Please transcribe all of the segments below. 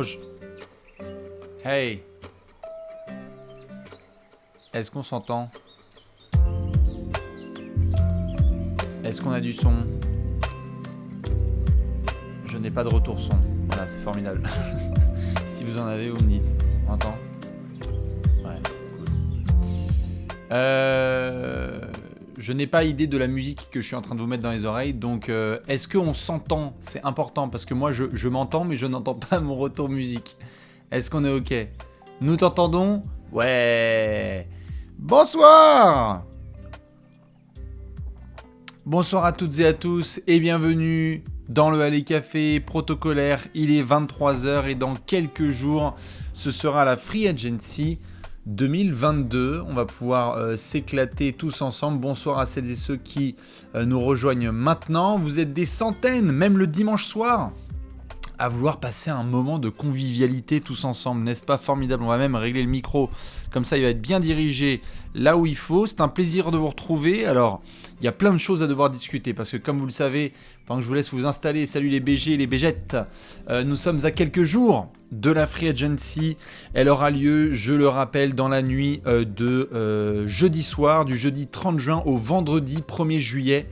Limoges. Hey. Est-ce qu'on s'entend? Est-ce qu'on a du son? Je n'ai pas de retour son. Voilà, c'est formidable. Si vous en avez, vous me dites. On entend? Ouais, cool. Je n'ai pas idée de la musique que je suis en train de vous mettre dans les oreilles, donc est-ce qu'on s'entend? C'est important, parce que moi je m'entends, mais je n'entends pas mon retour musique. Est-ce qu'on est OK? Nous t'entendons? Ouais. Bonsoir. Bonsoir à toutes et à tous, et bienvenue dans le Allez Café protocolaire. Il est 23h et dans quelques jours, ce sera la Free Agency 2022. On va pouvoir s'éclater tous ensemble. Bonsoir à celles et ceux qui nous rejoignent maintenant. Vous êtes des centaines, même le dimanche soir, à vouloir passer un moment de convivialité tous ensemble. N'est-ce pas formidable? On va même régler le micro, comme ça il va être bien dirigé là où il faut. C'est un plaisir de vous retrouver. Alors, il y a plein de choses à devoir discuter, parce que comme vous le savez, pendant que je vous laisse vous installer, salut les BG et les BGettes, nous sommes à quelques jours de la Free Agency. Elle aura lieu, je le rappelle, dans la nuit de jeudi soir, du jeudi 30 juin au vendredi 1er juillet.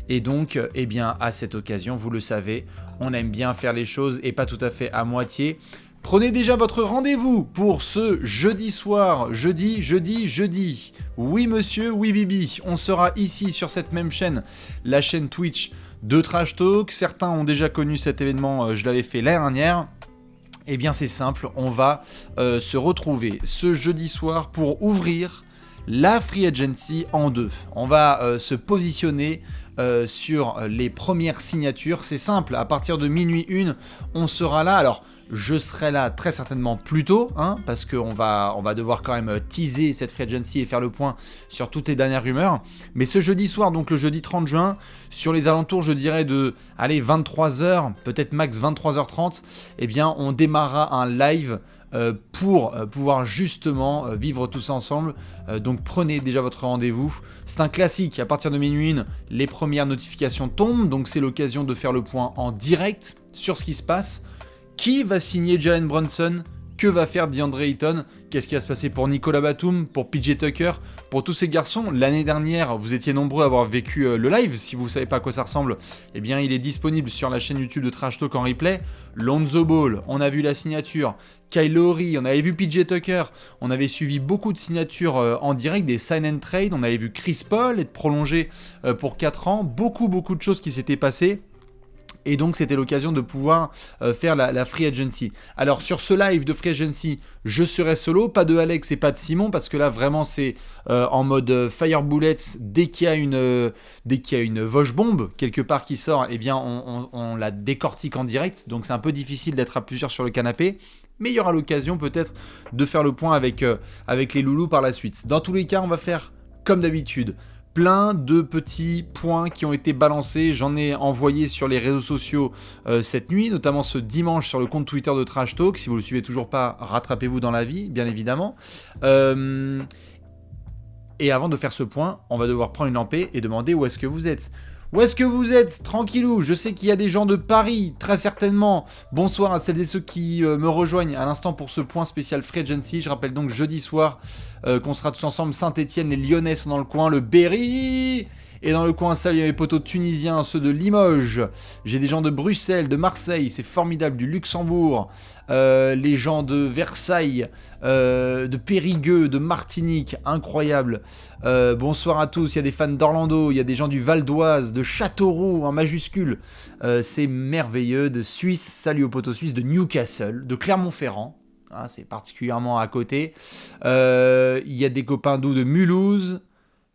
Et donc, eh bien, à cette occasion, vous le savez, on aime bien faire les choses et pas tout à fait à moitié. Prenez déjà votre rendez-vous pour ce jeudi soir, jeudi. Oui monsieur, oui bibi, on sera ici sur cette même chaîne, la chaîne Twitch de Trash Talk. Certains ont déjà connu cet événement, je l'avais fait l'année dernière. Eh bien c'est simple, on va se retrouver ce jeudi soir pour ouvrir la Free Agency en deux. On va se positionner sur les premières signatures. C'est simple, à partir de minuit 1, on sera là. Alors, je serai là très certainement plus tôt, parce qu'on va devoir quand même teaser cette Free Agency et faire le point sur toutes les dernières rumeurs. Mais ce jeudi soir, donc le jeudi 30 juin, sur les alentours, je dirais de 23h, peut-être max 23h30, eh bien, on démarrera un live pour pouvoir justement vivre tous ensemble. Donc prenez déjà votre rendez-vous. C'est un classique, à partir de minuit 1, les premières notifications tombent, donc c'est l'occasion de faire le point en direct sur ce qui se passe. Qui va signer Jalen Brunson? Que va faire DeAndre Ayton? Qu'est-ce qui va se passer pour Nicolas Batum, pour PJ Tucker, pour tous ces garçons? L'année dernière, vous étiez nombreux à avoir vécu le live. Si vous ne savez pas à quoi ça ressemble, eh bien il est disponible sur la chaîne YouTube de Trash Talk en replay. Lonzo Ball, on a vu la signature. Kyle Lowry, on avait vu PJ Tucker. On avait suivi beaucoup de signatures en direct, des sign and trade. On avait vu Chris Paul être prolongé pour 4 ans. Beaucoup de choses qui s'étaient passées. Et donc c'était l'occasion de pouvoir faire la Free Agency. Alors sur ce live de Free Agency, je serai solo, pas de Alex et pas de Simon, parce que là vraiment c'est en mode fire bullets. Dès qu'il y a une Vosges bombe quelque part qui sort, eh bien on la décortique en direct. Donc c'est un peu difficile d'être à plusieurs sur le canapé. Mais il y aura l'occasion peut-être de faire le point avec les loulous par la suite. Dans tous les cas, on va faire comme d'habitude. Plein de petits points qui ont été balancés. J'en ai envoyé sur les réseaux sociaux cette nuit, notamment ce dimanche sur le compte Twitter de Trash Talk. Si vous ne le suivez toujours pas, rattrapez-vous dans la vie, bien évidemment. Et avant de faire ce point, on va devoir prendre une lampée et demander où est-ce que vous êtes. Où est-ce que vous êtes? Tranquillou, je sais qu'il y a des gens de Paris, très certainement. Bonsoir à celles et ceux qui me rejoignent à l'instant pour ce point spécial Free Agency. Je rappelle donc jeudi soir qu'on sera tous ensemble. Saint-Etienne, les Lyonnais sont dans le coin, le Berry est dans le coin. Salut mes potos tunisiens, ceux de Limoges. J'ai des gens de Bruxelles, de Marseille, c'est formidable, du Luxembourg. Les gens de Versailles, de Périgueux, de Martinique, incroyable. Bonsoir à tous, il y a des fans d'Orlando, il y a des gens du Val d'Oise, de Châteauroux en majuscule. C'est merveilleux, de Suisse, salut aux potos suisses, de Newcastle, de Clermont-Ferrand. C'est particulièrement à côté. Il y a des copains d'où? De Mulhouse,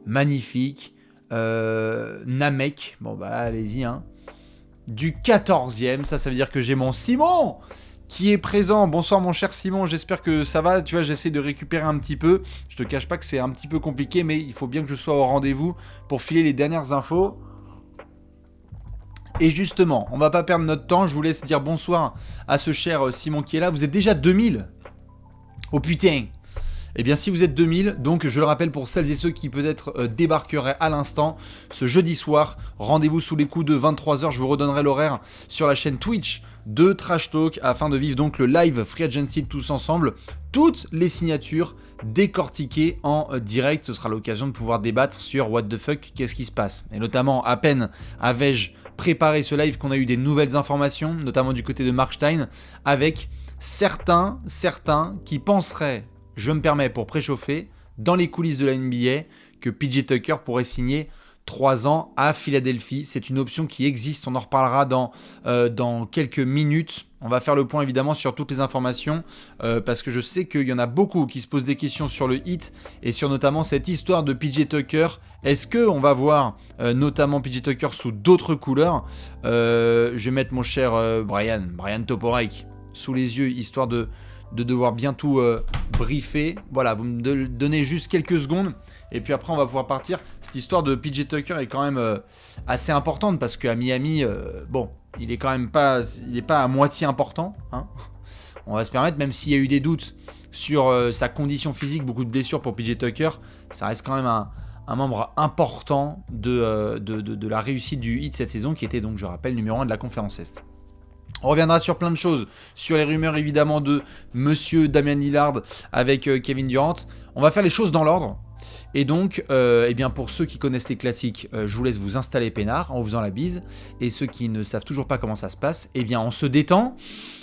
magnifique. Namek, bon bah allez-y du 14e, ça veut dire que j'ai mon Simon qui est présent. Bonsoir mon cher Simon, j'espère que ça va. Tu vois, j'essaie de récupérer un petit peu, je te cache pas que c'est un petit peu compliqué, mais il faut bien que je sois au rendez-vous pour filer les dernières infos. Et justement, on va pas perdre notre temps, je vous laisse dire bonsoir à ce cher Simon qui est là. Vous êtes déjà 2000. Oh putain. Eh bien, si vous êtes 2000, donc je le rappelle pour celles et ceux qui peut-être débarqueraient à l'instant, ce jeudi soir, rendez-vous sous les coups de 23h, je vous redonnerai l'horaire sur la chaîne Twitch de Trash Talk afin de vivre donc le live Free Agency de tous ensemble. Toutes les signatures décortiquées en direct, ce sera l'occasion de pouvoir débattre sur what the fuck, qu'est-ce qui se passe. Et notamment, à peine avais-je préparé ce live qu'on a eu des nouvelles informations, notamment du côté de Mark Stein, avec certains qui penseraient, je me permets pour préchauffer, dans les coulisses de la NBA, que PJ Tucker pourrait signer 3 ans à Philadelphie. C'est une option qui existe, on en reparlera dans quelques minutes. On va faire le point évidemment sur toutes les informations parce que je sais qu'il y en a beaucoup qui se posent des questions sur le Heat et sur notamment cette histoire de PJ Tucker. Est-ce qu'on va voir notamment PJ Tucker sous d'autres couleurs? Je vais mettre mon cher Brian Toporek sous les yeux, histoire de devoir bien tout briefer. Voilà, vous me donnez juste quelques secondes et puis après on va pouvoir partir. Cette histoire de PJ Tucker est quand même assez importante parce qu'à Miami, il est quand même pas à moitié important, hein. On va se permettre, même s'il y a eu des doutes sur sa condition physique, beaucoup de blessures pour PJ Tucker, ça reste quand même un membre important de la réussite du Heat cette saison, qui était donc, je rappelle, numéro 1 de la conférence Est. On reviendra sur plein de choses, sur les rumeurs évidemment de Monsieur Damian Lillard avec Kevin Durant. On va faire les choses dans l'ordre. Et donc, pour ceux qui connaissent les classiques, je vous laisse vous installer peinard en vous faisant la bise. Et ceux qui ne savent toujours pas comment ça se passe, on se détend,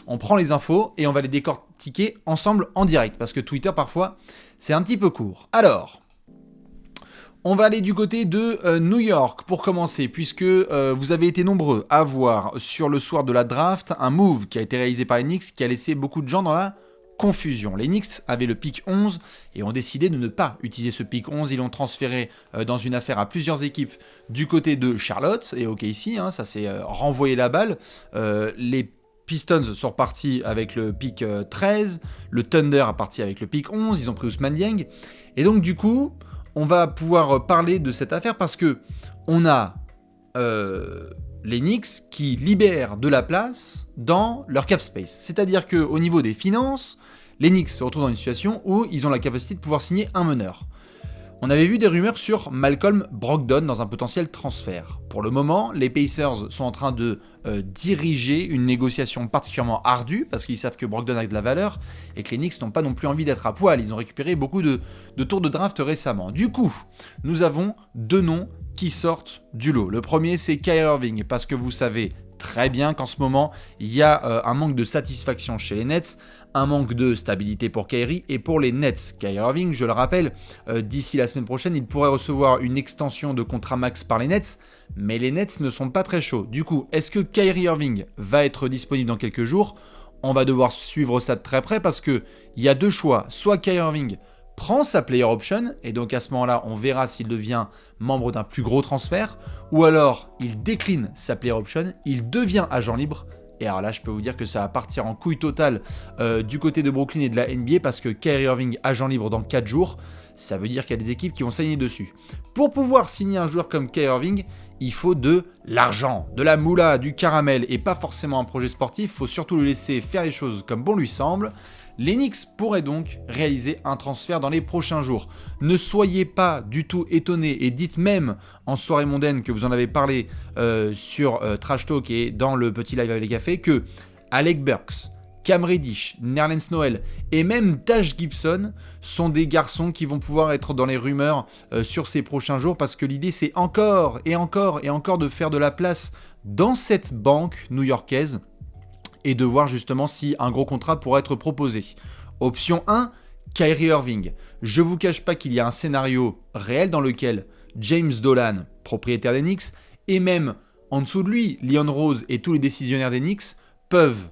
on prend les infos et on va les décortiquer ensemble en direct. Parce que Twitter, parfois, c'est un petit peu court. Alors, on va aller du côté de New York pour commencer, puisque vous avez été nombreux à voir sur le soir de la draft un move qui a été réalisé par les Knicks qui a laissé beaucoup de gens dans la confusion. Les Knicks avaient le pick 11 et ont décidé de ne pas utiliser ce pick 11. Ils l'ont transféré dans une affaire à plusieurs équipes du côté de Charlotte et OKC, ça s'est renvoyé la balle. Les Pistons sont repartis avec le pick 13, le Thunder est parti avec le pick 11, ils ont pris Ousmane Dieng. Et donc du coup, on va pouvoir parler de cette affaire parce que on a les Knicks qui libèrent de la place dans leur cap space. C'est-à-dire qu'au niveau des finances, les Knicks se retrouvent dans une situation où ils ont la capacité de pouvoir signer un meneur. On avait vu des rumeurs sur Malcolm Brogdon dans un potentiel transfert. Pour le moment, les Pacers sont en train de diriger une négociation particulièrement ardue parce qu'ils savent que Brogdon a de la valeur et que les Knicks n'ont pas non plus envie d'être à poil. Ils ont récupéré beaucoup de tours de draft récemment. Du coup, nous avons 2 noms qui sortent du lot. Le premier, c'est Kyrie Irving, parce que vous savez très bien qu'en ce moment, il y a un manque de satisfaction chez les Nets, un manque de stabilité pour Kyrie et pour les Nets. Kyrie Irving, je le rappelle, d'ici la semaine prochaine, il pourrait recevoir une extension de contrat max par les Nets, mais les Nets ne sont pas très chauds. Du coup, est-ce que Kyrie Irving va être disponible dans quelques jours? On va devoir suivre ça de très près parce qu'il y a 2 choix. Soit Kyrie Irving prend sa player option, et donc à ce moment-là, on verra s'il devient membre d'un plus gros transfert, ou alors il décline sa player option, il devient agent libre, et alors là, je peux vous dire que ça va partir en couille totale du côté de Brooklyn et de la NBA, parce que Kyrie Irving, agent libre dans 4 jours, ça veut dire qu'il y a des équipes qui vont s'aligner dessus. Pour pouvoir signer un joueur comme Kyrie Irving, il faut de l'argent, de la moula, du caramel, et pas forcément un projet sportif, il faut surtout le laisser faire les choses comme bon lui semble. Les Knicks pourraient donc réaliser un transfert dans les prochains jours. Ne soyez pas du tout étonnés et dites même en soirée mondaine que vous en avez parlé sur Trash Talk et dans le petit live avec les cafés que Alec Burks, Cam Reddish, Nerlens Noel et même Taj Gibson sont des garçons qui vont pouvoir être dans les rumeurs sur ces prochains jours parce que l'idée c'est encore et encore et encore de faire de la place dans cette banque new-yorkaise et de voir justement si un gros contrat pourrait être proposé. Option 1, Kyrie Irving. Je ne vous cache pas qu'il y a un scénario réel dans lequel James Dolan, propriétaire des Knicks, et même en dessous de lui, Leon Rose et tous les décisionnaires des Knicks peuvent,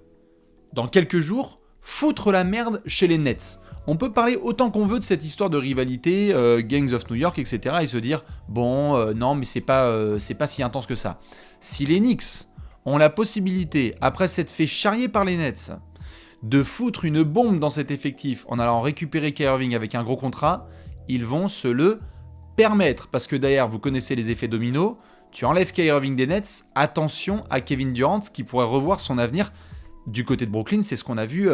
dans quelques jours, foutre la merde chez les Nets. On peut parler autant qu'on veut de cette histoire de rivalité, Gangs of New York, etc. et se dire, non, mais c'est pas si intense que ça. Si les Knicks ont la possibilité, après s'être fait charrier par les Nets, de foutre une bombe dans cet effectif en allant récupérer Kyrie Irving avec un gros contrat, ils vont se le permettre. Parce que d'ailleurs, vous connaissez les effets dominos, tu enlèves Kyrie Irving des Nets, attention à Kevin Durant qui pourrait revoir son avenir du côté de Brooklyn, c'est ce qu'on a vu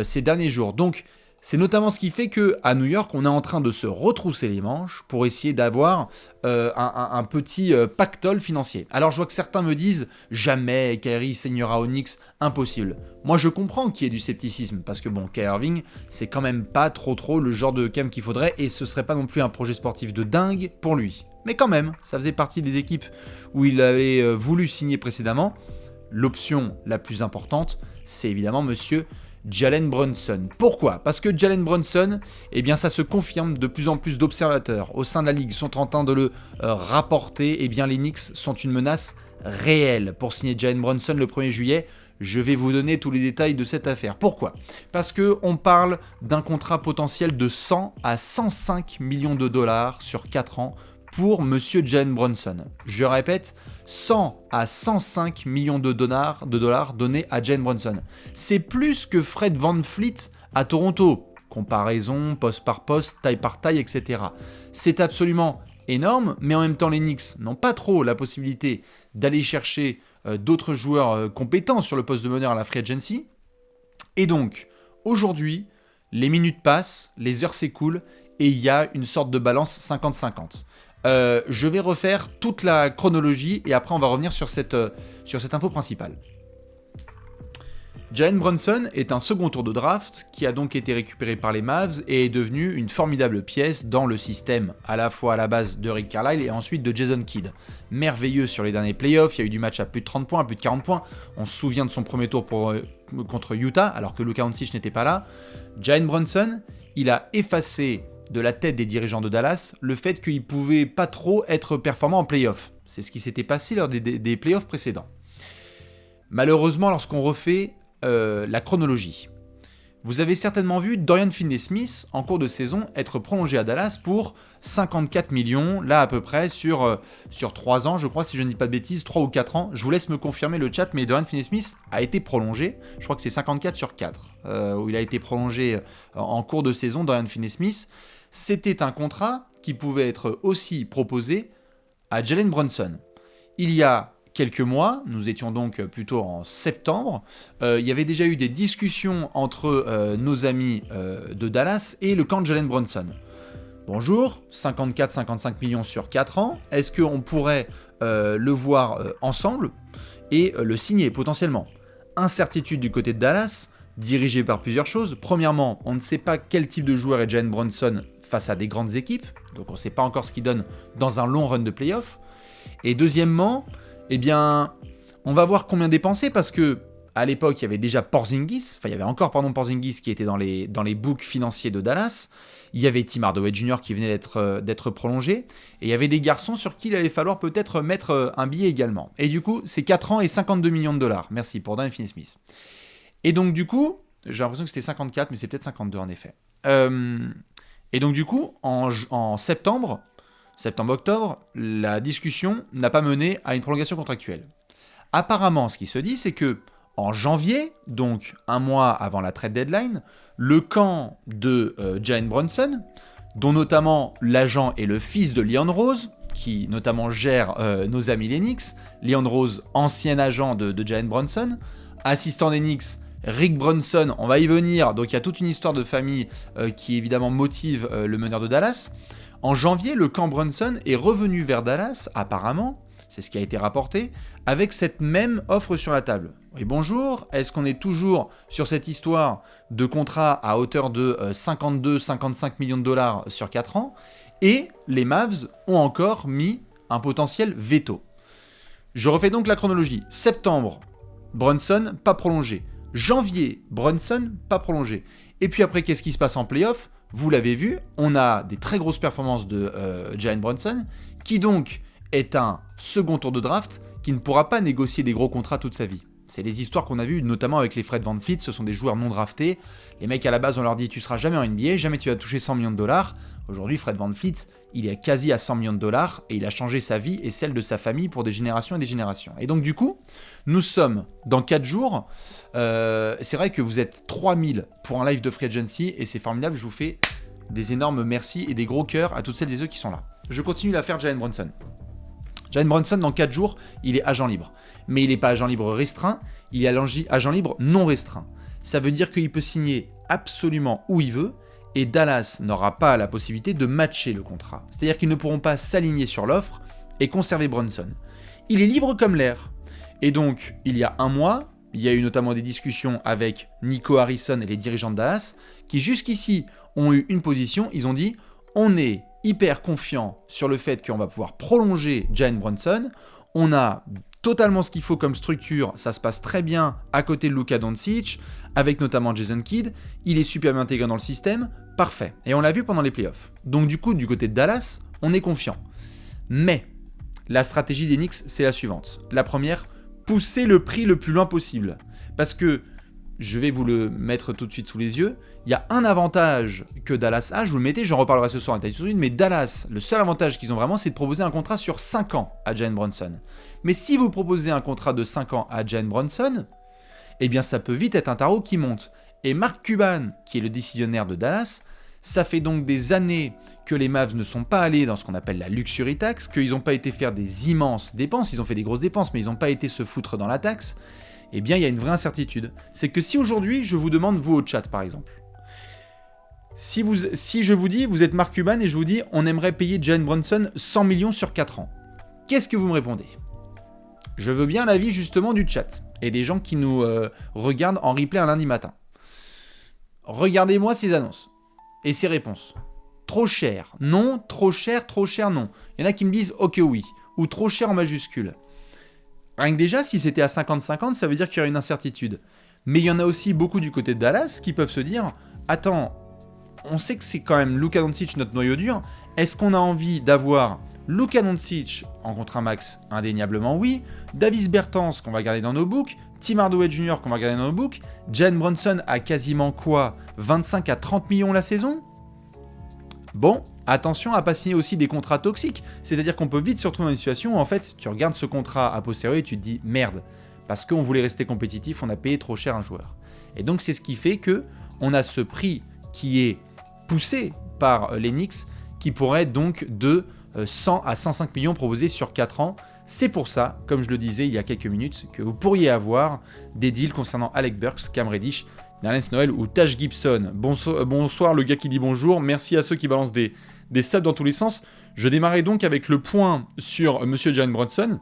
ces derniers jours. Donc, C'est notamment ce qui fait qu'à New York, on est en train de se retrousser les manches pour essayer d'avoir un petit pactole financier. Alors je vois que certains me disent « Jamais Kyrie signera au Knicks, impossible ». Moi je comprends qu'il y ait du scepticisme, parce que bon, Kyrie Irving, c'est quand même pas trop le genre de cam qu'il faudrait, et ce serait pas non plus un projet sportif de dingue pour lui. Mais quand même, ça faisait partie des équipes où il avait voulu signer précédemment. L'option la plus importante, c'est évidemment monsieur Jalen Brunson. Pourquoi? Parce que Jalen Brunson, eh bien ça se confirme, de plus en plus d'observateurs au sein de la ligue sont en train de le rapporter, eh bien les Knicks sont une menace réelle pour signer Jalen Brunson le 1er juillet. Je vais vous donner tous les détails de cette affaire. Pourquoi? Parce qu'on parle d'un contrat potentiel de 100 à 105 millions de dollars sur 4 ans pour monsieur Jalen Brunson. Je répète, 100 à 105 millions de dollars donnés à Jalen Brunson. C'est plus que Fred VanVleet à Toronto. Comparaison, poste par poste, taille par taille, etc. C'est absolument énorme, mais en même temps les Knicks n'ont pas trop la possibilité d'aller chercher d'autres joueurs compétents sur le poste de meneur à la Free Agency. Et donc, aujourd'hui, les minutes passent, les heures s'écoulent, et il y a une sorte de balance 50-50. Je vais refaire toute la chronologie et après on va revenir sur cette info principale. Jalen Brunson est un second tour de draft qui a donc été récupéré par les Mavs et est devenu une formidable pièce dans le système, à la fois à la base de Rick Carlisle et ensuite de Jason Kidd. Merveilleux sur les derniers playoffs, il y a eu du match à plus de 30 points, à plus de 40 points. On se souvient de son premier tour contre Utah alors que Luka Doncic n'était pas là. Jalen Brunson, il a effacé de la tête des dirigeants de Dallas le fait qu'ils ne pouvaient pas trop être performants en play-off. C'est ce qui s'était passé lors des play-offs précédents. Malheureusement, lorsqu'on refait la chronologie, vous avez certainement vu Dorian Finney-Smith en cours de saison être prolongé à Dallas pour 54 millions, là à peu près sur 3 ans, je crois, si je ne dis pas de bêtises, 3 ou 4 ans. Je vous laisse me confirmer le chat, mais Dorian Finney-Smith a été prolongé, je crois que c'est 54 sur 4, où il a été prolongé en cours de saison, Dorian Finney-Smith. C'était un contrat qui pouvait être aussi proposé à Jalen Brunson. Il y a quelques mois, nous étions donc plutôt en septembre, il y avait déjà eu des discussions entre nos amis de Dallas et le camp de Jalen Brunson. Bonjour, 54-55 millions sur 4 ans, est-ce qu'on pourrait le voir ensemble et le signer potentiellement? Incertitude du côté de Dallas, dirigé par plusieurs choses. Premièrement, on ne sait pas quel type de joueur est Jalen Brunson face à des grandes équipes, donc on ne sait pas encore ce qu'il donne dans un long run de playoff. Et deuxièmement, eh bien, on va voir combien dépenser parce que à l'époque, il y avait déjà Porzingis, enfin il y avait encore Porzingis qui était dans les books financiers de Dallas. Il y avait Tim Hardaway Jr. qui venait d'être prolongé et il y avait des garçons sur qui il allait falloir peut-être mettre un billet également. Et du coup, c'est 4 ans et 52 millions de dollars. Merci pour Dorian Finney-Smith. Et donc du coup, j'ai l'impression que c'était 54, mais c'est peut-être 52 en effet. Et donc du coup, en septembre-octobre, la discussion n'a pas mené à une prolongation contractuelle. Apparemment, ce qui se dit, c'est que en janvier, donc un mois avant la trade deadline, le camp de Jalen Brunson, dont notamment l'agent est le fils de Leon Rose, qui notamment gère nos amis les Knicks, Leon Rose, ancien agent de Jalen Brunson, assistant des Knicks, Rick Brunson, on va y venir, donc il y a toute une histoire de famille qui évidemment motive le meneur de Dallas. En janvier, le camp Brunson est revenu vers Dallas, apparemment, c'est ce qui a été rapporté, avec cette même offre sur la table. Oui, bonjour, est-ce qu'on est toujours sur cette histoire de contrat à hauteur de 52-55 millions de dollars sur 4 ans? Et les Mavs ont encore mis un potentiel veto. Je refais donc la chronologie. Septembre, Brunson, pas prolongé. Janvier, Brunson, pas prolongé. Et puis après, qu'est-ce qui se passe en play-off? Vous l'avez vu, on a des très grosses performances de Jalen Brunson, qui donc est un second tour de draft, qui ne pourra pas négocier des gros contrats toute sa vie. C'est les histoires qu'on a vues, notamment avec les Fred VanVleet, ce sont des joueurs non draftés. Les mecs à la base, on leur dit tu seras jamais en NBA, jamais tu vas toucher 100 millions de dollars. Aujourd'hui, Fred VanVleet, il est quasi à 100 millions de dollars et il a changé sa vie et celle de sa famille pour des générations et des générations. Et donc du coup, nous sommes dans 4 jours. C'est vrai que vous êtes 3000 pour un live de Free Agency et c'est formidable, je vous fais des énormes merci et des gros cœurs à toutes celles et ceux qui sont là. Je continue l'affaire Jalen Brunson. Jalen Brunson, dans 4 jours, il est agent libre. Mais il n'est pas agent libre restreint, il est agent libre non restreint. Ça veut dire qu'il peut signer absolument où il veut, et Dallas n'aura pas la possibilité de matcher le contrat. C'est-à-dire qu'ils ne pourront pas s'aligner sur l'offre et conserver Brunson. Il est libre comme l'air. Et donc, il y a un mois, il y a eu notamment des discussions avec Nico Harrison et les dirigeants de Dallas, qui jusqu'ici ont eu une position, ils ont dit « On est hyper confiant sur le fait qu'on va pouvoir prolonger Jalen Brunson, on a totalement ce qu'il faut comme structure, ça se passe très bien à côté de Luka Doncic, avec notamment Jason Kidd, il est super bien intégré dans le système, parfait. Et on l'a vu pendant les playoffs. Donc du coup, du côté de Dallas, on est confiant. Mais la stratégie des Knicks, c'est la suivante. La première, pousser le prix le plus loin possible. Parce que, je vais vous le mettre tout de suite sous les yeux, il y a un avantage que Dallas a, je vous le mettais, j'en reparlerai ce soir en détail tout de suite, mais Dallas, le seul avantage qu'ils ont vraiment, c'est de proposer un contrat sur 5 ans à Jalen Brunson. Mais si vous proposez un contrat de 5 ans à Jalen Brunson, eh bien ça peut vite être un tarot qui monte. Et Mark Cuban, qui est le décisionnaire de Dallas, ça fait donc des années que les Mavs ne sont pas allés dans ce qu'on appelle la luxury tax, qu'ils n'ont pas été faire des immenses dépenses, ils ont fait des grosses dépenses, mais ils n'ont pas été se foutre dans la taxe. Eh bien, il y a une vraie incertitude. C'est que si aujourd'hui, je vous demande, vous au chat par exemple, si je vous dis, vous êtes Mark Cuban et je vous dis, on aimerait payer Jalen Brunson 100 millions sur 4 ans, qu'est-ce que vous me répondez ? Je veux bien l'avis justement du chat et des gens qui nous regardent en replay un lundi matin. Regardez-moi ces annonces et ces réponses. Trop cher, non, trop cher, non. Il y en a qui me disent ok oui, ou trop cher en majuscule. Rien que déjà, si c'était à 50-50, ça veut dire qu'il y aurait une incertitude. Mais il y en a aussi beaucoup du côté de Dallas qui peuvent se dire attends, on sait que c'est quand même Luka Doncic notre noyau dur, est-ce qu'on a envie d'avoir Luka Doncic en contrat max? Indéniablement oui. Davis Bertans qu'on va garder dans nos books, Tim Hardaway Jr. qu'on va garder dans nos books, Jalen Brunson a quasiment quoi, 25 à 30 millions la saison? Bon, attention à pas signer aussi des contrats toxiques, c'est-à-dire qu'on peut vite se retrouver dans une situation où en fait tu regardes ce contrat a posteriori et tu te dis merde, parce qu'on voulait rester compétitif, on a payé trop cher un joueur. Et donc c'est ce qui fait que on a ce prix qui est poussé par les Knicks, qui pourrait être donc de 100 à 105 millions proposés sur 4 ans. C'est pour ça, comme je le disais il y a quelques minutes, que vous pourriez avoir des deals concernant Alec Burks, Cam Reddish, Nerlens Noel ou Taj Gibson. Bonsoir le gars qui dit bonjour, merci à ceux qui balancent des subs dans tous les sens. Je démarrais donc avec le point sur Monsieur Jalen Brunson,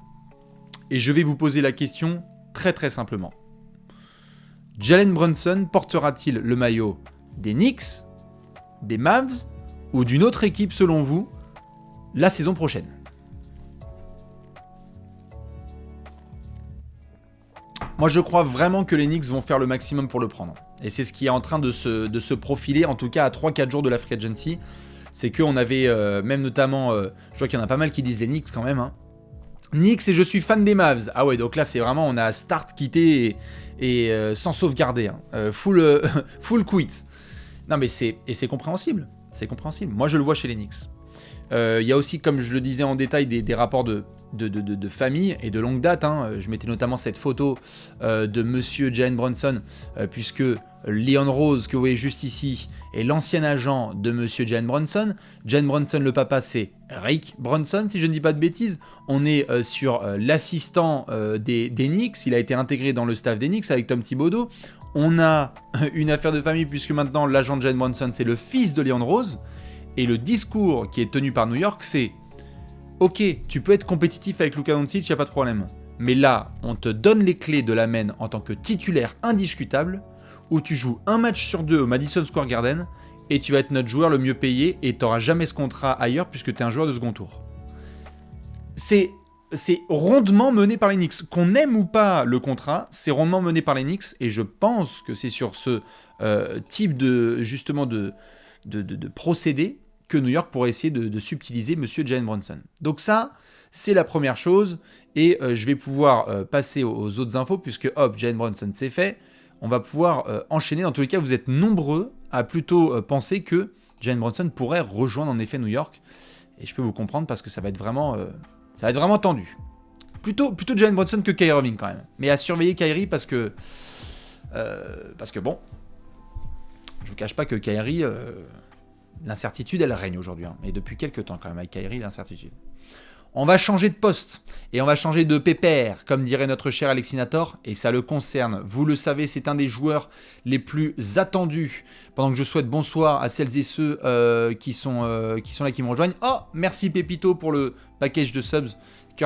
et je vais vous poser la question très très simplement. Jalen Brunson portera-t-il le maillot des Knicks, des Mavs ou d'une autre équipe selon vous la saison prochaine? Moi, je crois vraiment que les Knicks vont faire le maximum pour le prendre. Et c'est ce qui est en train de se profiler, en tout cas à 3-4 jours de la Free Agency. C'est qu'on avait, même notamment, je vois qu'il y en a pas mal qui disent les Knicks quand même. Hein. Knicks et je suis fan des Mavs. Ah ouais, donc là, c'est vraiment, on a start, quitté et sans sauvegarder. Hein. Full quit. Non, mais c'est compréhensible. C'est compréhensible. Moi, je le vois chez les Knicks. Il y a aussi, comme je le disais en détail, des rapports de famille et de longue date. Hein. Je mettais notamment cette photo de Monsieur Jalen Brunson, puisque Leon Rose, que vous voyez juste ici, est l'ancien agent de Monsieur Jalen Brunson. Jalen Brunson, le papa, c'est Rick Brunson, si je ne dis pas de bêtises. On est sur l'assistant des Knicks. Il a été intégré dans le staff des Knicks avec Tom Thibodeau. On a une affaire de famille, puisque maintenant, l'agent de Jalen Brunson, c'est le fils de Leon Rose. Et le discours qui est tenu par New York, c'est ok, tu peux être compétitif avec Luka Doncic, il n'y a pas de problème. Mais là, on te donne les clés de la main en tant que titulaire indiscutable, où tu joues un match sur 2 au Madison Square Garden, et tu vas être notre joueur le mieux payé, et tu n'auras jamais ce contrat ailleurs, puisque tu es un joueur de second tour. C'est rondement mené par les Knicks. Qu'on aime ou pas le contrat, c'est rondement mené par les Knicks, et je pense que c'est sur ce type de procédé que New York pourrait essayer de subtiliser Monsieur Jalen Brunson. Donc ça, c'est la première chose, et je vais pouvoir passer aux autres infos, puisque hop, Jalen Brunson c'est fait, on va pouvoir enchaîner. Dans tous les cas, vous êtes nombreux à plutôt penser que Jalen Brunson pourrait rejoindre en effet New York, et je peux vous comprendre parce que ça va être vraiment tendu. Plutôt Jalen Brunson que Kyrie Irving quand même, mais à surveiller Kyrie parce que bon, je vous cache pas que Kyrie, l'incertitude elle règne aujourd'hui, hein, et depuis quelques temps quand même avec Kyrie l'incertitude. On va changer de poste et on va changer de pépère, comme dirait notre cher Alexinator, et ça le concerne. Vous le savez, c'est un des joueurs les plus attendus. Pendant que je souhaite bonsoir à celles et ceux qui sont là, qui me rejoignent. Oh, merci Pépito pour le package de subs.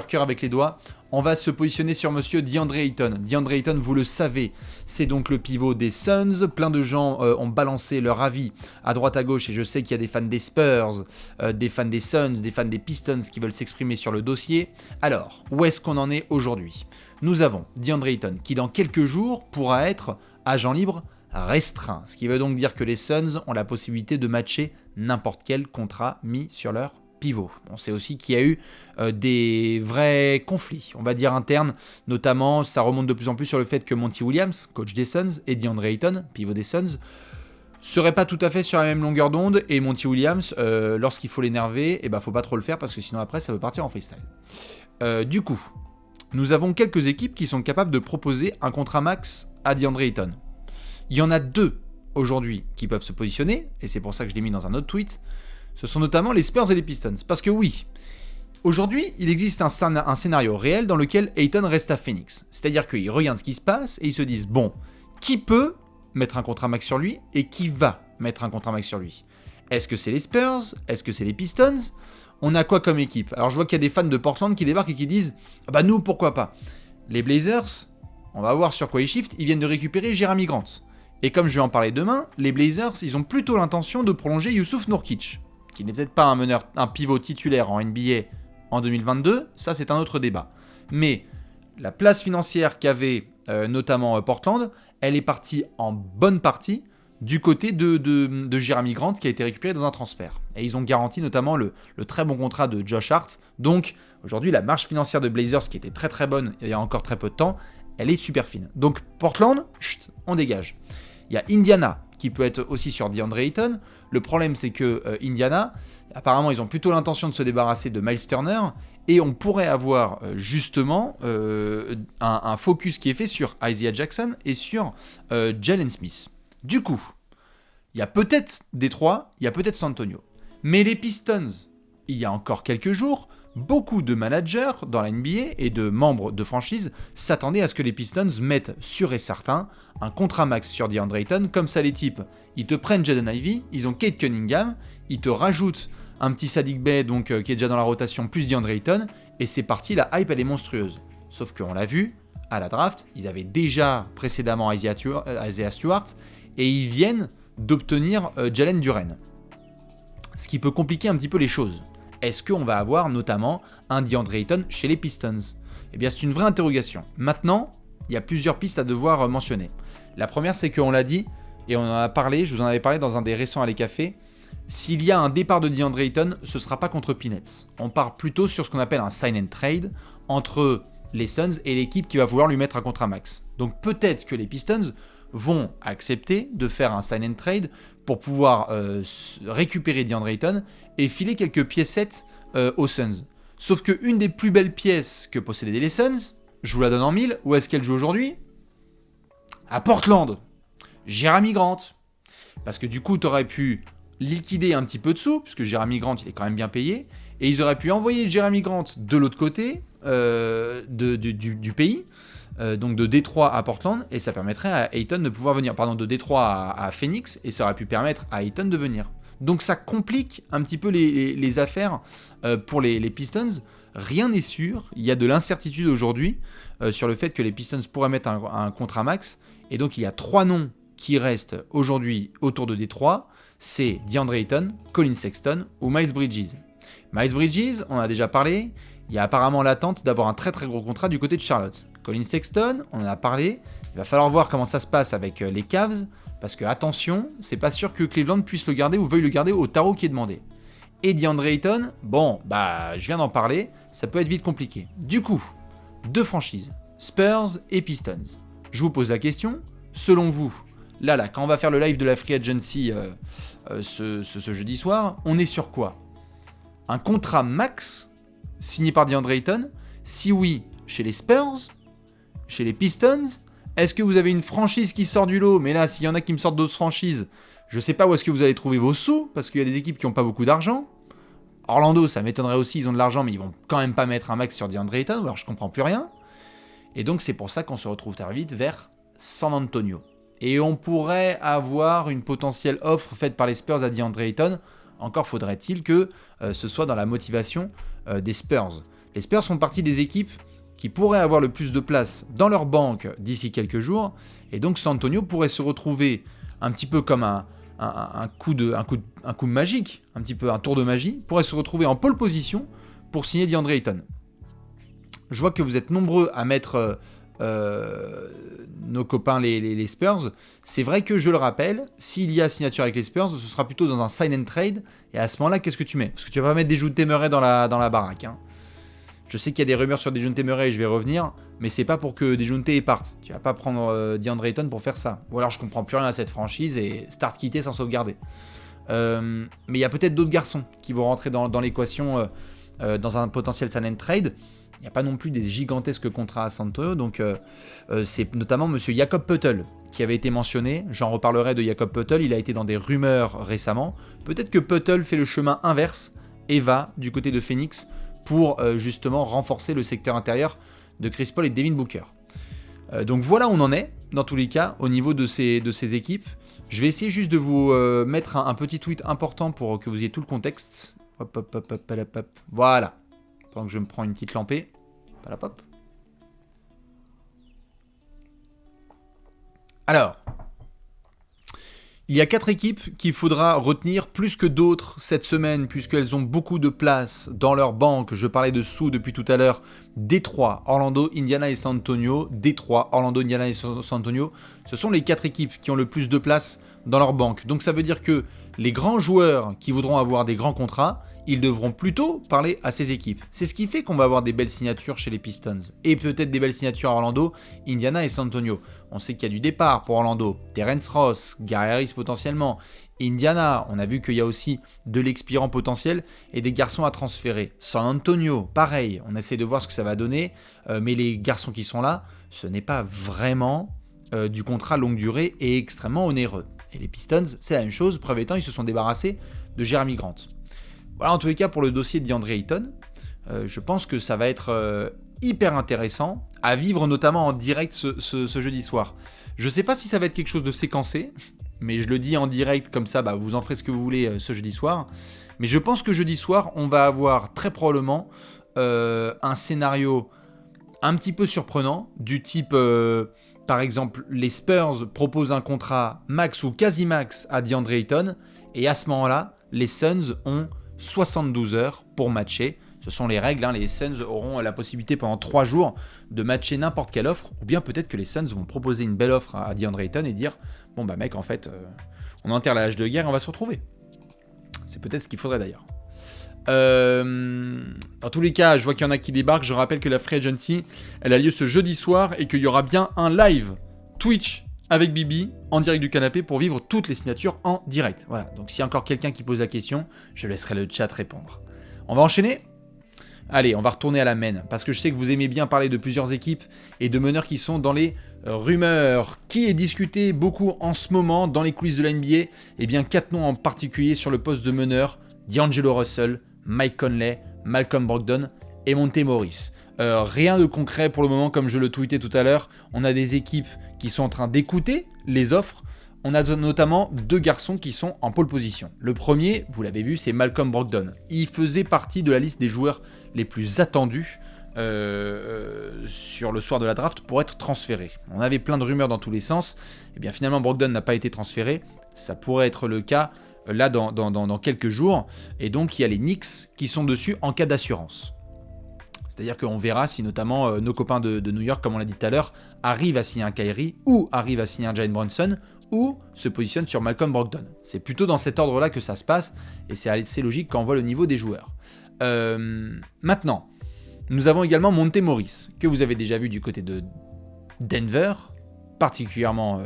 Cœur avec les doigts. On va se positionner sur monsieur DeAndre Ayton. DeAndre Ayton, vous le savez, c'est donc le pivot des Suns. Plein de gens ont balancé leur avis à droite à gauche et je sais qu'il y a des fans des Spurs, des fans des Suns, des fans des Pistons qui veulent s'exprimer sur le dossier. Alors, où est-ce qu'on en est aujourd'hui? Nous avons DeAndre Ayton qui dans quelques jours pourra être agent libre restreint. Ce qui veut donc dire que les Suns ont la possibilité de matcher n'importe quel contrat mis sur leur pivot. On sait aussi qu'il y a eu des vrais conflits, on va dire internes, notamment ça remonte de plus en plus sur le fait que Monty Williams, coach des Suns, et DeAndre Ayton, pivot des Suns, seraient pas tout à fait sur la même longueur d'onde, et Monty Williams, lorsqu'il faut l'énerver, faut pas trop le faire parce que sinon après ça peut partir en freestyle. Du coup, nous avons quelques équipes qui sont capables de proposer un contrat max à DeAndre Ayton. Il y en a 2 aujourd'hui qui peuvent se positionner, et c'est pour ça que je l'ai mis dans un autre tweet. Ce sont notamment les Spurs et les Pistons. Parce que oui, aujourd'hui, il existe un scénario réel dans lequel Ayton reste à Phoenix. C'est-à-dire qu'ils regardent ce qui se passe et ils se disent, bon, qui peut mettre un contrat max sur lui et qui va mettre un contrat max sur lui? Est-ce que c'est les Spurs? Est-ce que c'est les Pistons? On a quoi comme équipe? Alors je vois qu'il y a des fans de Portland qui débarquent et qui disent, ah bah nous, pourquoi pas? Les Blazers, on va voir sur quoi ils shiftent, ils viennent de récupérer Jerami Grant. Et comme je vais en parler demain, les Blazers, ils ont plutôt l'intention de prolonger Yusuf Nurkic, qui n'est peut-être pas un pivot titulaire en NBA en 2022, ça c'est un autre débat. Mais la place financière qu'avait notamment Portland, elle est partie en bonne partie du côté de Jerami Grant qui a été récupéré dans un transfert. Et ils ont garanti notamment le très bon contrat de Josh Hart. Donc aujourd'hui la marge financière de Blazers qui était très très bonne il y a encore très peu de temps, elle est super fine. Donc Portland, chut, on dégage. Il y a Indiana qui peut être aussi sur DeAndre Ayton. Le problème, c'est que Indiana, apparemment, ils ont plutôt l'intention de se débarrasser de Miles Turner et on pourrait avoir justement un focus qui est fait sur Isaiah Jackson et sur Jalen Smith. Du coup, il y a peut-être Détroit, il y a peut-être San Antonio. Mais les Pistons, il y a encore quelques jours, beaucoup de managers dans la NBA et de membres de franchise s'attendaient à ce que les Pistons mettent sûr et certain un contrat max sur DeAndre Ayton. Comme ça, les types, ils te prennent Jaden Ivey, ils ont Kate Cunningham, ils te rajoutent un petit Saddiq Bey donc, qui est déjà dans la rotation, plus DeAndre Ayton, et c'est parti, la hype elle est monstrueuse. Sauf qu'on l'a vu, à la draft, ils avaient déjà précédemment Isaiah Stewart, et ils viennent d'obtenir Jalen Duren. Ce qui peut compliquer un petit peu les choses. Est-ce qu'on va avoir notamment un DeAndre Ayton chez les Pistons? Eh bien, c'est une vraie interrogation. Maintenant, il y a plusieurs pistes à devoir mentionner. La première, c'est qu'on l'a dit, et on en a parlé, je vous en avais parlé dans un des récents Allez Café, s'il y a un départ de DeAndre Ayton, ce ne sera pas contre Peanuts. On part plutôt sur ce qu'on appelle un sign and trade entre les Suns et l'équipe qui va vouloir lui mettre un contrat max. Donc peut-être que les Pistons vont accepter de faire un sign and trade pour pouvoir récupérer DeAndre Ayton et filer quelques piécettes aux Suns. Sauf qu'une des plus belles pièces que possédaient les Suns, je vous la donne en mille, où est-ce qu'elle joue aujourd'hui? À Portland. Jerami Grant. Parce que du coup, tu aurais pu liquider un petit peu de sous, puisque Jerami Grant, il est quand même bien payé, et ils auraient pu envoyer Jerami Grant de l'autre côté du pays, donc de Détroit à Portland, et ça permettrait à Ayton de pouvoir venir, de Détroit à Phoenix, et ça aurait pu permettre à Ayton de venir. Donc ça complique un petit peu les affaires pour les Pistons. Rien n'est sûr, il y a de l'incertitude aujourd'hui sur le fait que les Pistons pourraient mettre un contrat max, et donc il y a 3 noms qui restent aujourd'hui autour de Détroit, c'est DeAndre Ayton, Colin Sexton ou Miles Bridges. Miles Bridges, on en a déjà parlé, il y a apparemment l'attente d'avoir un très très gros contrat du côté de Charlotte. Colin Sexton, on en a parlé, il va falloir voir comment ça se passe avec les Cavs, parce que attention, c'est pas sûr que Cleveland puisse le garder ou veuille le garder au tarot qui est demandé. Et DeAndre Ayton, je viens d'en parler, ça peut être vite compliqué. Du coup, 2 franchises, Spurs et Pistons. Je vous pose la question, selon vous, là, quand on va faire le live de la Free Agency ce jeudi soir, on est sur quoi? Un contrat max signé par DeAndre Ayton? Si oui, chez les Spurs? Chez les Pistons? Est-ce que vous avez une franchise qui sort du lot? Mais là, s'il y en a qui me sortent d'autres franchises, je ne sais pas où est-ce que vous allez trouver vos sous, parce qu'il y a des équipes qui n'ont pas beaucoup d'argent. Orlando, ça m'étonnerait aussi, ils ont de l'argent, mais ils vont quand même pas mettre un max sur DeAndre Ayton, alors je comprends plus rien. Et donc c'est pour ça qu'on se retrouve très vite vers San Antonio. Et on pourrait avoir une potentielle offre faite par les Spurs à DeAndre Ayton. Encore faudrait-il que ce soit dans la motivation des Spurs. Les Spurs font partie des équipes qui pourraient avoir le plus de place dans leur banque d'ici quelques jours. Et donc San Antonio pourrait se retrouver un petit peu comme un coup magique, un petit peu un tour de magie, pourrait se retrouver en pole position pour signer DeAndre Ayton. Je vois que vous êtes nombreux à mettre nos copains les Spurs. C'est vrai que je le rappelle, s'il y a signature avec les Spurs, ce sera plutôt dans un sign and trade. Et à ce moment-là, qu'est-ce que tu mets? Parce que tu vas pas mettre Dejounte Murray dans la baraque. Hein. Je sais qu'il y a des rumeurs sur Dejounte Murray et je vais revenir, mais c'est pas pour que Dejounte parte. Tu vas pas prendre DeAndre Ayton pour faire ça. Ou alors je comprends plus rien à cette franchise et start quitter sans sauvegarder. Mais il y a peut-être d'autres garçons qui vont rentrer dans l'équation dans un potentiel sign and trade. Il n'y a pas non plus des gigantesques contrats à San Antonio, donc c'est notamment M. Jakob Poeltl qui avait été mentionné. J'en reparlerai de Jakob Poeltl, il a été dans des rumeurs récemment. Peut-être que Poeltl fait le chemin inverse et va du côté de Phoenix pour justement renforcer le secteur intérieur de Chris Paul et Devin Booker. Donc voilà où on en est, dans tous les cas, au niveau de ces équipes. Je vais essayer juste de vous mettre un petit tweet important pour que vous ayez tout le contexte. Hop, hop, hop, hop, hop, hop. Voilà. Pendant que je me prends une petite lampée. Palapop. Alors, il y a 4 équipes qu'il faudra retenir plus que d'autres cette semaine, puisqu'elles ont beaucoup de place dans leur banque. Je parlais de sous depuis tout à l'heure. Détroit, Orlando, Indiana et San Antonio. Détroit, Orlando, Indiana et San Antonio. Ce sont les 4 équipes qui ont le plus de place dans leur banque. Donc ça veut dire que les grands joueurs qui voudront avoir des grands contrats, ils devront plutôt parler à ces équipes. C'est ce qui fait qu'on va avoir des belles signatures chez les Pistons. Et peut-être des belles signatures à Orlando, Indiana et San Antonio. On sait qu'il y a du départ pour Orlando. Terrence Ross, Gary Harris potentiellement. Indiana, on a vu qu'il y a aussi de l'expirant potentiel et des garçons à transférer. San Antonio, pareil, on essaie de voir ce que ça va donner. Mais les garçons qui sont là, ce n'est pas vraiment du contrat longue durée et extrêmement onéreux. Et les Pistons, c'est la même chose. Preuve étant, ils se sont débarrassés de Jeremy Grant. Voilà en tous les cas pour le dossier de DeAndre Ayton. Je pense que ça va être hyper intéressant à vivre notamment en direct ce jeudi soir. Je ne sais pas si ça va être quelque chose de séquencé, mais je le dis en direct comme ça, vous en ferez ce que vous voulez ce jeudi soir. Mais je pense que jeudi soir, on va avoir très probablement un scénario un petit peu surprenant, du type, par exemple, les Spurs proposent un contrat max ou quasi max à DeAndre Ayton, et à ce moment-là, les Suns ont 72 heures pour matcher. Ce sont les règles, les Suns auront la possibilité pendant 3 jours de matcher n'importe quelle offre, ou bien peut-être que les Suns vont proposer une belle offre à DeAndre Ayton et dire « Bon mec, en fait, on enterre la hache de guerre et on va se retrouver. » C'est peut-être ce qu'il faudrait d'ailleurs. Dans tous les cas, je vois qu'il y en a qui débarquent. Je rappelle que la Free Agency, elle a lieu ce jeudi soir et qu'il y aura bien un live Twitch avec Bibi en direct du canapé pour vivre toutes les signatures en direct. Voilà, donc s'il y a encore quelqu'un qui pose la question, je laisserai le chat répondre. On va enchaîner ? Allez, on va retourner à la main, parce que je sais que vous aimez bien parler de plusieurs équipes et de meneurs qui sont dans les rumeurs. Qui est discuté beaucoup en ce moment dans les coulisses de la NBA ? Eh bien, 4 noms en particulier sur le poste de meneur. D'Angelo Russell, Mike Conley, Malcolm Brogdon et Monte Morris. Rien de concret pour le moment, comme je le tweetais tout à l'heure. On a des équipes qui sont en train d'écouter les offres. On a notamment 2 garçons qui sont en pole position. Le premier, vous l'avez vu, c'est Malcolm Brogdon. Il faisait partie de la liste des joueurs les plus attendus sur le soir de la draft pour être transféré. On avait plein de rumeurs dans tous les sens. Et bien finalement, Brogdon n'a pas été transféré. Ça pourrait être le cas là dans quelques jours. Et donc, il y a les Knicks qui sont dessus en cas d'assurance. C'est-à-dire qu'on verra si notamment nos copains de New York, comme on l'a dit tout à l'heure, arrivent à signer un Kyrie ou arrivent à signer un Jalen Brunson ou se positionnent sur Malcolm Brogdon. C'est plutôt dans cet ordre-là que ça se passe et c'est assez logique quand on voit le niveau des joueurs. Maintenant, nous avons également Monte Morris, que vous avez déjà vu du côté de Denver, particulièrement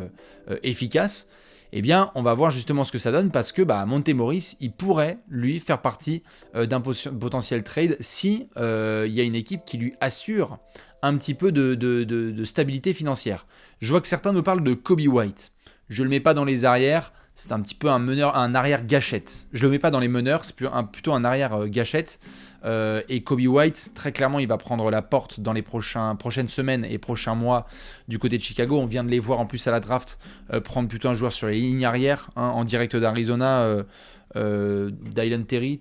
efficace. Eh bien, on va voir justement ce que ça donne parce que Monte Morris, il pourrait, lui, faire partie d'un potentiel trade si il y a une équipe qui lui assure un petit peu de stabilité financière. Je vois que certains me parlent de Kobe White. Je ne le mets pas dans les arrières, c'est un petit peu un meneur, un arrière gâchette. Je le mets pas dans les meneurs, c'est plutôt un arrière gâchette. Et Kobe White, très clairement, il va prendre la porte dans les prochaines semaines et prochains mois du côté de Chicago. On vient de les voir en plus à la draft prendre plutôt un joueur sur les lignes arrière, hein, en direct d'Arizona. Dylan Terry,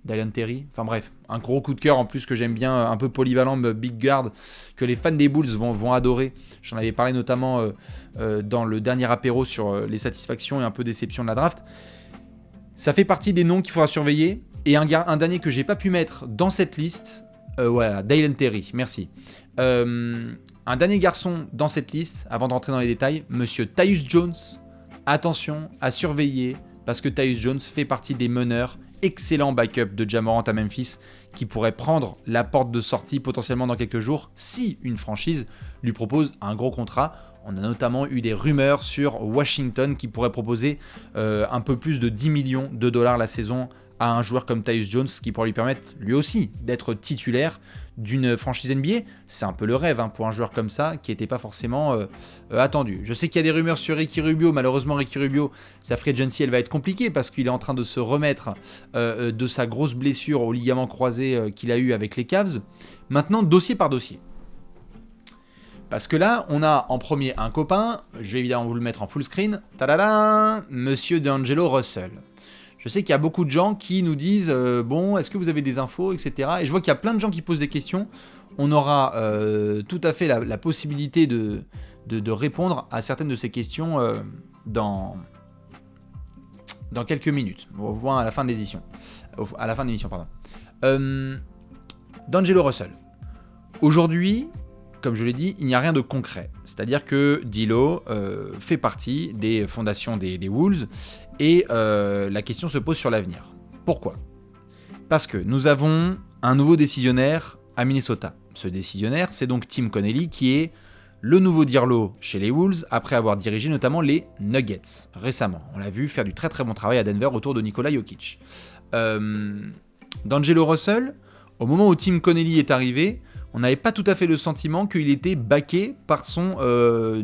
Dylan Terry, enfin bref, un gros coup de cœur en plus que j'aime bien, un peu polyvalent, big guard, que les fans des Bulls vont adorer. J'en avais parlé notamment dans le dernier apéro sur les satisfactions et un peu déception de la draft. Ça fait partie des noms qu'il faudra surveiller. Et un dernier que j'ai pas pu mettre dans cette liste, voilà, Dylan Terry, merci. Un dernier garçon dans cette liste, avant de rentrer dans les détails, monsieur Tyus Jones. Attention à surveiller, parce que Tyus Jones fait partie des meneurs, excellent backup de Ja Morant à Memphis, qui pourrait prendre la porte de sortie potentiellement dans quelques jours, si une franchise lui propose un gros contrat. On a notamment eu des rumeurs sur Washington qui pourrait proposer un peu plus de 10 millions de dollars la saison à un joueur comme Tyus Jones, qui pourrait lui permettre lui aussi d'être titulaire d'une franchise NBA. C'est un peu le rêve pour un joueur comme ça, qui n'était pas forcément attendu. Je sais qu'il y a des rumeurs sur Ricky Rubio. Malheureusement, Ricky Rubio, sa free agency, elle va être compliquée parce qu'il est en train de se remettre de sa grosse blessure au ligament croisé qu'il a eu avec les Cavs. Maintenant, dossier par dossier. Parce que là, on a en premier un copain, je vais évidemment vous le mettre en full screen, tadada, monsieur D'Angelo Russell. Je sais qu'il y a beaucoup de gens qui nous disent bon, est-ce que vous avez des infos, etc. Et je vois qu'il y a plein de gens qui posent des questions. On aura tout à fait la possibilité de répondre à certaines de ces questions dans quelques minutes. On va voir à la fin de l'édition. À la fin de l'émission, pardon. D'Angelo Russell. Aujourd'hui, comme je l'ai dit, il n'y a rien de concret. C'est-à-dire que D'Lo fait partie des fondations des Wolves et la question se pose sur l'avenir. Pourquoi ? Parce que nous avons un nouveau décisionnaire à Minnesota. Ce décisionnaire, c'est donc Tim Connelly qui est le nouveau D'Lo chez les Wolves après avoir dirigé notamment les Nuggets récemment. On l'a vu faire du très très bon travail à Denver autour de Nikola Jokic. D'Angelo Russell, au moment où Tim Connelly est arrivé, on n'avait pas tout à fait le sentiment qu'il était backé par son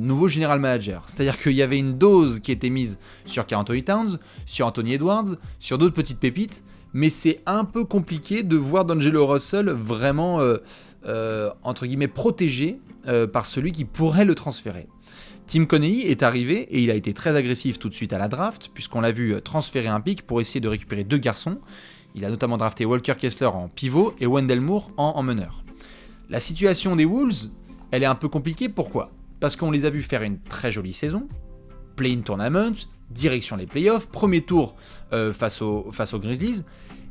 nouveau general manager. C'est-à-dire qu'il y avait une dose qui était mise sur Karl Anthony Towns, sur Anthony Edwards, sur d'autres petites pépites, mais c'est un peu compliqué de voir D'Angelo Russell vraiment, entre guillemets, protégé par celui qui pourrait le transférer. Tim Connelly est arrivé et il a été très agressif tout de suite à la draft, puisqu'on l'a vu transférer un pick pour essayer de récupérer 2 garçons. Il a notamment drafté Walker Kessler en pivot et Wendell Moore en meneur. La situation des Wolves, elle est un peu compliquée. Pourquoi ? Parce qu'on les a vus faire une très jolie saison, play-in tournament, direction les playoffs, premier tour face aux Grizzlies,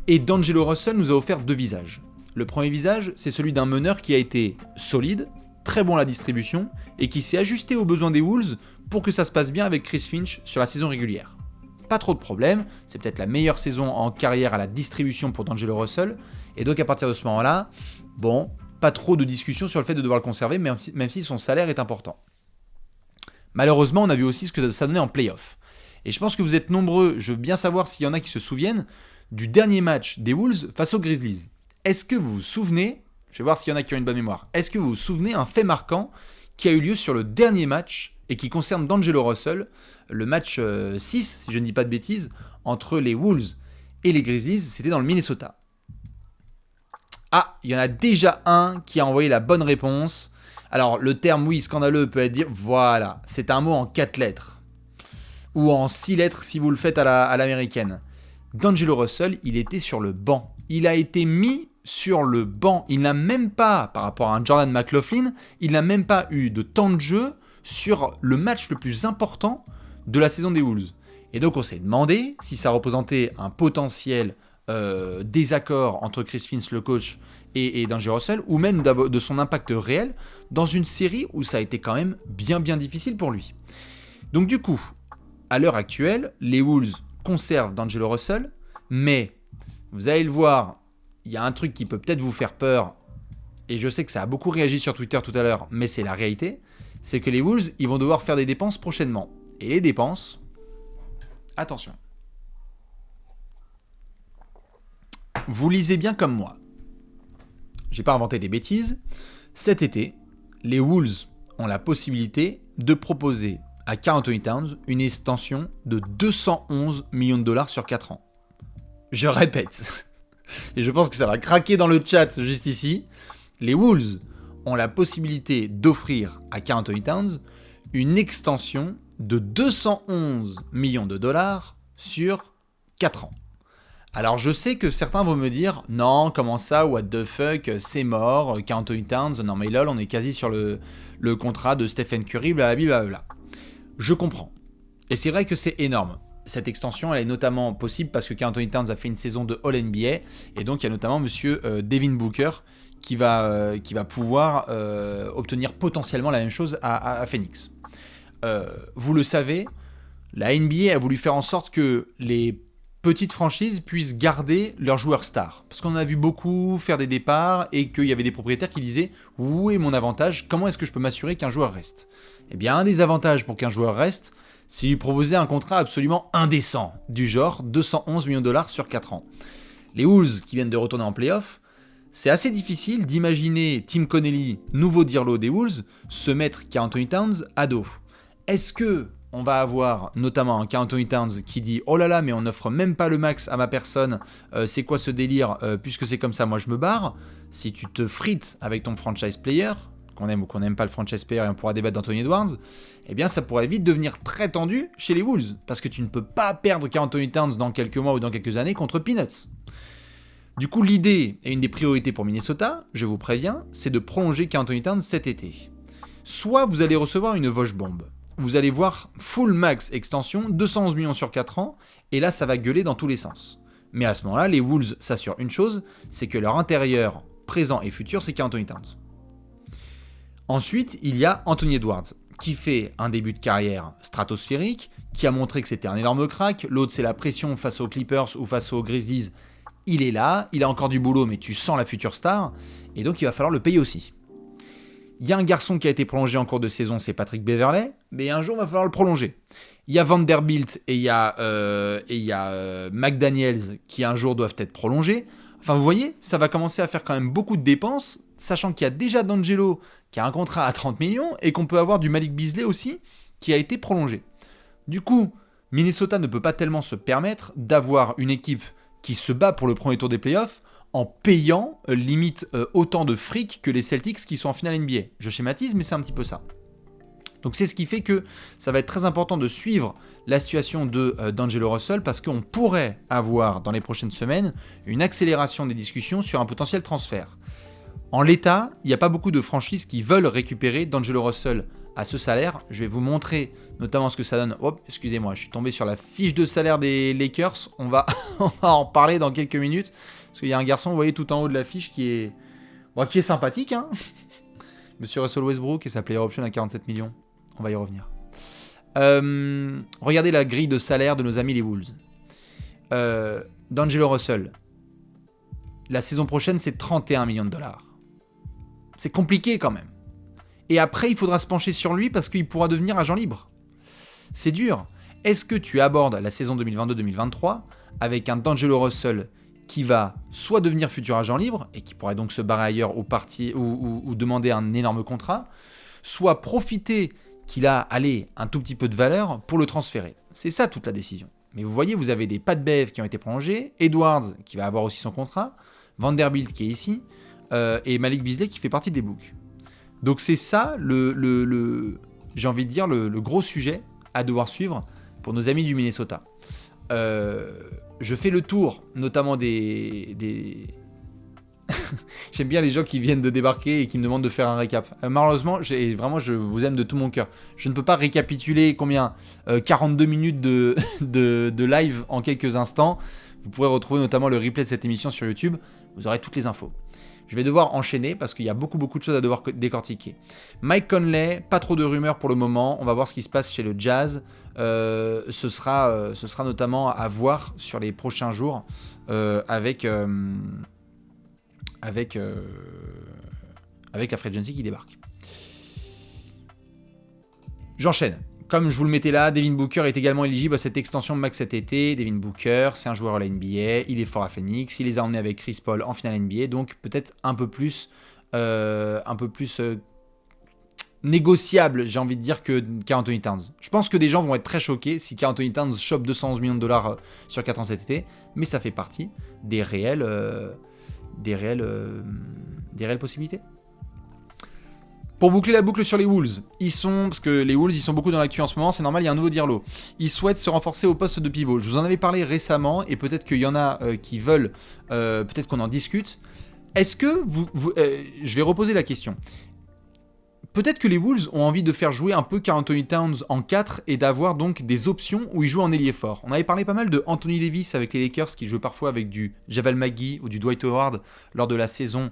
et D'Angelo Russell nous a offert 2 visages. Le premier visage, c'est celui d'un meneur qui a été solide, très bon à la distribution, et qui s'est ajusté aux besoins des Wolves pour que ça se passe bien avec Chris Finch sur la saison régulière. Pas trop de problèmes, c'est peut-être la meilleure saison en carrière à la distribution pour D'Angelo Russell, et donc à partir de ce moment-là, bon, pas trop de discussion sur le fait de devoir le conserver, même si son salaire est important. Malheureusement, on a vu aussi ce que ça donnait en play-off. Et je pense que vous êtes nombreux, je veux bien savoir s'il y en a qui se souviennent, du dernier match des Wolves face aux Grizzlies. Est-ce que vous vous souvenez, je vais voir s'il y en a qui ont une bonne mémoire, est-ce que vous vous souvenez un fait marquant qui a eu lieu sur le dernier match et qui concerne D'Angelo Russell, le match 6, si je ne dis pas de bêtises, entre les Wolves et les Grizzlies, c'était dans le Minnesota. Ah, il y en a déjà un qui a envoyé la bonne réponse. Alors, le terme, oui, scandaleux peut être dit, voilà, c'est un mot en 4 lettres. Ou en 6 lettres si vous le faites à l'américaine. D'Angelo Russell, il était sur le banc. Il a été mis sur le banc. Il n'a même pas, par rapport à un Jordan McLaughlin, il n'a même pas eu de temps de jeu sur le match le plus important de la saison des Wolves. Et donc, on s'est demandé si ça représentait un potentiel désaccord entre Chris Finch, le coach, et D'Angelo Russell, ou même de son impact réel dans une série où ça a été quand même bien difficile pour lui. Donc du coup, à l'heure actuelle, les Wolves conservent D'Angelo Russell, mais vous allez le voir, il y a un truc qui peut peut-être vous faire peur, et je sais que ça a beaucoup réagi sur Twitter tout à l'heure, mais c'est la réalité, c'est que les Wolves, ils vont devoir faire des dépenses prochainement. Et les dépenses, attention. Vous lisez bien comme moi. J'ai pas inventé des bêtises. Cet été, les Wolves ont la possibilité de proposer à Karl Anthony Towns une extension de 211 millions de dollars sur 4 ans. Je répète, et je pense que ça va craquer dans le chat juste ici, les Wolves ont la possibilité d'offrir à Karl Anthony Towns une extension de 211 millions de dollars sur 4 ans. Alors je sais que certains vont me dire « Non, comment ça, what the fuck, c'est mort, Karl Anthony Towns, non mais lol, on est quasi sur le contrat de Stephen Curry, blablabla. » Je comprends. Et c'est vrai que c'est énorme. Cette extension, elle est notamment possible parce que Karl Anthony Towns a fait une saison de All-NBA, et donc il y a notamment monsieur Devin Booker qui va pouvoir obtenir potentiellement la même chose à Phoenix. Vous le savez, la NBA a voulu faire en sorte que les petites franchises puissent garder leurs joueurs stars. Parce qu'on en a vu beaucoup faire des départs et qu'il y avait des propriétaires qui disaient « Où est mon avantage ? Comment est-ce que je peux m'assurer qu'un joueur reste ?» Eh bien, un des avantages pour qu'un joueur reste, c'est lui proposer un contrat absolument indécent, du genre 211 millions de dollars sur 4 ans. Les Wolves qui viennent de retourner en playoff, c'est assez difficile d'imaginer Tim Connelly, nouveau Dirlo des Wolves, se mettre Karl Anthony Towns à dos. Est-ce que on va avoir notamment un Karl Anthony Towns qui dit « Oh là là, mais on n'offre même pas le max à ma personne, c'est quoi ce délire, puisque c'est comme ça, moi je me barre ». Si tu te frites avec ton franchise player, qu'on aime ou qu'on n'aime pas le franchise player et on pourra débattre d'Anthony Edwards, eh bien ça pourrait vite devenir très tendu chez les Wolves, parce que tu ne peux pas perdre Karl Anthony Towns dans quelques mois ou dans quelques années contre Peanuts. Du coup, l'idée et une des priorités pour Minnesota, je vous préviens, c'est de prolonger Karl Anthony Towns cet été. Soit vous allez recevoir une Vosges bombe. Vous allez voir full max extension, 211 millions sur 4 ans, et là ça va gueuler dans tous les sens. Mais à ce moment-là, les Wolves s'assurent une chose, c'est que leur intérieur présent et futur, c'est Karl Anthony Towns. Ensuite, il y a Anthony Edwards, qui fait un début de carrière stratosphérique, qui a montré que c'était un énorme crack. L'autre, c'est la pression face aux Clippers ou face aux Grizzlies. Il est là, il a encore du boulot, mais tu sens la future star, et donc il va falloir le payer aussi. Il y a un garçon qui a été prolongé en cours de saison, c'est Patrick Beverley, mais un jour il va falloir le prolonger. Il y a Vanderbilt et il y a McDaniels qui un jour doivent être prolongés. Enfin vous voyez, ça va commencer à faire quand même beaucoup de dépenses, sachant qu'il y a déjà D'Angelo qui a un contrat à 30 millions et qu'on peut avoir du Malik Beasley aussi qui a été prolongé. Du coup, Minnesota ne peut pas tellement se permettre d'avoir une équipe qui se bat pour le premier tour des playoffs en payant limite autant de fric que les Celtics qui sont en finale NBA. Je schématise, mais c'est un petit peu ça. Donc c'est ce qui fait que ça va être très important de suivre la situation d'Angelo Russell parce qu'on pourrait avoir dans les prochaines semaines une accélération des discussions sur un potentiel transfert. En l'état, il n'y a pas beaucoup de franchises qui veulent récupérer d'Angelo Russell à ce salaire. Je vais vous montrer notamment ce que ça donne. Hop, excusez-moi, je suis tombé sur la fiche de salaire des Lakers. On va en parler dans quelques minutes. Parce qu'il y a un garçon, vous voyez, tout en haut de la fiche qui est sympathique. Hein. Monsieur Russell Westbrook et sa player option à 47 millions. On va y revenir. Regardez la grille de salaire de nos amis les Wolves. D'Angelo Russell. La saison prochaine, c'est 31 millions de dollars. C'est compliqué quand même. Et après, il faudra se pencher sur lui parce qu'il pourra devenir agent libre. C'est dur. Est-ce que tu abordes la saison 2022-2023 avec un D'Angelo Russell qui va soit devenir futur agent libre et qui pourrait donc se barrer ailleurs ou demander un énorme contrat, soit profiter qu'il a un tout petit peu de valeur pour le transférer. C'est ça toute la décision. Mais vous voyez, vous avez des Pat Bev qui ont été prolongés, Edwards qui va avoir aussi son contrat, Vanderbilt qui est ici, et Malik Beasley qui fait partie des books. Donc c'est ça j'ai envie de dire le gros sujet à devoir suivre pour nos amis du Minnesota. Je fais le tour, notamment des... J'aime bien les gens qui viennent de débarquer et qui me demandent de faire un récap. Malheureusement, je vous aime de tout mon cœur. Je ne peux pas récapituler 42 minutes de live en quelques instants. Vous pourrez retrouver notamment le replay de cette émission sur YouTube. Vous aurez toutes les infos. Je vais devoir enchaîner parce qu'il y a beaucoup de choses à devoir décortiquer. Mike Conley, pas trop de rumeurs pour le moment. On va voir ce qui se passe chez le Jazz. Ce sera notamment à voir sur les prochains jours avec la free agency qui débarque. J'enchaîne. Comme je vous le mettais là, Devin Booker est également éligible à cette extension max cet été. Devin Booker, c'est un joueur à la NBA, il est fort à Phoenix, il les a emmenés avec Chris Paul en finale NBA, donc peut-être un peu plus négociable, j'ai envie de dire, que Karl Anthony Towns. Je pense que des gens vont être très choqués si Karl Anthony Towns chope 211 millions de dollars sur 4 ans cet été, mais ça fait partie des réelles possibilités. Pour boucler la boucle sur les Wolves, parce que les Wolves ils sont beaucoup dans l'actu en ce moment, c'est normal, il y a un nouveau Dirlo. Ils souhaitent se renforcer au poste de pivot. Je vous en avais parlé récemment et peut-être qu'il y en a qui veulent, peut-être qu'on en discute. Est-ce que je vais reposer la question. Peut-être que les Wolves ont envie de faire jouer un peu Karl Anthony Towns en 4 et d'avoir donc des options où il joue en ailier fort. On avait parlé pas mal de Anthony Davis avec les Lakers qui jouent parfois avec du Javel McGee ou du Dwight Howard lors de la saison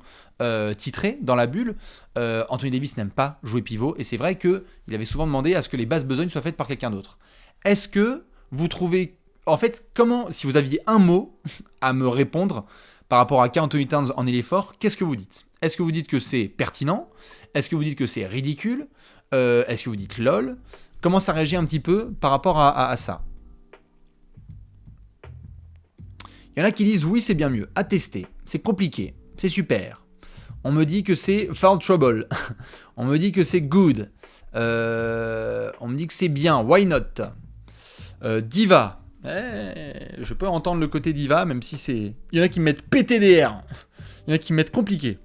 titrée dans la bulle. Anthony Davis n'aime pas jouer pivot et c'est vrai qu'il avait souvent demandé à ce que les basses besognes soient faites par quelqu'un d'autre. Est-ce que vous trouvez... En fait, si vous aviez un mot à me répondre par rapport à Karl Anthony Towns en ailier fort, qu'est-ce que vous dites ? Est-ce que vous dites que c'est pertinent ? Est-ce que vous dites que c'est ridicule ? Est-ce que vous dites lol ? Comment ça réagit un petit peu par rapport à ça ? Il y en a qui disent oui, c'est bien mieux. À tester. C'est compliqué. C'est super. On me dit que c'est foul trouble. On me dit que c'est good. On me dit que c'est bien. Why not ? Diva. Je peux entendre le côté diva, même si c'est... Il y en a qui me mettent PTDR. Il y en a qui me mettent compliqué.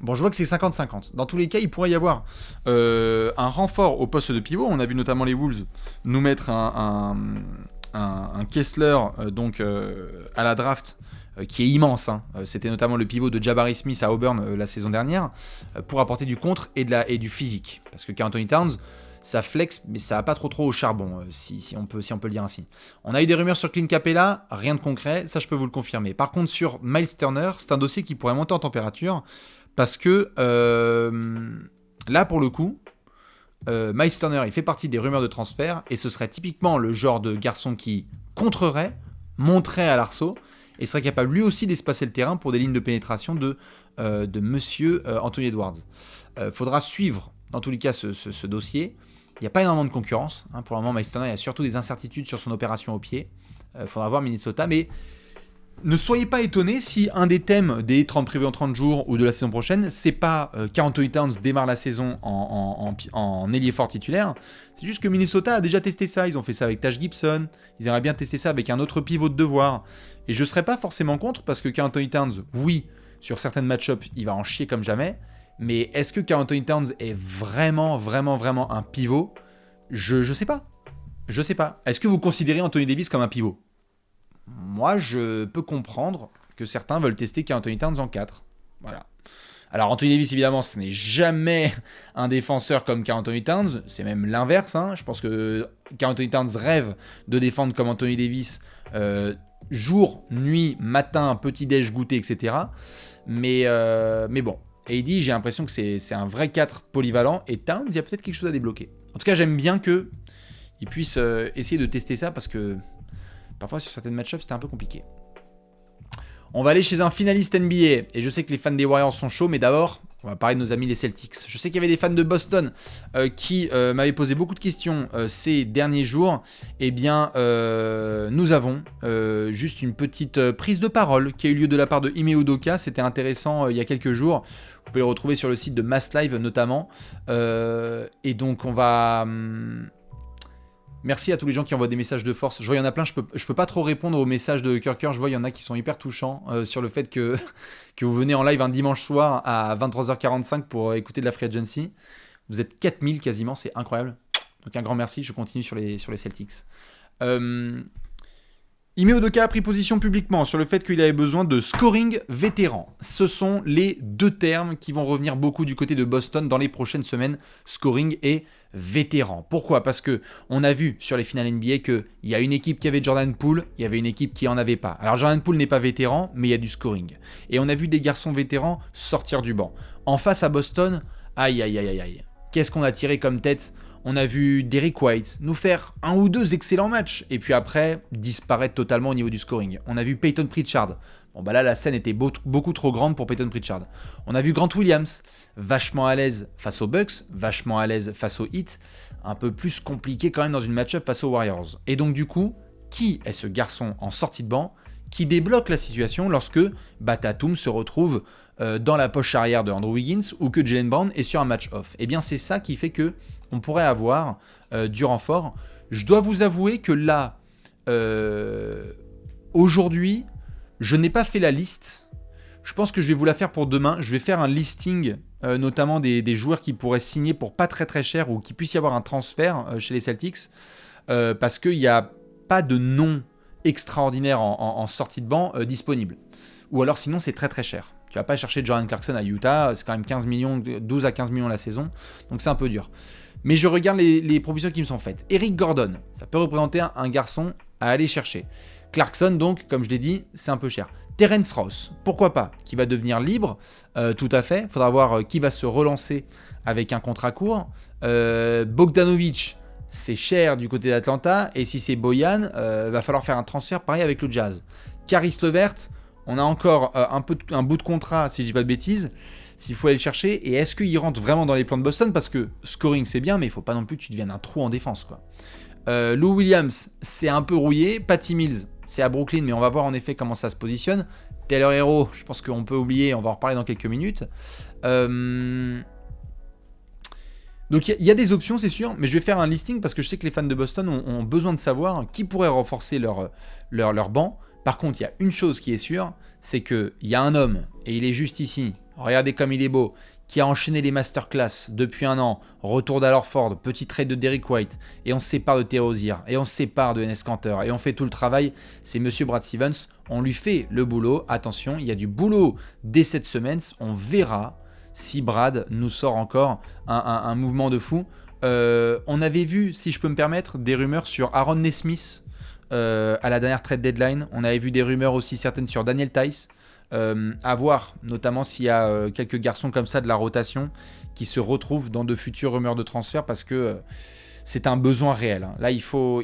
Bon, je vois que c'est 50-50. Dans tous les cas, il pourrait y avoir un renfort au poste de pivot. On a vu notamment les Wolves nous mettre un Kessler à la draft qui est immense. C'était notamment le pivot de Jabari Smith à Auburn la saison dernière pour apporter du contre et du physique. Parce que Karl Anthony Towns, ça flex, mais ça va pas trop au charbon, si on peut le dire ainsi. On a eu des rumeurs sur Clint Capella, rien de concret, ça je peux vous le confirmer. Par contre, sur Miles Turner, c'est un dossier qui pourrait monter en température. Parce que là, pour le coup, Miles Turner, il fait partie des rumeurs de transfert et ce serait typiquement le genre de garçon qui contrerait, monterait à l'arceau et serait capable lui aussi d'espacer le terrain pour des lignes de pénétration de monsieur Anthony Edwards. Faudra suivre, dans tous les cas, ce dossier. Il n'y a pas énormément de concurrence. Pour le moment, Miles Turner, il y a surtout des incertitudes sur son opération au pied. Faudra voir Minnesota, mais... Ne soyez pas étonnés si un des thèmes des 30 privés en 30 jours ou de la saison prochaine, c'est pas Karl Anthony Towns démarre la saison en ailier fort titulaire. C'est juste que Minnesota a déjà testé ça. Ils ont fait ça avec Taj Gibson. Ils aimeraient bien tester ça avec un autre pivot de devoir. Et je serais pas forcément contre parce que Karl Anthony Towns, oui, sur certaines match-ups, il va en chier comme jamais. Mais est-ce que Karl Anthony Towns est vraiment un pivot ? Je sais pas. Je sais pas. Est-ce que vous considérez Anthony Davis comme un pivot ? Moi, je peux comprendre que certains veulent tester Karl Anthony Towns en 4. Voilà. Alors, Anthony Davis, évidemment, ce n'est jamais un défenseur comme Karl Anthony Towns. C'est même l'inverse. Je pense que Karl Anthony Towns rêve de défendre comme Anthony Davis jour, nuit, matin, petit-déj, goûter, etc. Mais bon. Et il dit, j'ai l'impression que c'est un vrai 4 polyvalent. Et Towns, il y a peut-être quelque chose à débloquer. En tout cas, j'aime bien qu'il puisse essayer de tester ça parce que parfois, sur certaines match-ups, c'était un peu compliqué. On va aller chez un finaliste NBA. Et je sais que les fans des Warriors sont chauds, mais d'abord, on va parler de nos amis les Celtics. Je sais qu'il y avait des fans de Boston qui m'avaient posé beaucoup de questions ces derniers jours. Eh bien, nous avons juste une petite prise de parole qui a eu lieu de la part de Ime Udoka. C'était intéressant il y a quelques jours. Vous pouvez le retrouver sur le site de Mass Live notamment. Et donc, on va... Merci à tous les gens qui envoient des messages de force. Je vois, il y en a plein, je peux pas trop répondre aux messages de cœur. Je vois, il y en a qui sont hyper touchants sur le fait que vous venez en live un dimanche soir à 23h45 pour écouter de la Free Agency. Vous êtes 4000 quasiment, c'est incroyable. Donc un grand merci, je continue sur les Celtics. Ime Udoka a pris position publiquement sur le fait qu'il avait besoin de scoring vétéran. Ce sont les deux termes qui vont revenir beaucoup du côté de Boston dans les prochaines semaines, scoring et vétéran. Pourquoi ? Parce que on a vu sur les finales NBA qu'il y a une équipe qui avait Jordan Poole, il y avait une équipe qui en avait pas. Alors Jordan Poole n'est pas vétéran, mais il y a du scoring. Et on a vu des garçons vétérans sortir du banc. En face à Boston, aïe. Qu'est-ce qu'on a tiré comme tête ? On a vu Derrick White nous faire un ou deux excellents matchs et puis après disparaître totalement au niveau du scoring. On a vu Peyton Pritchard. Bon bah là la scène était beaucoup trop grande pour Peyton Pritchard. On a vu Grant Williams vachement à l'aise face aux Bucks, vachement à l'aise face aux Heat, un peu plus compliqué quand même dans une match-up face aux Warriors. Et donc du coup, qui est ce garçon en sortie de banc qui débloque la situation lorsque Tatum se retrouve dans la poche arrière de Andrew Wiggins ou que Jaylen Brown est sur un match off. Et bien c'est ça qui fait que on pourrait avoir du renfort. Je dois vous avouer que là, aujourd'hui, je n'ai pas fait la liste. Je pense que je vais vous la faire pour demain. Je vais faire un listing, notamment des joueurs qui pourraient signer pour pas très très cher ou qui puisse y avoir un transfert chez les Celtics. Parce qu'il n'y a pas de nom extraordinaire en sortie de banc disponible. Ou alors sinon c'est très très cher. Tu vas pas chercher Jordan Clarkson à Utah, c'est quand même 15 millions, 12 à 15 millions la saison, donc c'est un peu dur. Mais je regarde les propositions qui me sont faites. Eric Gordon, ça peut représenter un garçon à aller chercher. Clarkson donc, comme je l'ai dit, c'est un peu cher. Terence Ross, pourquoi pas, qui va devenir libre, tout à fait. Il faudra voir qui va se relancer avec un contrat court. Bogdanovic, c'est cher du côté d'Atlanta, et si c'est Bojan, va falloir faire un transfert pareil avec le Jazz. Caris Levert, on a encore un bout de contrat, si je dis pas de bêtises, s'il faut aller le chercher, et est-ce qu'il rentre vraiment dans les plans de Boston, parce que scoring c'est bien, mais il faut pas non plus que tu deviennes un trou en défense, quoi. Lou Williams, c'est un peu rouillé. Patty Mills, c'est à Brooklyn, mais on va voir en effet comment ça se positionne. Taylor Hero, je pense qu'on peut oublier, on va en reparler dans quelques minutes. Donc il y a des options, c'est sûr, mais je vais faire un listing parce que je sais que les fans de Boston ont besoin de savoir qui pourrait renforcer leur banc. Par contre, il y a une chose qui est sûre, c'est qu'il y a un homme, et il est juste ici, regardez comme il est beau, qui a enchaîné les masterclass depuis un an, retour d'Alorford, petit trade de Derrick White, et on se sépare de Terry Rozier, et on se sépare de Enes Kanter, et on fait tout le travail, c'est Monsieur Brad Stevens, on lui fait le boulot, attention, il y a du boulot dès cette semaine, on verra si Brad nous sort encore un mouvement de fou. On avait vu, si je peux me permettre, des rumeurs sur Aaron Nesmith à la dernière trade deadline, on avait vu des rumeurs aussi certaines sur Daniel Theis. À voir, notamment s'il y a quelques garçons comme ça de la rotation qui se retrouvent dans de futures rumeurs de transfert parce que c'est un besoin réel. Là, il faut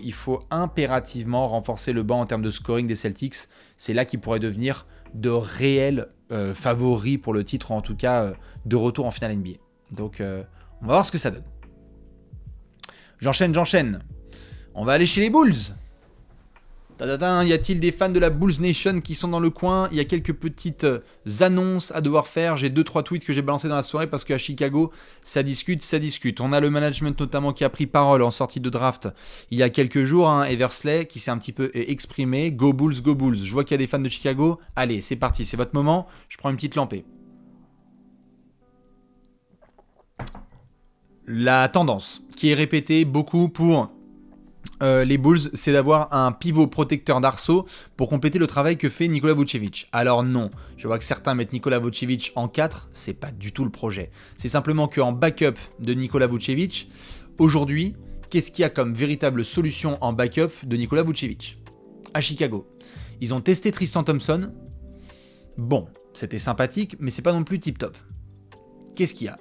impérativement renforcer le banc en termes de scoring des Celtics. C'est là qu'ils pourraient devenir de réels favoris pour le titre, ou en tout cas de retour en finale NBA. Donc, on va voir ce que ça donne. J'enchaîne. On va aller chez les Bulls. Y a-t-il des fans de la Bulls Nation qui sont dans le coin? Il y a quelques petites annonces à devoir faire. J'ai 2-3 tweets que j'ai balancés dans la soirée parce qu'à Chicago, ça discute. On a le management notamment qui a pris parole en sortie de draft il y a quelques jours. Eversley qui s'est un petit peu exprimé. Go Bulls, go Bulls. Je vois qu'il y a des fans de Chicago. Allez, c'est parti, c'est votre moment. Je prends une petite lampée. La tendance qui est répétée beaucoup pour les Bulls, c'est d'avoir un pivot protecteur d'arceau pour compléter le travail que fait Nikola Vucevic. Alors non, je vois que certains mettent Nikola Vucevic en 4, c'est pas du tout le projet. C'est simplement qu'en backup de Nikola Vucevic, aujourd'hui, qu'est-ce qu'il y a comme véritable solution en backup de Nikola Vucevic? À Chicago, ils ont testé Tristan Thompson. Bon, c'était sympathique, mais c'est pas non plus tip-top. Qu'est-ce qu'il y a?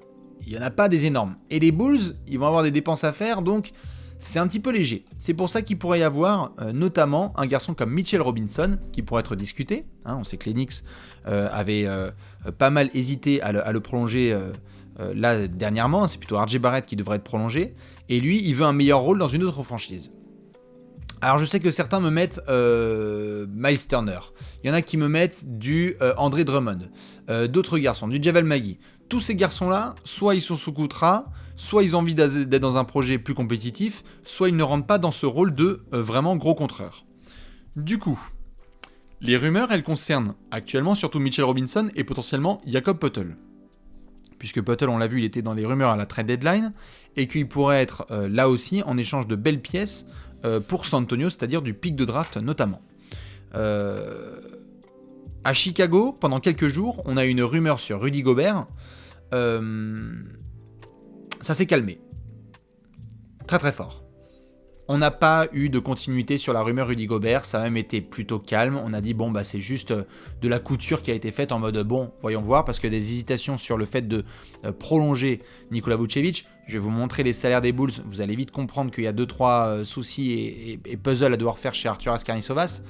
Il n'y en a pas des énormes. Et les Bulls, ils vont avoir des dépenses à faire, donc c'est un petit peu léger. C'est pour ça qu'il pourrait y avoir notamment un garçon comme Mitchell Robinson qui pourrait être discuté. On sait que les Knicks avaient pas mal hésité à le prolonger là dernièrement. C'est plutôt RJ Barrett qui devrait être prolongé. Et lui, il veut un meilleur rôle dans une autre franchise. Alors je sais que certains me mettent Miles Turner. Il y en a qui me mettent du André Drummond. D'autres garçons, du Javel Magui. Tous ces garçons-là, soit ils sont sous contrat, soit ils ont envie d'être dans un projet plus compétitif, soit ils ne rentrent pas dans ce rôle de vraiment gros contreur. Du coup, les rumeurs, elles concernent actuellement surtout Mitchell Robinson et potentiellement Jakob Poeltl. Puisque Poeltl, on l'a vu, il était dans les rumeurs à la trade deadline, et qu'il pourrait être là aussi en échange de belles pièces pour San Antonio, c'est-à-dire du pic de draft notamment. À Chicago, pendant quelques jours, on a eu une rumeur sur Rudy Gobert. Ça s'est calmé. Très très fort. On n'a pas eu de continuité sur la rumeur Rudy Gobert, ça a même été plutôt calme. On a dit bon bah c'est juste de la couture qui a été faite en mode bon, voyons voir, parce qu'il y a des hésitations sur le fait de prolonger Nikola Vucevic. Je vais vous montrer les salaires des Bulls, vous allez vite comprendre qu'il y a 2-3 soucis et puzzles à devoir faire chez Arturas Karnisovas.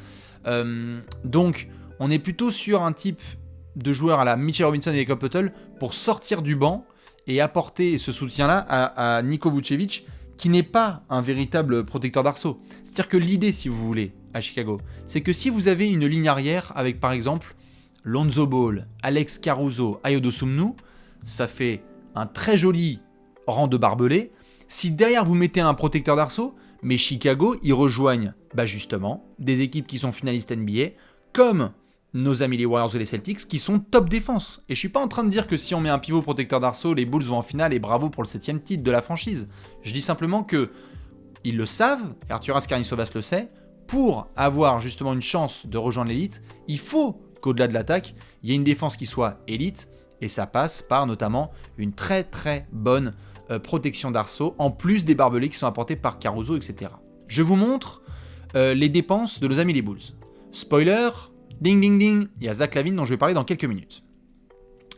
Donc on est plutôt sur un type de joueur à la Mitchell Robinson et Jakob Poeltl pour sortir du banc et apporter ce soutien-là à Niko Vucevic, qui n'est pas un véritable protecteur d'arceau. C'est-à-dire que l'idée, si vous voulez, à Chicago. C'est que si vous avez une ligne arrière avec par exemple Lonzo Ball, Alex Caruso, Ayo Dosunmu, ça fait un très joli rang de barbelés. Si derrière vous mettez un protecteur d'arceau, mais Chicago, ils rejoignent justement des équipes qui sont finalistes NBA, comme nos amis les Warriors et les Celtics, qui sont top défense. Et je suis pas en train de dire que si on met un pivot protecteur d'arceau, les Bulls vont en finale et bravo pour le 7e titre de la franchise. Je dis simplement que ils le savent, et Arturas Karnisovas le sait, pour avoir justement une chance de rejoindre l'élite, il faut qu'au-delà de l'attaque, il y ait une défense qui soit élite, et ça passe par notamment une très très bonne protection d'arceau, en plus des barbelés qui sont apportés par Caruso, etc. Je vous montre les dépenses de nos amis les Bulls. Spoiler, ding ding ding, il y a Zach LaVine dont je vais parler dans quelques minutes.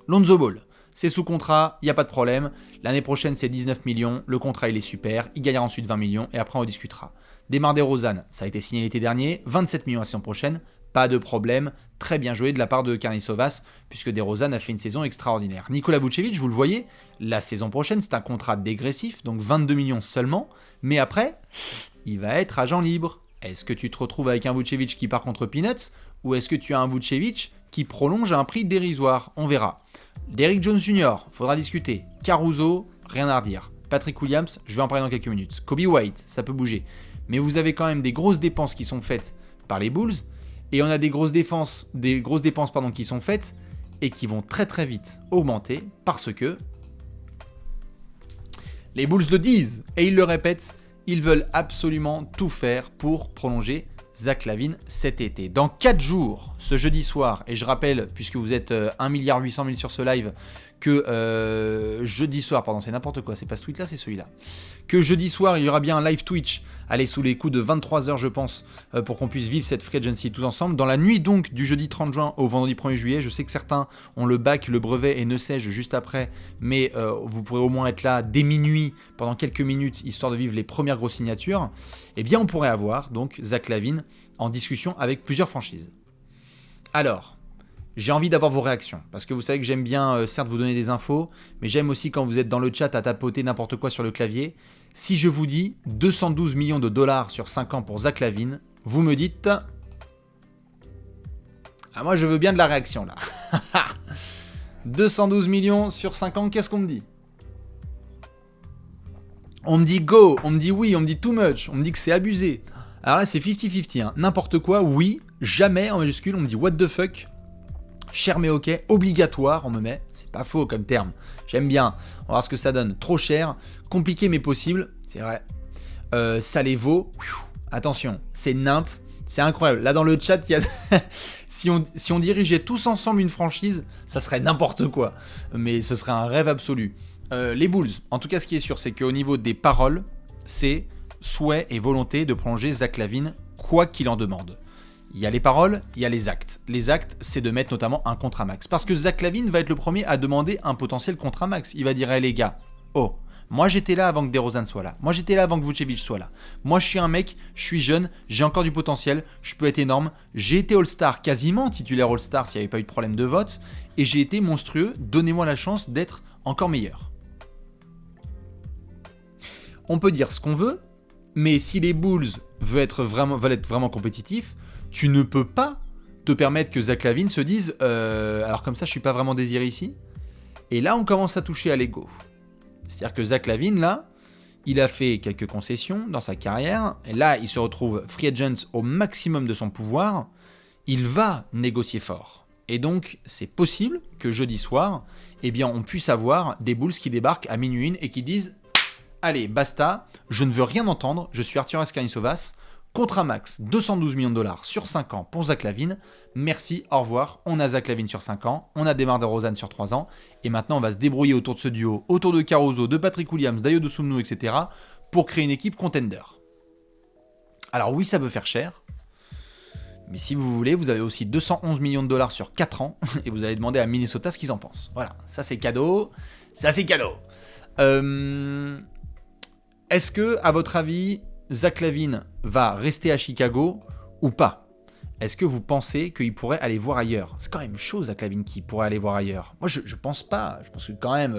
Lonzo Ball, c'est sous contrat, il n'y a pas de problème. L'année prochaine, c'est 19 millions, le contrat il est super, il gagnera ensuite 20 millions et après on discutera. DeMar DeRozan, ça a été signé l'été dernier, 27 millions la saison prochaine, pas de problème, très bien joué de la part de Karnisovas, puisque DeRozan a fait une saison extraordinaire. Nikola Vucevic, vous le voyez, la saison prochaine, c'est un contrat dégressif, donc 22 millions seulement, mais après, il va être agent libre. Est-ce que tu te retrouves avec un Vucevic qui part contre Peanuts, ou est-ce que tu as un Vucevic qui prolonge à un prix dérisoire? On verra. Derrick Jones Jr., faudra discuter. Caruso, rien à redire. Patrick Williams, je vais en parler dans quelques minutes. Kobe White, ça peut bouger. Mais vous avez quand même des grosses dépenses qui sont faites par les Bulls, et on a des grosses dépenses qui sont faites et qui vont très très vite augmenter parce que les Bulls le disent et ils le répètent, ils veulent absolument tout faire pour prolonger Zach LaVine cet été. Dans 4 jours, ce jeudi soir, et je rappelle, puisque vous êtes 1,8 milliard sur ce live, que jeudi soir, pardon, c'est n'importe quoi, c'est pas ce tweet là, c'est celui-là, que jeudi soir, il y aura bien un live Twitch, allez, sous les coups de 23h, je pense, pour qu'on puisse vivre cette free agency tous ensemble. Dans la nuit donc du jeudi 30 juin au vendredi 1er juillet, je sais que certains ont le bac, le brevet et ne sais-je juste après, mais vous pourrez au moins être là dès minuit, pendant quelques minutes, histoire de vivre les premières grosses signatures. Eh bien, on pourrait avoir donc Zach LaVine en discussion avec plusieurs franchises. Alors, j'ai envie d'avoir vos réactions, parce que vous savez que j'aime bien, certes, vous donner des infos, mais j'aime aussi quand vous êtes dans le chat à tapoter n'importe quoi sur le clavier. Si je vous dis 212 millions de dollars sur 5 ans pour Zach LaVine, vous me dites... Ah, moi, je veux bien de la réaction, là. 212 millions sur 5 ans, qu'est-ce qu'on me dit? On me dit go, on me dit oui, on me dit too much, on me dit que c'est abusé. Alors là, c'est 50-50, hein. N'importe quoi, oui, jamais en majuscule, on me dit what the fuck. Cher mais ok, obligatoire, on me met, c'est pas faux comme terme, j'aime bien, on va voir ce que ça donne, trop cher, compliqué mais possible, c'est vrai, ça les vaut, attention, c'est nimp, c'est incroyable, là dans le chat, il y a... si on dirigeait tous ensemble une franchise, ça serait n'importe quoi, mais ce serait un rêve absolu. Les Bulls, en tout cas ce qui est sûr, c'est qu'au niveau des paroles, c'est souhait et volonté de prolonger Zach LaVine, quoi qu'il en demande. Il y a les paroles, il y a les actes. Les actes, c'est de mettre notamment un contrat max. Parce que Zach LaVine va être le premier à demander un potentiel contrat max. Il va dire, hey, les gars, oh, moi j'étais là avant que DeRozan soit là. Moi j'étais là avant que Vucevic soit là. Moi je suis un mec, je suis jeune, j'ai encore du potentiel, je peux être énorme. J'ai été All-Star, quasiment titulaire All-Star s'il n'y avait pas eu de problème de vote. Et j'ai été monstrueux, donnez-moi la chance d'être encore meilleur. On peut dire ce qu'on veut, mais si les Bulls veulent être vraiment compétitifs, tu ne peux pas te permettre que Zach LaVine se dise alors comme ça je suis pas vraiment désiré ici. Et là on commence à toucher à l'ego. C'est-à-dire que Zach LaVine là, il a fait quelques concessions dans sa carrière, et là il se retrouve free agent au maximum de son pouvoir, il va négocier fort. Et donc c'est possible que jeudi soir, eh bien on puisse avoir des Bulls qui débarquent à minuit et qui disent allez basta, je ne veux rien entendre, je suis Arturas Karnisovas. Contrat max, 212 millions de dollars sur 5 ans pour Zach LaVine. Merci, au revoir. On a Zach LaVine sur 5 ans, on a DeMar DeRozan sur 3 ans. Et maintenant, on va se débrouiller autour de ce duo, autour de Caruso, de Patrick Williams, d'Ayo Dosunmu, etc. pour créer une équipe contender. Alors oui, ça peut faire cher. Mais si vous voulez, vous avez aussi 211 millions de dollars sur 4 ans. Et vous allez demander à Minnesota ce qu'ils en pensent. Voilà, ça c'est cadeau. Ça c'est cadeau. Est-ce que, à votre avis... Zach LaVine va rester à Chicago ou pas? Est-ce que vous pensez qu'il pourrait aller voir ailleurs? C'est quand même chaud, Zach LaVine, qui pourrait aller voir ailleurs. Moi, je pense pas. Je pense que quand même...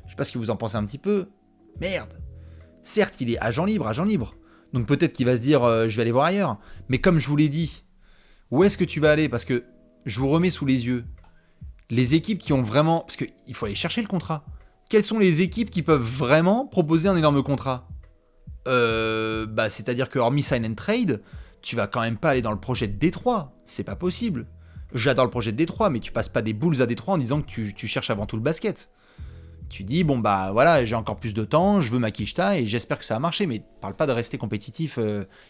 je sais pas ce que vous en pensez un petit peu. Merde. Certes, il est agent libre. Donc peut-être qu'il va se dire je vais aller voir ailleurs. Mais comme je vous l'ai dit, où est-ce que tu vas aller? Parce que je vous remets sous les yeux les équipes qui ont vraiment... Parce qu'il faut aller chercher le contrat. Quelles sont les équipes qui peuvent vraiment proposer un énorme contrat? C'est-à-dire que hormis sign and trade, tu vas quand même pas aller dans le projet de Détroit. C'est pas possible. J'adore le projet de Détroit, mais tu passes pas des Bulls à Détroit en disant que tu cherches avant tout le basket. Tu dis, bon bah voilà, j'ai encore plus de temps, je veux ma quicheta et j'espère que ça va marcher, mais parle pas de rester compétitif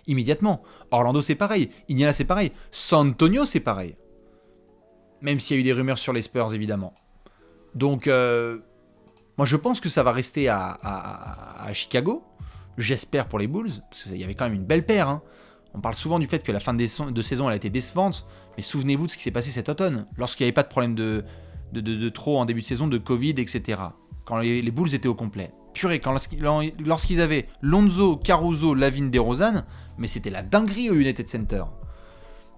immédiatement. Orlando c'est pareil, Indiana c'est pareil, San Antonio c'est pareil. Même s'il y a eu des rumeurs sur les Spurs évidemment. Donc moi je pense que ça va rester à Chicago, j'espère pour les Bulls, parce qu'il y avait quand même une belle paire. Hein. On parle souvent du fait que la fin de saison elle a été décevante, mais souvenez-vous de ce qui s'est passé cet automne, lorsqu'il n'y avait pas de problème de trop en début de saison, de Covid, etc. Quand les Bulls étaient au complet. Purée, lorsqu'ils avaient Lonzo, Caruso, Lavin, DeRozan, mais c'était la dinguerie au United Center.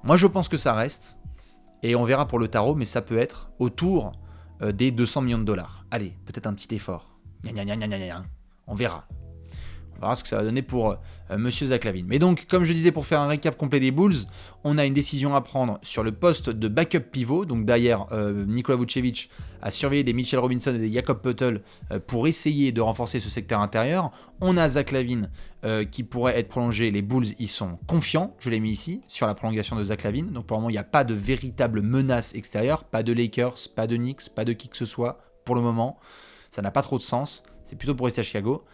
Moi, je pense que ça reste, et on verra pour le tarot, mais ça peut être autour des 200 millions de dollars. Allez, peut-être un petit effort. On verra. On verra ce que ça va donner pour Monsieur Zach LaVine. Mais donc, comme je disais, pour faire un récap complet des Bulls, on a une décision à prendre sur le poste de backup pivot. Donc derrière, Nikola Vucevic a surveillé des Mitchell Robinson et des Jakob Poeltl pour essayer de renforcer ce secteur intérieur. On a Zach LaVine qui pourrait être prolongé. Les Bulls, ils sont confiants, je l'ai mis ici, sur la prolongation de Zach LaVine. Donc pour le moment, il n'y a pas de véritable menace extérieure. Pas de Lakers, pas de Knicks, pas de qui que ce soit pour le moment. Ça n'a pas trop de sens. C'est plutôt pour rester à Chicago.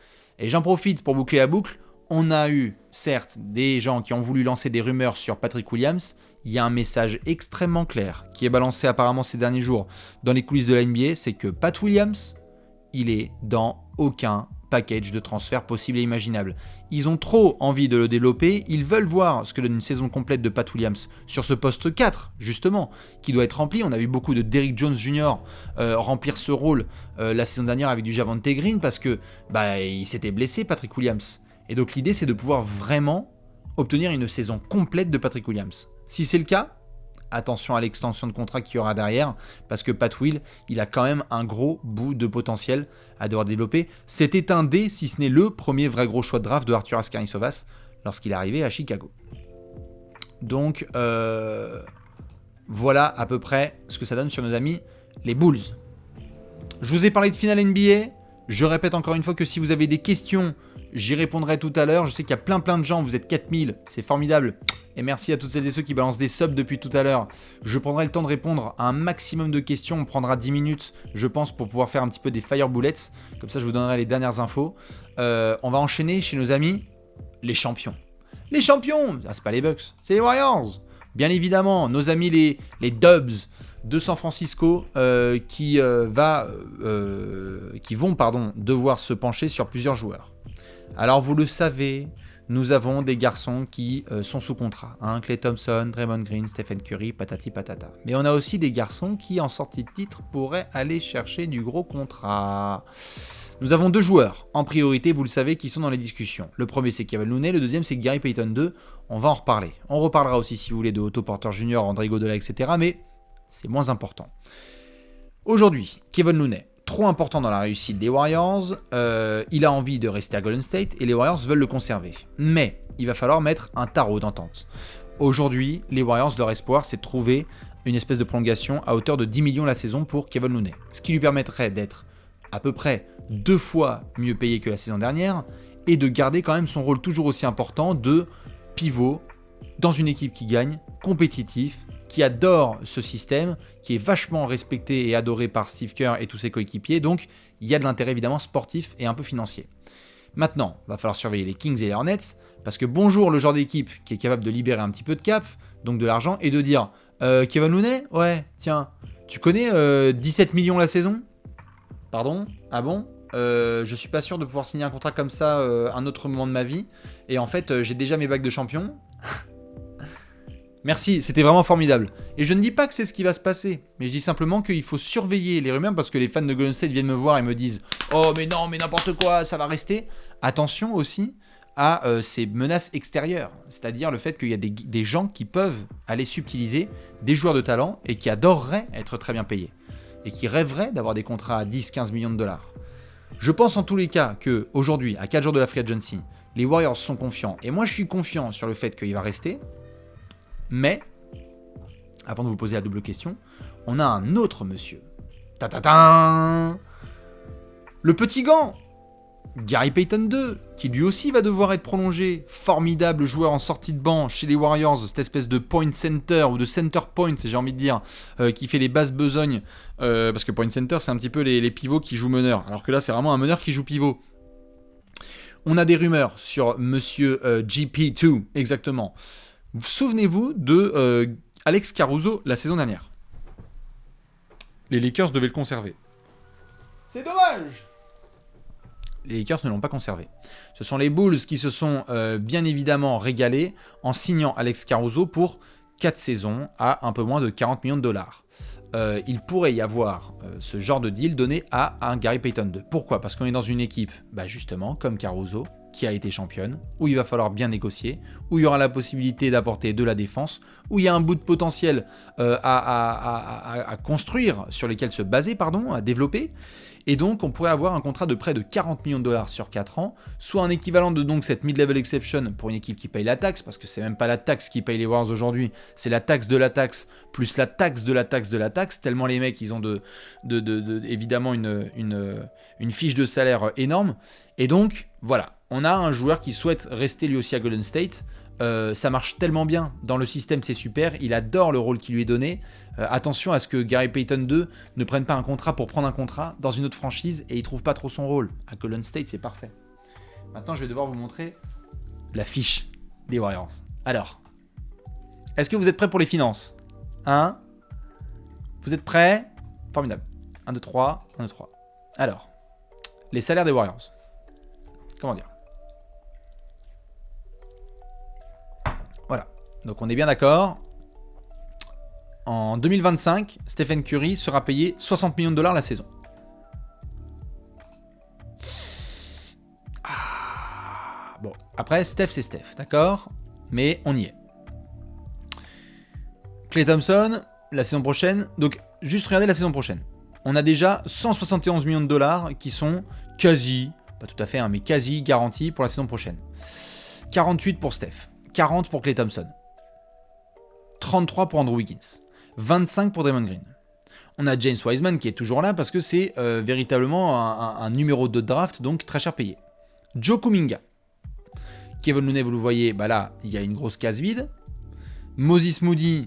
Et j'en profite pour boucler la boucle. On a eu, certes, des gens qui ont voulu lancer des rumeurs sur Patrick Williams. Il y a un message extrêmement clair qui est balancé apparemment ces derniers jours dans les coulisses de la NBA, c'est que Pat Williams, il est dans aucun package de transfert possible et imaginable. Ils ont trop envie de le développer, ils veulent voir ce que donne une saison complète de Pat Williams sur ce poste 4, justement, qui doit être rempli. On a vu beaucoup de Derrick Jones Jr. Remplir ce rôle la saison dernière avec du Javonte Green parce que il s'était blessé, Patrick Williams. Et donc l'idée, c'est de pouvoir vraiment obtenir une saison complète de Patrick Williams. Si c'est le cas, attention à l'extension de contrat qu'il y aura derrière, parce que Pat Will, il a quand même un gros bout de potentiel à devoir développer. C'était un des, si ce n'est le premier vrai gros choix de draft de Arturas Karnisovas lorsqu'il est arrivé à Chicago. Donc, voilà à peu près ce que ça donne sur nos amis les Bulls. Je vous ai parlé de finale NBA. Je répète encore une fois que si vous avez des questions, j'y répondrai tout à l'heure. Je sais qu'il y a plein de gens, vous êtes 4000, c'est formidable. Et merci à toutes celles et ceux qui balancent des subs depuis tout à l'heure. Je prendrai le temps de répondre à un maximum de questions. On prendra 10 minutes, je pense, pour pouvoir faire un petit peu des fire bullets. Comme ça, je vous donnerai les dernières infos. On va enchaîner chez nos amis, les champions. Les champions, c'est pas les Bucks, c'est les Warriors. Bien évidemment, nos amis les Dubs de San Francisco qui vont devoir se pencher sur plusieurs joueurs. Alors vous le savez, nous avons des garçons qui sont sous contrat. Klay Thompson, Draymond Green, Stephen Curry, patati patata. Mais on a aussi des garçons qui, en sortie de titre, pourraient aller chercher du gros contrat. Nous avons deux joueurs, en priorité, vous le savez, qui sont dans les discussions. Le premier, c'est Kevin Looney, le deuxième, c'est Gary Payton 2. On va en reparler. On reparlera aussi, si vous voulez, de Otto Porter Jr., André Iguodala, etc. Mais c'est moins important. Aujourd'hui, Kevin Looney. Trop important dans la réussite des Warriors, il a envie de rester à Golden State et les Warriors veulent le conserver. Mais il va falloir mettre un tarot d'entente. Aujourd'hui, les Warriors, leur espoir, c'est de trouver une espèce de prolongation à hauteur de 10 millions la saison pour Kevin Looney. Ce qui lui permettrait d'être à peu près 2 fois mieux payé que la saison dernière et de garder quand même son rôle toujours aussi important de pivot dans une équipe qui gagne, compétitif, qui adore ce système, qui est vachement respecté et adoré par Steve Kerr et tous ses coéquipiers, donc il y a de l'intérêt évidemment sportif et un peu financier. Maintenant, il va falloir surveiller les Kings et les Hornets, parce que bonjour le genre d'équipe qui est capable de libérer un petit peu de cap, donc de l'argent, et de dire Kevin Looney, ouais, tiens, tu connais 17 millions la saison ? Pardon ? Ah bon ? Je suis pas sûr de pouvoir signer un contrat comme ça un autre moment de ma vie, et en fait j'ai déjà mes bagues de champion. Merci, c'était vraiment formidable. Et je ne dis pas que c'est ce qui va se passer, mais je dis simplement qu'il faut surveiller les rumeurs parce que les fans de Golden State viennent me voir et me disent « Oh mais non, mais n'importe quoi, ça va rester ». Attention aussi à ces menaces extérieures, c'est-à-dire le fait qu'il y a des gens qui peuvent aller subtiliser des joueurs de talent et qui adoreraient être très bien payés et qui rêveraient d'avoir des contrats à 10-15 millions de dollars. Je pense en tous les cas qu'aujourd'hui, à 4 jours de la free agency, Les Warriors sont confiants. Et moi, je suis confiant sur le fait qu'il va rester. Mais, avant de vous poser la double question, on a un autre monsieur. Ta-ta-ta, le petit gant, Gary Payton II, qui lui aussi va devoir être prolongé. Formidable joueur en sortie de banc chez les Warriors, cette espèce de point center, ou de center point, si j'ai envie de dire, qui fait les basses besognes. Parce que point center, c'est un petit peu les pivots qui jouent meneur. Alors que là, c'est vraiment un meneur qui joue pivot. On a des rumeurs sur monsieur GP2, exactement. Souvenez-vous de Alex Caruso la saison dernière. Les Lakers devaient le conserver. C'est dommage! Les Lakers ne l'ont pas conservé. Ce sont les Bulls qui se sont bien évidemment régalés en signant Alex Caruso pour 4 saisons à un peu moins de 40 millions de dollars. Il pourrait y avoir ce genre de deal donné à un Gary Payton II. Pourquoi ? Parce qu'on est dans une équipe, justement, comme Caruso, qui a été championne, où il va falloir bien négocier, où il y aura la possibilité d'apporter de la défense, où il y a un bout de potentiel à construire, sur lesquels se baser, à développer. Et donc, on pourrait avoir un contrat de près de 40 millions de dollars sur 4 ans, soit un équivalent de donc cette mid-level exception pour une équipe qui paye la taxe, parce que c'est même pas la taxe qui paye les Warriors aujourd'hui, c'est la taxe de la taxe, plus la taxe de la taxe de la taxe, tellement les mecs, ils ont évidemment une fiche de salaire énorme. Et donc, voilà, on a un joueur qui souhaite rester lui aussi à Golden State. Ça marche tellement bien, dans le système c'est super, il adore le rôle qui lui est donné. Attention à ce que Gary Payton II ne prenne pas un contrat pour prendre un contrat dans une autre franchise et il trouve pas trop son rôle. À Golden State c'est parfait. Maintenant je vais devoir vous montrer la fiche des Warriors. Alors, est-ce que vous êtes prêts pour les finances ? Hein ? Vous êtes prêts ? Formidable. 1, 2, 3, 1, 2, 3. Alors, les salaires des Warriors. Comment dire ? Voilà, donc on est bien d'accord. En 2025, Stephen Curry sera payé 60 millions de dollars la saison. Bon, après, Steph, c'est Steph, d'accord ? Mais on y est. Klay Thompson, la saison prochaine. Donc, juste regardez la saison prochaine. On a déjà 171 millions de dollars qui sont quasi, pas tout à fait, mais quasi garantis pour la saison prochaine. 48 pour Steph. 40 pour Klay Thompson, 33 pour Andrew Wiggins, 25 pour Draymond Green. On a James Wiseman qui est toujours là parce que c'est véritablement un numéro 2 de draft, donc très cher payé. Joe Kuminga. Kevin Looney, vous le voyez, là, il y a une grosse case vide. Moses Moody,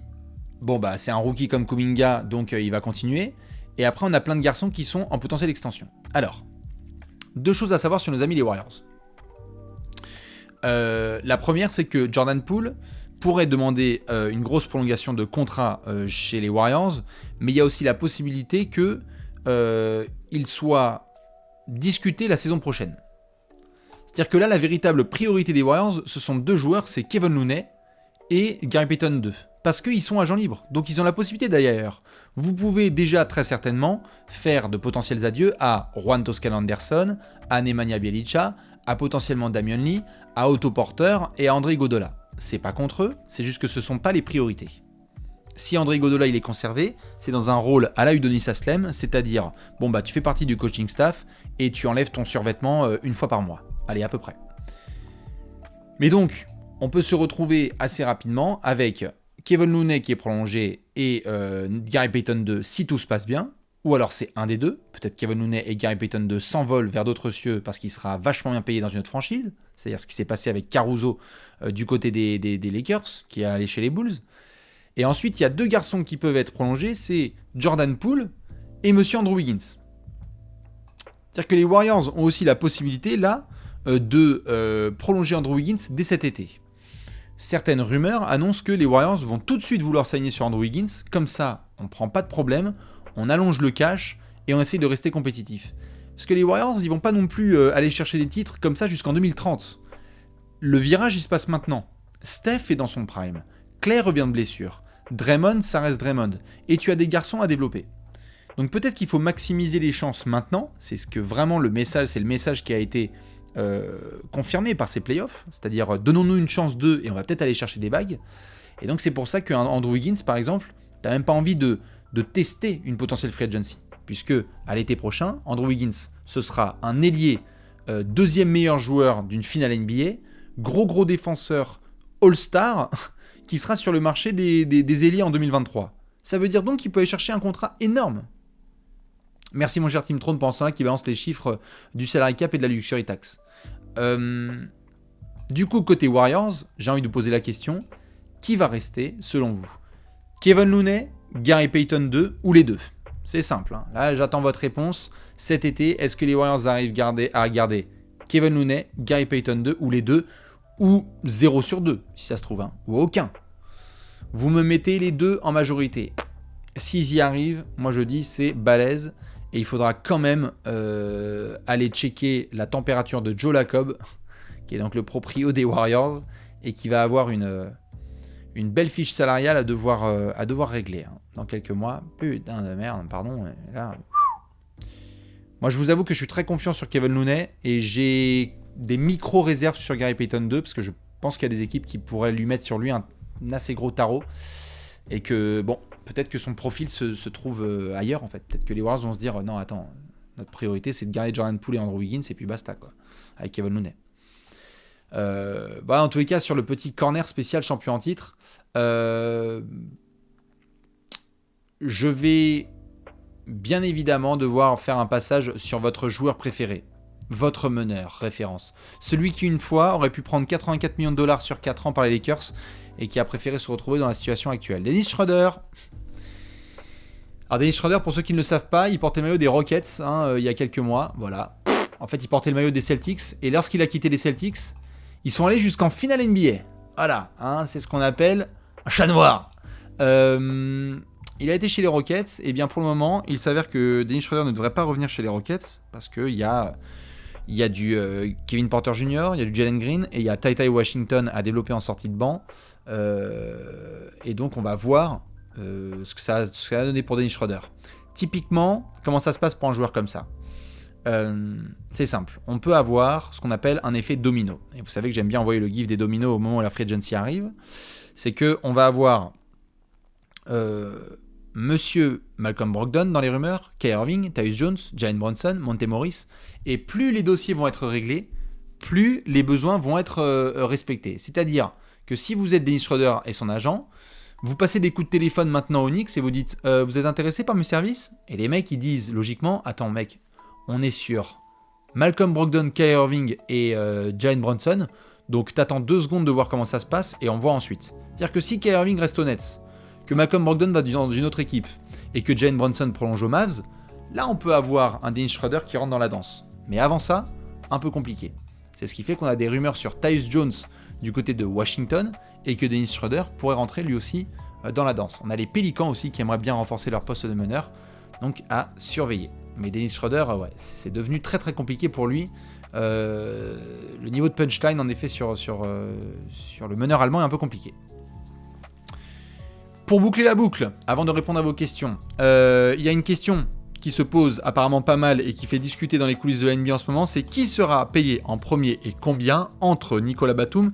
c'est un rookie comme Kuminga, donc il va continuer. Et après, on a plein de garçons qui sont en potentiel extension. Alors, 2 choses à savoir sur nos amis les Warriors. La première, c'est que Jordan Poole pourrait demander une grosse prolongation de contrat chez les Warriors, mais il y a aussi la possibilité qu'il soit discuté la saison prochaine. C'est-à-dire que là, la véritable priorité des Warriors, ce sont 2 joueurs, c'est Kevin Looney et Gary Payton II. Parce qu'ils sont agents libres, donc ils ont la possibilité d'ailleurs. Vous pouvez déjà très certainement faire de potentiels adieux à Juan Toscano Anderson, à Nemanja Bjelica, à potentiellement Damian Lee, à Otto Porter et à André Iguodala. C'est pas contre eux, c'est juste que ce sont pas les priorités. Si André Iguodala il est conservé, c'est dans un rôle à la Udonis Haslem, c'est-à-dire, tu fais partie du coaching staff et tu enlèves ton survêtement une fois par mois. Allez, à peu près. Mais donc, on peut se retrouver assez rapidement avec Kevin Looney qui est prolongé et Gary Payton II si tout se passe bien, ou alors c'est un des deux, peut-être Kevin Looney et Gary Payton II s'envolent vers d'autres cieux parce qu'il sera vachement bien payé dans une autre franchise, c'est-à-dire ce qui s'est passé avec Caruso du côté des Lakers, qui est allé chez les Bulls. Et ensuite, il y a 2 garçons qui peuvent être prolongés, c'est Jordan Poole et monsieur Andrew Wiggins. C'est-à-dire que les Warriors ont aussi la possibilité, là, de prolonger Andrew Wiggins dès cet été. Certaines rumeurs annoncent que les Warriors vont tout de suite vouloir signer sur Andrew Wiggins, comme ça, on ne prend pas de problème, on allonge le cash et on essaye de rester compétitif. Parce que les Warriors, ils vont pas non plus aller chercher des titres comme ça jusqu'en 2030. Le virage, il se passe maintenant. Steph est dans son prime. Clay revient de blessure. Draymond, ça reste Draymond. Et tu as des garçons à développer. Donc peut-être qu'il faut maximiser les chances maintenant. C'est ce que vraiment le message qui a été confirmé par ces playoffs. C'est-à-dire, donnons-nous une chance d'eux et on va peut-être aller chercher des bagues. Et donc c'est pour ça qu'un Andrew Wiggins, par exemple, t'as même pas envie de tester une potentielle free agency. Puisque à l'été prochain, Andrew Wiggins, ce sera un ailier deuxième meilleur joueur d'une finale NBA, gros défenseur All-Star, qui sera sur le marché des ailiers en 2023. Ça veut dire donc qu'il peut aller chercher un contrat énorme. Merci mon cher Tim Throne pendant ce temps-là qui balance les chiffres du salary cap et de la luxury tax. Du coup, côté Warriors, j'ai envie de poser la question, qui va rester selon vous? Kevin Looney, Gary Payton 2 ou les deux? C'est simple, hein. Là j'attends votre réponse. Cet été, est-ce que les Warriors arrivent à garder Kevin Looney, Gary Payton 2 ou les deux? Ou 0 sur 2, si ça se trouve, hein, ou aucun. Vous me mettez les deux en majorité. S'ils y arrivent, moi je dis c'est balèze. Et il faudra quand même aller checker la température de Joe Lacob, qui est donc le proprio des Warriors, et qui va avoir une belle fiche salariale à devoir régler hein, dans quelques mois. Putain de merde, pardon. Là. Moi je vous avoue que je suis très confiant sur Kevin Looney, et j'ai des micro-réserves sur Gary Payton 2, parce que je pense qu'il y a des équipes qui pourraient lui mettre sur lui un assez gros tarot, et que bon, peut-être que son profil se trouve ailleurs en fait. Peut-être que les Warriors vont se dire non attends, notre priorité c'est de garder Jordan Poole et Andrew Wiggins et puis basta quoi, avec Kevin Looney. Voilà, en tous les cas sur le petit corner spécial champion en titre, je vais bien évidemment devoir faire un passage sur votre joueur préféré, votre meneur référence, celui qui une fois aurait pu prendre 84 millions de dollars sur 4 ans par les Lakers et qui a préféré se retrouver dans la situation actuelle. Dennis Schroeder. Alors Dennis Schroeder, pour ceux qui ne le savent pas, il portait le maillot des Rockets il y a quelques mois. Voilà. En fait, il portait le maillot des Celtics. Et lorsqu'il a quitté les Celtics, ils sont allés jusqu'en finale NBA. Voilà. C'est ce qu'on appelle un chat noir. Il a été chez les Rockets. Et bien pour le moment, il s'avère que Dennis Schroeder ne devrait pas revenir chez les Rockets. Parce qu'il y a du Kevin Porter Jr., il y a du Jalen Green et il y a Ty Washington à développer en sortie de banc. Et donc on va voir ce que ça va donner pour Dennis Schroeder. Typiquement, comment ça se passe pour un joueur comme ça? C'est simple, on peut avoir ce qu'on appelle un effet domino. Et vous savez que j'aime bien envoyer le gif des dominos au moment où la free agency arrive. C'est qu'on va avoir Monsieur Malcolm Brogdon dans les rumeurs, Kyrie Irving, Tyus Jones, Jalen Brunson, Monte Morris, et plus les dossiers vont être réglés, plus les besoins vont être respectés. C'est-à-dire que si vous êtes Dennis Schroeder et son agent, vous passez des coups de téléphone maintenant au Knicks et vous dites vous êtes intéressé par mes services? Et les mecs ils disent logiquement attends mec, on est sur Malcolm Brogdon, Kyrie Irving et Jalen Brunson, donc t'attends 2 secondes de voir comment ça se passe et on voit ensuite. C'est-à-dire que si Kyrie Irving reste au Nets, que Malcolm Brogdon va dans une autre équipe et que Jalen Brunson prolonge aux Mavs, là on peut avoir un Dennis Schroeder qui rentre dans la danse. Mais avant ça, un peu compliqué. C'est ce qui fait qu'on a des rumeurs sur Tyus Jones du côté de Washington et que Dennis Schroeder pourrait rentrer lui aussi dans la danse. On a les Pélicans aussi qui aimeraient bien renforcer leur poste de meneur, donc à surveiller. Mais Dennis Schroeder, c'est devenu très très compliqué pour lui. Le niveau de punchline en effet sur le meneur allemand est un peu compliqué. Pour boucler la boucle, avant de répondre à vos questions, il y a une question qui se pose apparemment pas mal et qui fait discuter dans les coulisses de la NBA en ce moment, c'est qui sera payé en premier et combien entre Nicolas Batum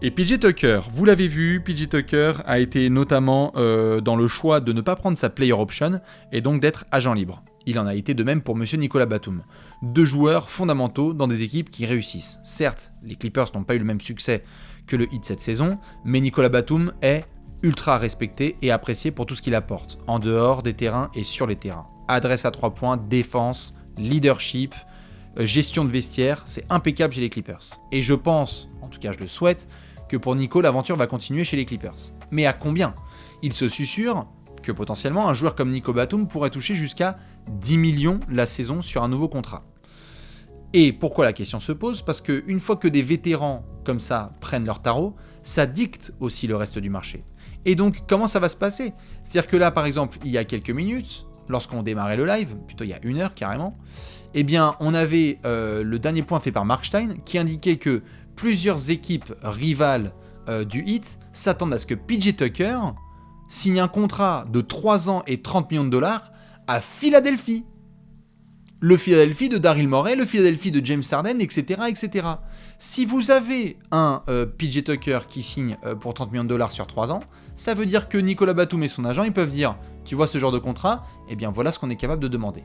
et PJ Tucker. Vous l'avez vu, PJ Tucker a été notamment dans le choix de ne pas prendre sa player option et donc d'être agent libre. Il en a été de même pour monsieur Nicolas Batum. 2 joueurs fondamentaux dans des équipes qui réussissent. Certes, les Clippers n'ont pas eu le même succès que le Heat cette saison, mais Nicolas Batum est ultra respecté et apprécié pour tout ce qu'il apporte, en dehors des terrains et sur les terrains. Adresse à 3 points, défense, leadership, gestion de vestiaire, c'est impeccable chez les Clippers. Et je pense, en tout cas je le souhaite, que pour Nico, l'aventure va continuer chez les Clippers. Mais à combien? Il se susurre que potentiellement un joueur comme Nico Batum pourrait toucher jusqu'à 10 millions la saison sur un nouveau contrat. Et pourquoi la question se pose? Parce qu'une fois que des vétérans comme ça prennent leur tarot, ça dicte aussi le reste du marché. Et donc, comment ça va se passer? C'est-à-dire que là, par exemple, il y a quelques minutes, lorsqu'on démarrait le live, plutôt il y a 1 heure carrément, eh bien, on avait le dernier point fait par Mark Stein qui indiquait que plusieurs équipes rivales du Heat s'attendent à ce que PJ Tucker signe un contrat de 3 ans et 30 millions de dollars à Philadelphie. Le Philadelphie de Daryl Morey, le Philadelphie de James Harden, etc. etc. Si vous avez un PJ Tucker qui signe pour 30 millions de dollars sur 3 ans, ça veut dire que Nicolas Batum et son agent, ils peuvent dire « Tu vois ce genre de contrat ? Eh bien voilà ce qu'on est capable de demander. »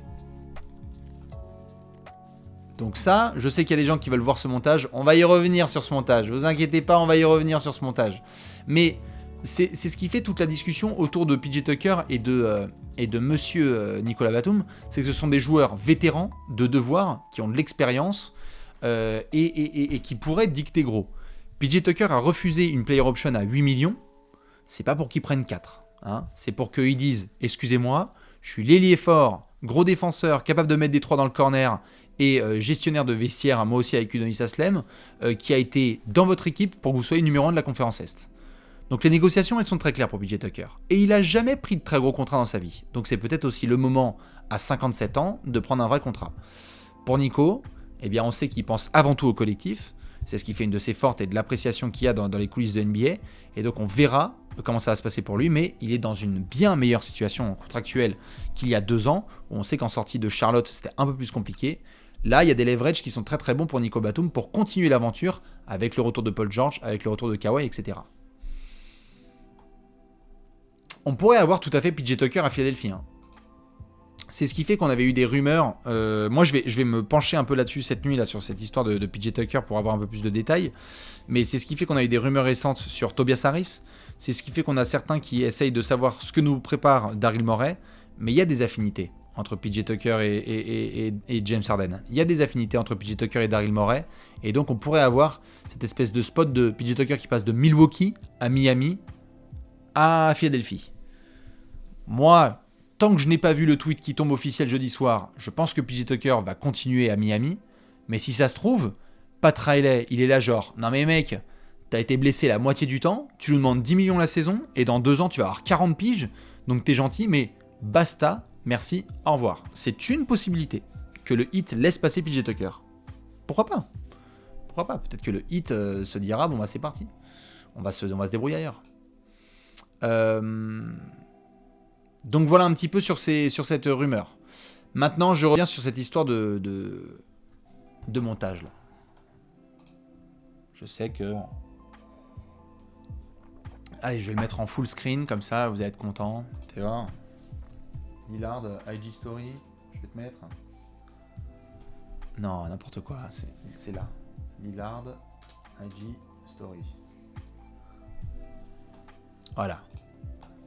Donc ça, je sais qu'il y a des gens qui veulent voir ce montage. On va y revenir sur ce montage. Vous inquiétez pas, on va y revenir sur ce montage. Mais c'est ce qui fait toute la discussion autour de PJ Tucker et de monsieur Nicolas Batum. C'est que ce sont des joueurs vétérans de devoir, qui ont de l'expérience et qui pourraient dicter gros. PJ Tucker a refusé une player option à 8 millions. C'est pas pour qu'ils prennent 4. Hein. C'est pour qu'ils disent « Excusez-moi, je suis l'ailier fort, gros défenseur, capable de mettre des 3 dans le corner et gestionnaire de vestiaire, moi aussi avec Udonis Haslem, qui a été dans votre équipe pour que vous soyez numéro 1 de la conférence Est. » Donc les négociations, elles sont très claires pour PJ Tucker. Et il n'a jamais pris de très gros contrats dans sa vie. Donc c'est peut-être aussi le moment, à 57 ans, de prendre un vrai contrat. Pour Nico, eh bien on sait qu'il pense avant tout au collectif. C'est ce qui fait une de ses fortes et de l'appréciation qu'il y a dans les coulisses de NBA. Et donc on verra comment ça va se passer pour lui. Mais il est dans une bien meilleure situation contractuelle qu'il y a 2 ans, où on sait qu'en sortie de Charlotte, c'était un peu plus compliqué. Là, il y a des leverages qui sont très très bons pour Nico Batum pour continuer l'aventure avec le retour de Paul George, avec le retour de Kawhi, etc. On pourrait avoir tout à fait PJ Tucker à Philadelphie. Hein. C'est ce qui fait qu'on avait eu des rumeurs. Moi, je vais me pencher un peu là-dessus cette nuit, là, sur cette histoire de PJ Tucker pour avoir un peu plus de détails. Mais c'est ce qui fait qu'on a eu des rumeurs récentes sur Tobias Harris. C'est ce qui fait qu'on a certains qui essayent de savoir ce que nous prépare Daryl Morey. Mais il y a des affinités entre PJ Tucker et James Harden. Il y a des affinités entre PJ Tucker et Daryl Morey. Et donc, on pourrait avoir cette espèce de spot de PJ Tucker qui passe de Milwaukee à Miami à Philadelphie. Moi, tant que je n'ai pas vu le tweet qui tombe officiel jeudi soir, je pense que PJ Tucker va continuer à Miami. Mais si ça se trouve, Pat Riley, il est là genre, non mais mec, t'as été blessé la moitié du temps, tu nous demandes 10 millions la saison, et dans 2 ans tu vas avoir 40 piges, donc t'es gentil, mais basta, merci, au revoir. C'est une possibilité que le Heat laisse passer PJ Tucker. Pourquoi pas ? Pourquoi pas ? Peut-être que le Heat se dira, bon bah c'est parti, on va se débrouiller ailleurs. Donc voilà un petit peu sur cette rumeur. Maintenant, je reviens sur cette histoire de montage là. Je sais que... Allez, je vais le mettre en full screen, comme ça vous allez être content. Tu vois. Lillard, IG Story, je vais te mettre. Non, n'importe quoi, c'est là. Lillard, IG Story. Voilà.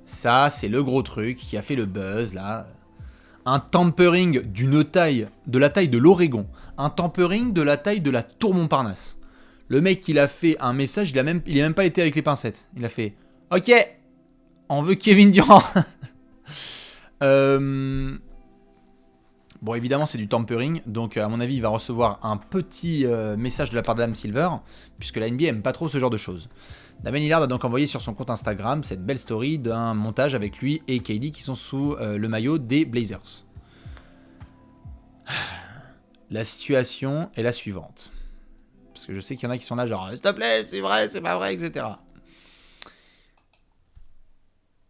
Ça, c'est le gros truc qui a fait le buzz, là. Un tampering de la taille de l'Oregon. Un tampering de la taille de la Tour Montparnasse. Le mec, il a fait un message, il a même pas été avec les pincettes. Il a fait « Ok, on veut Kevin Durant ». Bon, évidemment, c'est du tampering. Donc, à mon avis, il va recevoir un petit message de la part d'Adam Silver, puisque la NBA aime pas trop ce genre de choses. Damien Lillard a donc envoyé sur son compte Instagram cette belle story d'un montage avec lui et KD qui sont sous le maillot des Blazers. La situation est la suivante. Parce que je sais qu'il y en a qui sont là genre « S'il te plaît, c'est vrai, c'est pas vrai, etc. »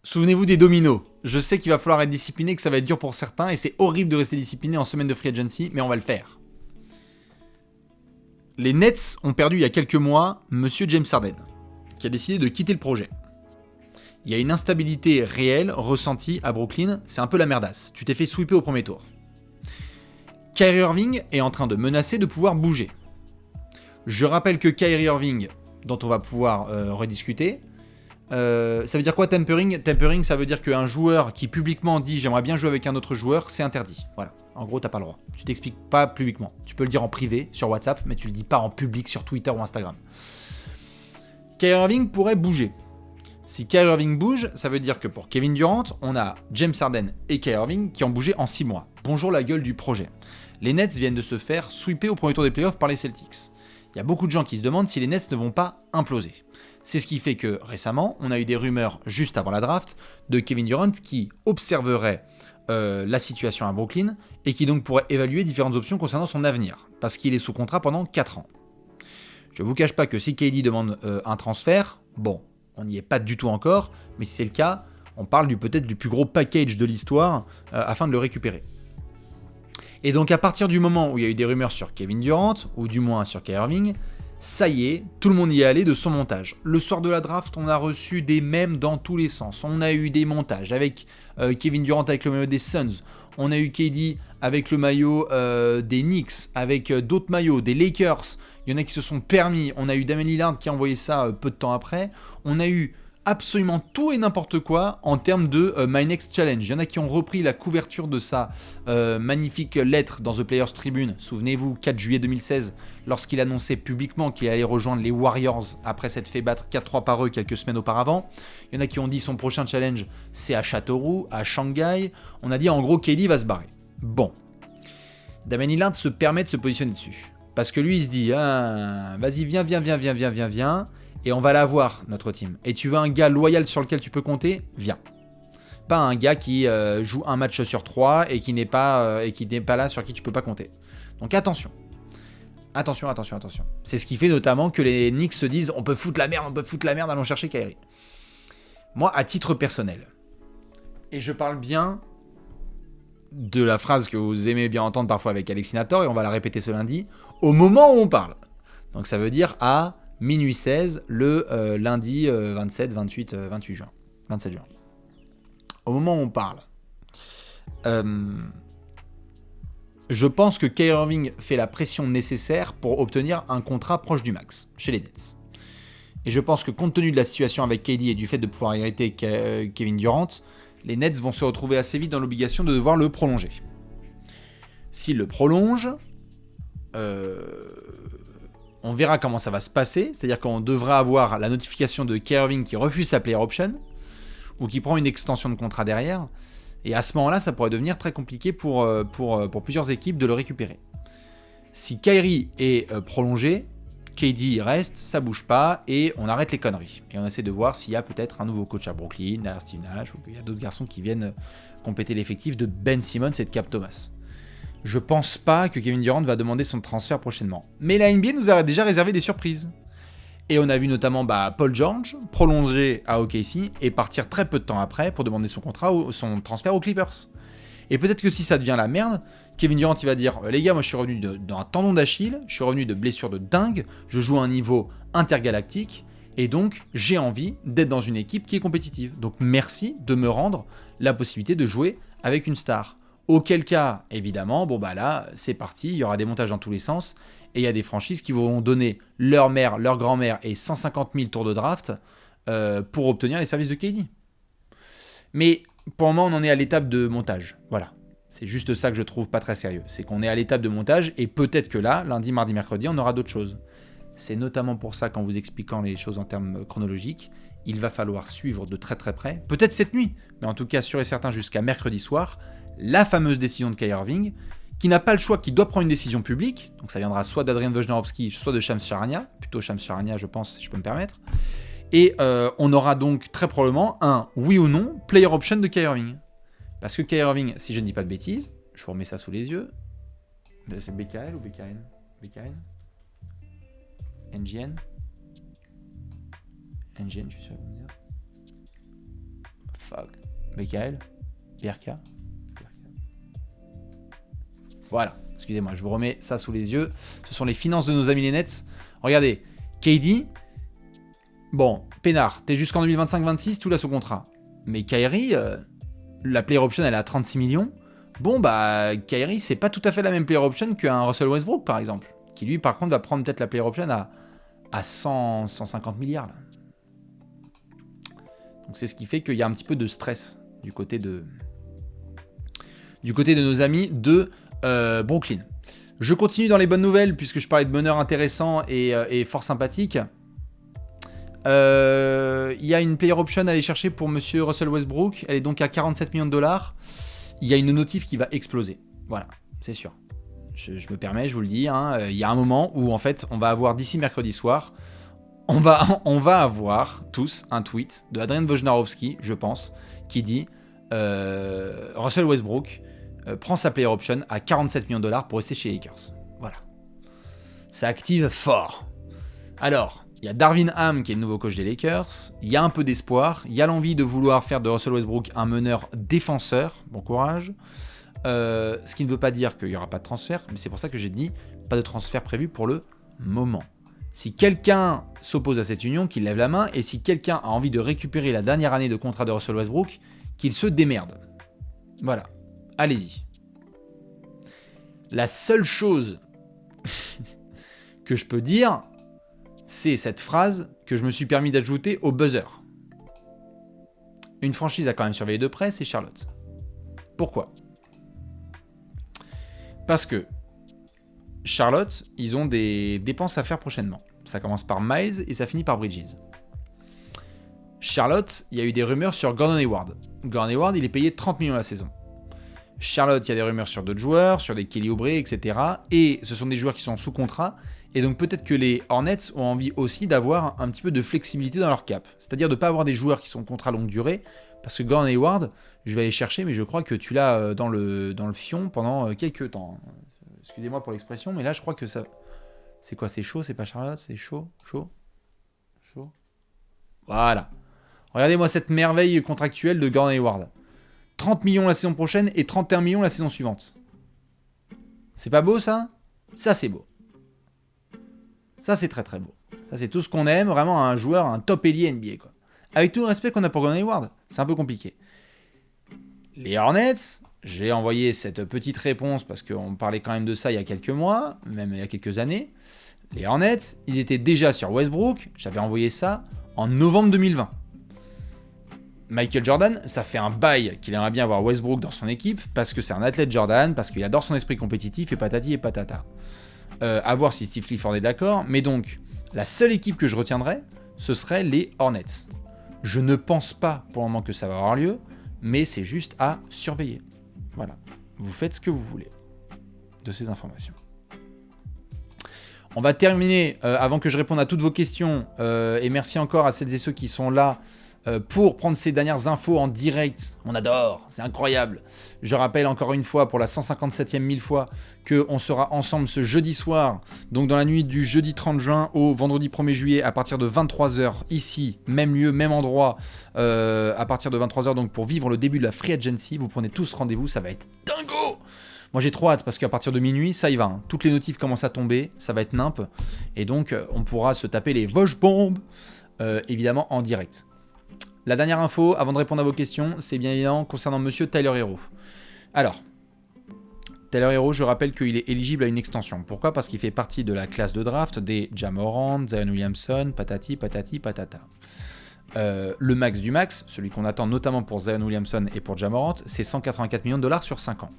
Souvenez-vous des dominos. Je sais qu'il va falloir être discipliné, que ça va être dur pour certains, et c'est horrible de rester discipliné en semaine de free agency, mais on va le faire. Les Nets ont perdu il y a quelques mois Monsieur James Harden, qui a décidé de quitter le projet. Il y a une instabilité réelle ressentie à Brooklyn, c'est un peu la merdasse. Tu t'es fait sweeper au premier tour. Kyrie Irving est en train de menacer de pouvoir bouger. Je rappelle que Kyrie Irving, dont on va pouvoir rediscuter, ça veut dire quoi tampering ? Tampering, ça veut dire qu'un joueur qui publiquement dit « j'aimerais bien jouer avec un autre joueur », c'est interdit. Voilà, en gros, t'as pas le droit. Tu t'expliques pas publiquement. Tu peux le dire en privé, sur WhatsApp, mais tu le dis pas en public sur Twitter ou Instagram. Kyrie Irving pourrait bouger. Si Kyrie Irving bouge, ça veut dire que pour Kevin Durant, on a James Harden et Kyrie Irving qui ont bougé en 6 mois. Bonjour la gueule du projet. Les Nets viennent de se faire sweeper au premier tour des playoffs par les Celtics. Il y a beaucoup de gens qui se demandent si les Nets ne vont pas imploser. C'est ce qui fait que récemment, on a eu des rumeurs juste avant la draft de Kevin Durant qui observerait la situation à Brooklyn et qui donc pourrait évaluer différentes options concernant son avenir, parce qu'il est sous contrat pendant 4 ans. Je ne vous cache pas que si KD demande un transfert, bon, on n'y est pas du tout encore, mais si c'est le cas, on parle peut-être du plus gros package de l'histoire afin de le récupérer. Et donc à partir du moment où il y a eu des rumeurs sur Kevin Durant, ou du moins sur Kyrie Irving, Ça y est, tout le monde y est allé de son montage. Le soir de la draft, on a reçu des mèmes dans tous les sens. On a eu des montages avec Kevin Durant avec le maillot des Suns. On a eu KD avec le maillot des Knicks, avec d'autres maillots, des Lakers. Il y en a qui se sont permis. On a eu Damian Lillard qui a envoyé ça peu de temps après. On a eu absolument tout et n'importe quoi en termes de My Next Challenge. Il y en a qui ont repris la couverture de sa magnifique lettre dans The Players Tribune. Souvenez-vous, 4 juillet 2016, lorsqu'il annonçait publiquement qu'il allait rejoindre les Warriors après s'être fait battre 4-3 par eux quelques semaines auparavant. Il y en a qui ont dit son prochain challenge, c'est à Châteauroux, à Shanghai. On a dit en gros KD va se barrer. Bon. Damian Lillard se permet de se positionner dessus. Parce que lui, il se dit, ah, vas-y, viens. Et on va l'avoir, notre team. Et tu veux un gars loyal sur lequel tu peux compter? Viens. Pas un gars qui joue un match sur 3 et qui n'est pas là, sur qui tu peux pas compter. Donc attention. Attention. C'est ce qui fait notamment que les Knicks se disent on peut foutre la merde, allons chercher Kyrie. Moi, à titre personnel, et je parle bien de la phrase que vous aimez bien entendre parfois avec Alexis Nator, et on va la répéter ce lundi, au moment où on parle. Donc ça veut dire à minuit 16, le lundi 27 juin. Au moment où on parle, je pense que Kyrie Irving fait la pression nécessaire pour obtenir un contrat proche du max chez les Nets. Et je pense que compte tenu de la situation avec KD et du fait de pouvoir hériter Kevin Durant, les Nets vont se retrouver assez vite dans l'obligation de devoir le prolonger. S'ils le prolongent, on verra comment ça va se passer, c'est-à-dire qu'on devra avoir la notification de Kyrie Irving qui refuse sa player option, ou qui prend une extension de contrat derrière, et à ce moment-là, ça pourrait devenir très compliqué pour plusieurs équipes de le récupérer. Si Kyrie est prolongé, KD reste, ça bouge pas, et on arrête les conneries. Et on essaie de voir s'il y a peut-être un nouveau coach à Brooklyn, derrière Steve Nash, ou qu'il y a d'autres garçons qui viennent compléter l'effectif de Ben Simmons et de Cam Thomas. Je pense pas que Kevin Durant va demander son transfert prochainement. Mais la NBA nous a déjà réservé des surprises. Et on a vu notamment Paul George prolonger à OKC et partir très peu de temps après pour demander son transfert aux Clippers. Et peut-être que si ça devient la merde, Kevin Durant il va dire les gars, moi je suis revenu d'un tendon d'Achille, je suis revenu de blessures de dingue, je joue à un niveau intergalactique et donc j'ai envie d'être dans une équipe qui est compétitive. Donc merci de me rendre la possibilité de jouer avec une star. Auquel cas, évidemment, là, c'est parti, il y aura des montages dans tous les sens, et il y a des franchises qui vont donner leur mère, leur grand-mère et 150 000 tours de draft pour obtenir les services de KD. Mais pour le moment, on en est à l'étape de montage. Voilà. C'est juste ça que je trouve pas très sérieux. C'est qu'on est à l'étape de montage, et peut-être que là, lundi, mardi, mercredi, on aura d'autres choses. C'est notamment pour ça qu'en vous expliquant les choses en termes chronologiques, il va falloir suivre de très très près, peut-être cette nuit, mais en tout cas sûr et certain jusqu'à mercredi soir, la fameuse décision de Kyrie Irving, qui n'a pas le choix, qui doit prendre une décision publique, donc ça viendra soit d'Adrian Wojnarowski, soit de Shams Charania, plutôt Shams Charania je pense, si je peux me permettre, et on aura donc très probablement un oui ou non player option de Kyrie Irving. Parce que Kyrie Irving, si je ne dis pas de bêtises, je vous remets ça sous les yeux, c'est BKL ou BKN BKN NGN NGN, je suis sûr de me dire. Fuck. BKL BRK. Voilà, excusez-moi, je vous remets ça sous les yeux. Ce sont les finances de nos amis les Nets. Regardez, KD, bon, peinard, t'es jusqu'en 2025-26, tout là sous contrat. Mais Kyrie, la player option, elle est à 36 millions. Bon, Kyrie, c'est pas tout à fait la même player option qu'un Russell Westbrook, par exemple. Qui, lui, par contre, va prendre peut-être la player option à 150 milliards. Là. Donc, c'est ce qui fait qu'il y a un petit peu de stress du côté de nos amis de Brooklyn. Je continue dans les bonnes nouvelles puisque je parlais de meneurs intéressants et fort sympathiques. Il y a une player option à aller chercher pour monsieur Russell Westbrook. Elle est donc à 47 millions de dollars. Il y a une notif qui va exploser. Voilà, c'est sûr. Je me permets, je vous le dis. Il y a un moment où en fait, on va avoir d'ici mercredi soir, on va avoir tous un tweet de Adrian Wojnarowski, je pense, qui dit Russell Westbrook prend sa player option à 47 millions de dollars pour rester chez les Lakers. Voilà. Ça active fort. Alors, il y a Darvin Ham qui est le nouveau coach des Lakers. Il y a un peu d'espoir. Il y a l'envie de vouloir faire de Russell Westbrook un meneur défenseur. Bon courage. Ce qui ne veut pas dire qu'il n'y aura pas de transfert, mais c'est pour ça que j'ai dit pas de transfert prévu pour le moment. Si quelqu'un s'oppose à cette union, qu'il lève la main, et si quelqu'un a envie de récupérer la dernière année de contrat de Russell Westbrook, qu'il se démerde. Voilà, allez-y. La seule chose que je peux dire, c'est cette phrase que je me suis permis d'ajouter au buzzer. Une franchise a quand même surveillé de près, c'est Charlotte. Pourquoi ? Parce que Charlotte, ils ont des dépenses à faire prochainement. Ça commence par Miles et ça finit par Bridges. Charlotte, il y a eu des rumeurs sur Gordon Hayward. Gordon Hayward, il est payé 30 millions la saison. Charlotte, il y a des rumeurs sur d'autres joueurs, sur des Kelly Oubre, etc. Et ce sont des joueurs qui sont sous contrat. Et donc peut-être que les Hornets ont envie aussi d'avoir un petit peu de flexibilité dans leur cap. C'est-à-dire de ne pas avoir des joueurs qui sont contrat longue durée. Parce que Gordon Hayward, je vais aller chercher, mais je crois que tu l'as dans le fion pendant quelques temps. Excusez-moi pour l'expression, mais là je crois que ça... C'est quoi? C'est chaud? C'est pas Charlotte? C'est chaud? Chaud? Chaud? Voilà. Regardez-moi cette merveille contractuelle de Gordon Hayward. 30 millions la saison prochaine et 31 millions la saison suivante. C'est pas beau ça? Ça c'est beau. Ça c'est très très beau. Ça c'est tout ce qu'on aime, vraiment un joueur, un top ailier NBA quoi. Avec tout le respect qu'on a pour Gordon Hayward, c'est un peu compliqué. Les Hornets, j'ai envoyé cette petite réponse parce qu'on parlait quand même de ça il y a quelques mois, même il y a quelques années. Les Hornets, ils étaient déjà sur Westbrook, j'avais envoyé ça en novembre 2020. Michael Jordan, ça fait un bail qu'il aimerait bien avoir Westbrook dans son équipe parce que c'est un athlète Jordan, parce qu'il adore son esprit compétitif et patati et patata. À voir si Steve Clifford est d'accord, mais donc la seule équipe que je retiendrai, ce serait les Hornets. Je ne pense pas pour le moment que ça va avoir lieu, mais c'est juste à surveiller. Voilà, vous faites ce que vous voulez de ces informations. On va terminer, avant que je réponde à toutes vos questions, et merci encore à celles et ceux qui sont là pour prendre ces dernières infos en direct. On adore, c'est incroyable. Je rappelle encore une fois, pour la 157e 1000 fois, qu'on sera ensemble ce jeudi soir, donc dans la nuit du jeudi 30 juin au vendredi 1er juillet, à partir de 23h, ici, même lieu, même endroit, à partir de 23h, donc pour vivre le début de la Free Agency. Vous prenez tous rendez-vous, ça va être dingo. Moi j'ai trop hâte parce qu'à partir de minuit, ça y va. Hein. Toutes les notifs commencent à tomber, ça va être nimp. Et donc on pourra se taper les Vosges bombes, évidemment en direct. La dernière info, avant de répondre à vos questions, c'est bien évidemment concernant Monsieur Tyler Herro. Alors, Tyler Herro, je rappelle qu'il est éligible à une extension. Pourquoi? Parce qu'il fait partie de la classe de draft des Ja Morant, Zion Williamson, patati, patati, patata. Le max du max, celui qu'on attend notamment pour Zion Williamson et pour Ja Morant, c'est 184 millions de dollars sur 5 ans.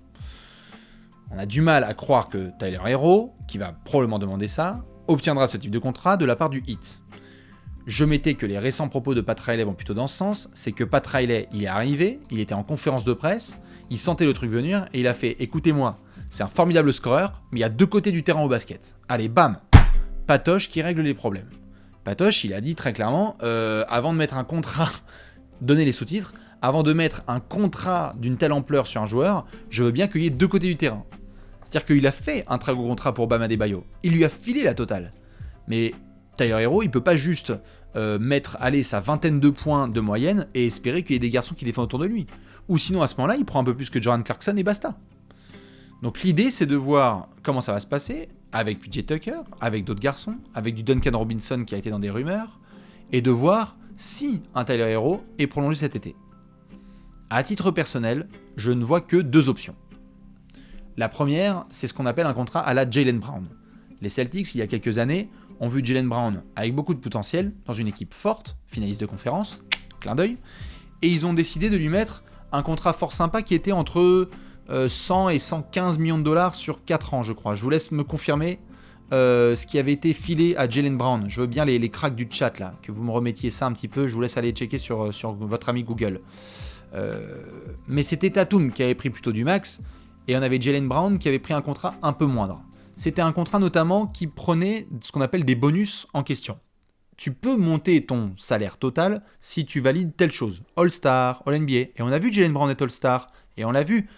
On a du mal à croire que Tyler Herro, qui va probablement demander ça, obtiendra ce type de contrat de la part du Heat. Je mettais que les récents propos de Pat Riley vont plutôt dans ce sens, c'est que Pat Riley, il est arrivé, il était en conférence de presse, il sentait le truc venir et il a fait « Écoutez-moi, c'est un formidable scoreur, mais il y a deux côtés du terrain au basket. Allez, bam !» Patoche qui règle les problèmes. Patoche, il a dit très clairement, avant de mettre un contrat, donner les sous-titres, avant de mettre un contrat d'une telle ampleur sur un joueur, je veux bien qu'il y ait deux côtés du terrain. C'est-à-dire qu'il a fait un très gros contrat pour Bam Adebayo. Il lui a filé la totale. Mais Tyler Herro, il peut pas juste mettre sa vingtaine de points de moyenne et espérer qu'il y ait des garçons qui défendent autour de lui. Ou sinon, à ce moment-là, il prend un peu plus que Jordan Clarkson et basta. Donc l'idée, c'est de voir comment ça va se passer avec PJ Tucker, avec d'autres garçons, avec du Duncan Robinson qui a été dans des rumeurs, et de voir si un Tyler Herro est prolongé cet été. À titre personnel, je ne vois que deux options. La première, c'est ce qu'on appelle un contrat à la Jaylen Brown. Les Celtics, il y a quelques années, ont vu Jaylen Brown avec beaucoup de potentiel, dans une équipe forte, finaliste de conférence, clin d'œil, et ils ont décidé de lui mettre un contrat fort sympa qui était entre 100 et 115 millions de dollars sur 4 ans, je crois. Je vous laisse me confirmer ce qui avait été filé à Jaylen Brown. Je veux bien les cracks du chat, là, que vous me remettiez ça un petit peu, je vous laisse aller checker sur votre ami Google. Mais c'était Tatum qui avait pris plutôt du max, et on avait Jaylen Brown qui avait pris un contrat un peu moindre. C'était un contrat notamment qui prenait ce qu'on appelle des bonus en question. Tu peux monter ton salaire total si tu valides telle chose. All-Star, All-NBA. Et on a vu Jaylen Brown être All-Star. Et on l'a vu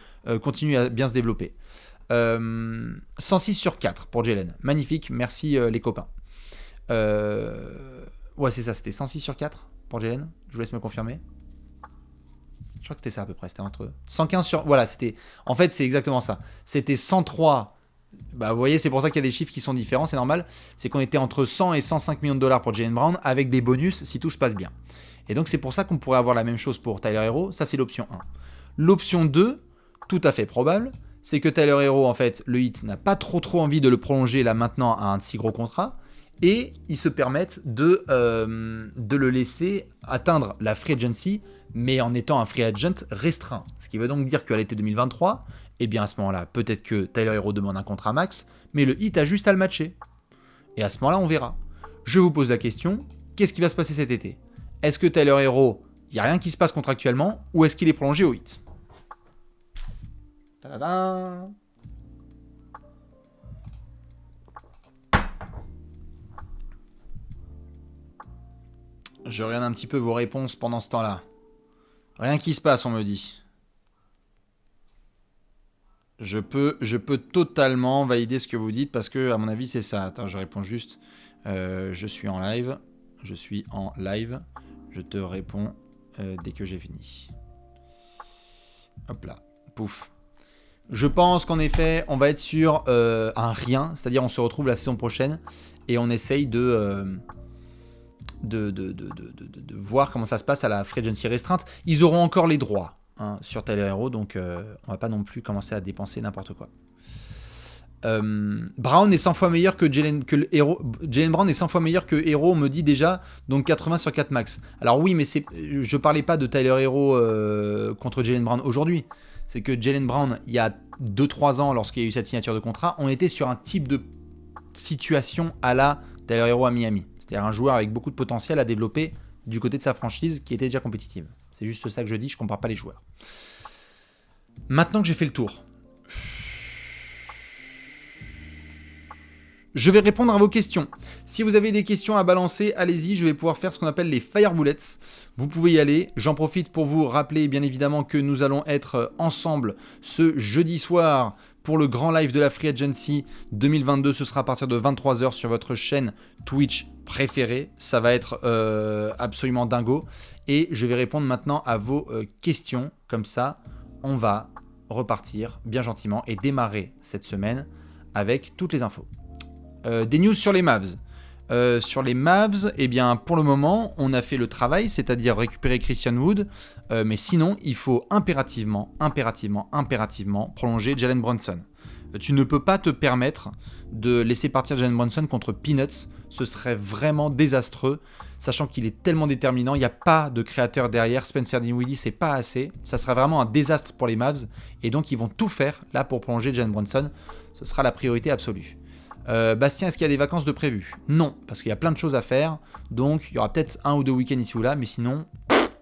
continuer à bien se développer. 106 sur 4 pour Jaylen. Magnifique. Merci les copains. Ouais, c'est ça. C'était 106 sur 4 pour Jaylen. Je vous laisse me confirmer. Je crois que c'était ça à peu près. C'était entre 115 sur... Voilà, c'était... En fait, c'est exactement ça. C'était 103 Bah, vous voyez, c'est pour ça qu'il y a des chiffres qui sont différents, c'est normal. C'est qu'on était entre 100 et 105 millions de dollars pour Jaylen Brown avec des bonus si tout se passe bien. Et donc c'est pour ça qu'on pourrait avoir la même chose pour Tyler Herro. Ça, c'est l'option 1. L'option 2, tout à fait probable, c'est que Tyler Herro, en fait, le Heat n'a pas trop envie de le prolonger là maintenant à un si gros contrat. Et ils se permettent de le laisser atteindre la free agency, mais en étant un free agent restreint. Ce qui veut donc dire qu'à l'été 2023, eh bien à ce moment-là, peut-être que Tyler Herro demande un contrat max, mais le Heat a juste à le matcher. Et à ce moment-là, on verra. Je vous pose la question, qu'est-ce qui va se passer cet été? Est-ce que Tyler Herro, il n'y a rien qui se passe contractuellement, ou est-ce qu'il est prolongé au Heat? Tadadam. Je regarde un petit peu vos réponses pendant ce temps-là. Rien qui se passe, on me dit. Je peux totalement valider ce que vous dites parce que, à mon avis, c'est ça. Attends, je réponds juste. Je suis en live. Je suis en live. Je te réponds dès que j'ai fini. Hop là. Pouf. Je pense qu'en effet, on va être sur un rien. C'est-à-dire, on se retrouve la saison prochaine et on essaye de voir comment ça se passe à la free agency restreinte. Ils auront encore les droits sur Tyler Herro, donc on va pas non plus commencer à dépenser n'importe quoi. Brown est 100 fois meilleur que Jaylen Brown est 100 fois meilleur que Herro, on me dit déjà, donc 80 sur 4 max. Alors oui, mais je parlais pas de Tyler Herro contre Jaylen Brown aujourd'hui. C'est que Jaylen Brown, il y a 2-3 ans, lorsqu'il y a eu cette signature de contrat, on était sur un type de situation à la Tyler Herro à Miami. C'est-à-dire un joueur avec beaucoup de potentiel à développer du côté de sa franchise qui était déjà compétitive. C'est juste ça que je dis, je ne compare pas les joueurs. Maintenant que j'ai fait le tour, je vais répondre à vos questions. Si vous avez des questions à balancer, allez-y, je vais pouvoir faire ce qu'on appelle les Fire Bullets. Vous pouvez y aller. J'en profite pour vous rappeler bien évidemment que nous allons être ensemble ce jeudi soir pour le grand live de la Free Agency 2022. Ce sera à partir de 23h sur votre chaîne Twitch préférée. Ça va être absolument dingo. Et je vais répondre maintenant à vos questions. Comme ça, on va repartir bien gentiment et démarrer cette semaine avec toutes les infos. Des news sur les Mavs. Sur les Mavs, eh bien, pour le moment, on a fait le travail, c'est-à-dire récupérer Christian Wood. Mais sinon, il faut impérativement prolonger Jalen Brunson. Tu ne peux pas te permettre de laisser partir Jalen Brunson contre Peanuts. Ce serait vraiment désastreux, sachant qu'il est tellement déterminant. Il n'y a pas de créateur derrière. Spencer Dinwiddie, c'est pas assez. Ça serait vraiment un désastre pour les Mavs. Et donc, ils vont tout faire là pour prolonger Jalen Brunson. Ce sera la priorité absolue. Bastien, est-ce qu'il y a des vacances de prévues? Non, parce qu'il y a plein de choses à faire. Donc, il y aura peut-être 1 ou 2 week-ends ici ou là. Mais sinon,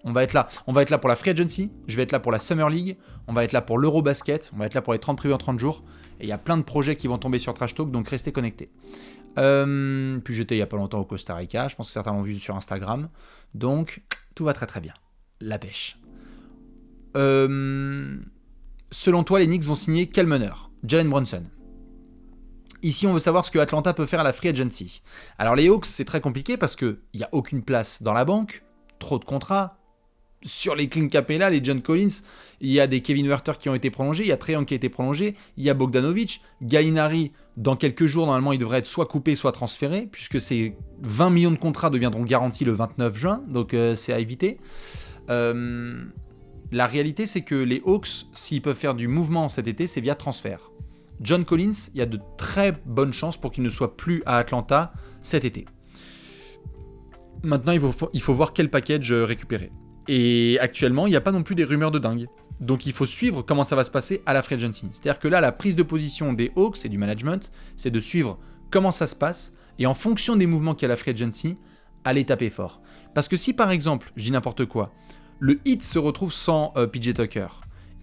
on va être là. On va être là pour la Free Agency. Je vais être là pour la Summer League. On va être là pour l'Eurobasket. On va être là pour les 30 prévus en 30 jours. Et il y a plein de projets qui vont tomber sur Trash Talk. Donc, restez connectés. Puis j'étais il n'y a pas longtemps au Costa Rica. Je pense que certains l'ont vu sur Instagram. Donc, tout va très très bien. La pêche. Selon toi, les Knicks vont signer quel meneur? Jalen Brunson. Ici, on veut savoir ce que Atlanta peut faire à la Free Agency. Alors les Hawks, c'est très compliqué parce qu'il n'y a aucune place dans la banque, trop de contrats. Sur les Clint Capella, les John Collins, il y a des Kevin Huerter qui ont été prolongés, il y a Trae Young qui a été prolongé, il y a Bogdanovic, Gallinari, dans quelques jours, normalement, il devrait être soit coupé, soit transféré, puisque ces 20 millions de contrats deviendront garantis le 29 juin, donc c'est à éviter. La réalité, c'est que les Hawks, s'ils peuvent faire du mouvement cet été, c'est via transfert. John Collins, il y a de très bonnes chances pour qu'il ne soit plus à Atlanta cet été. Maintenant, il faut voir quel package récupérer. Et actuellement, il n'y a pas non plus des rumeurs de dingue. Donc il faut suivre comment ça va se passer à la Free Agency. C'est-à-dire que là, la prise de position des Hawks et du management, c'est de suivre comment ça se passe et en fonction des mouvements qu'il y a à la Free Agency, aller taper fort. Parce que si par exemple, je dis n'importe quoi, le Heat se retrouve sans PJ Tucker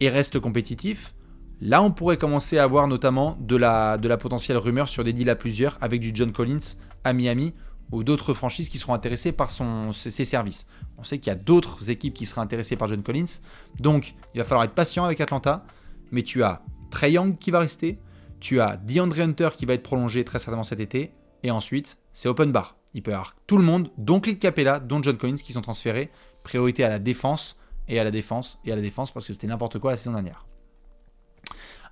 et reste compétitif, là, on pourrait commencer à avoir notamment de la potentielle rumeur sur des deals à plusieurs avec du John Collins à Miami ou d'autres franchises qui seront intéressées par ses services. On sait qu'il y a d'autres équipes qui seraient intéressées par John Collins. Donc, il va falloir être patient avec Atlanta. Mais tu as Trae Young qui va rester. Tu as DeAndre Hunter qui va être prolongé très certainement cet été. Et ensuite, c'est open bar. Il peut y avoir tout le monde, dont Clint Capella, dont John Collins qui sont transférés. Priorité à la défense et à la défense et à la défense parce que c'était n'importe quoi la saison dernière.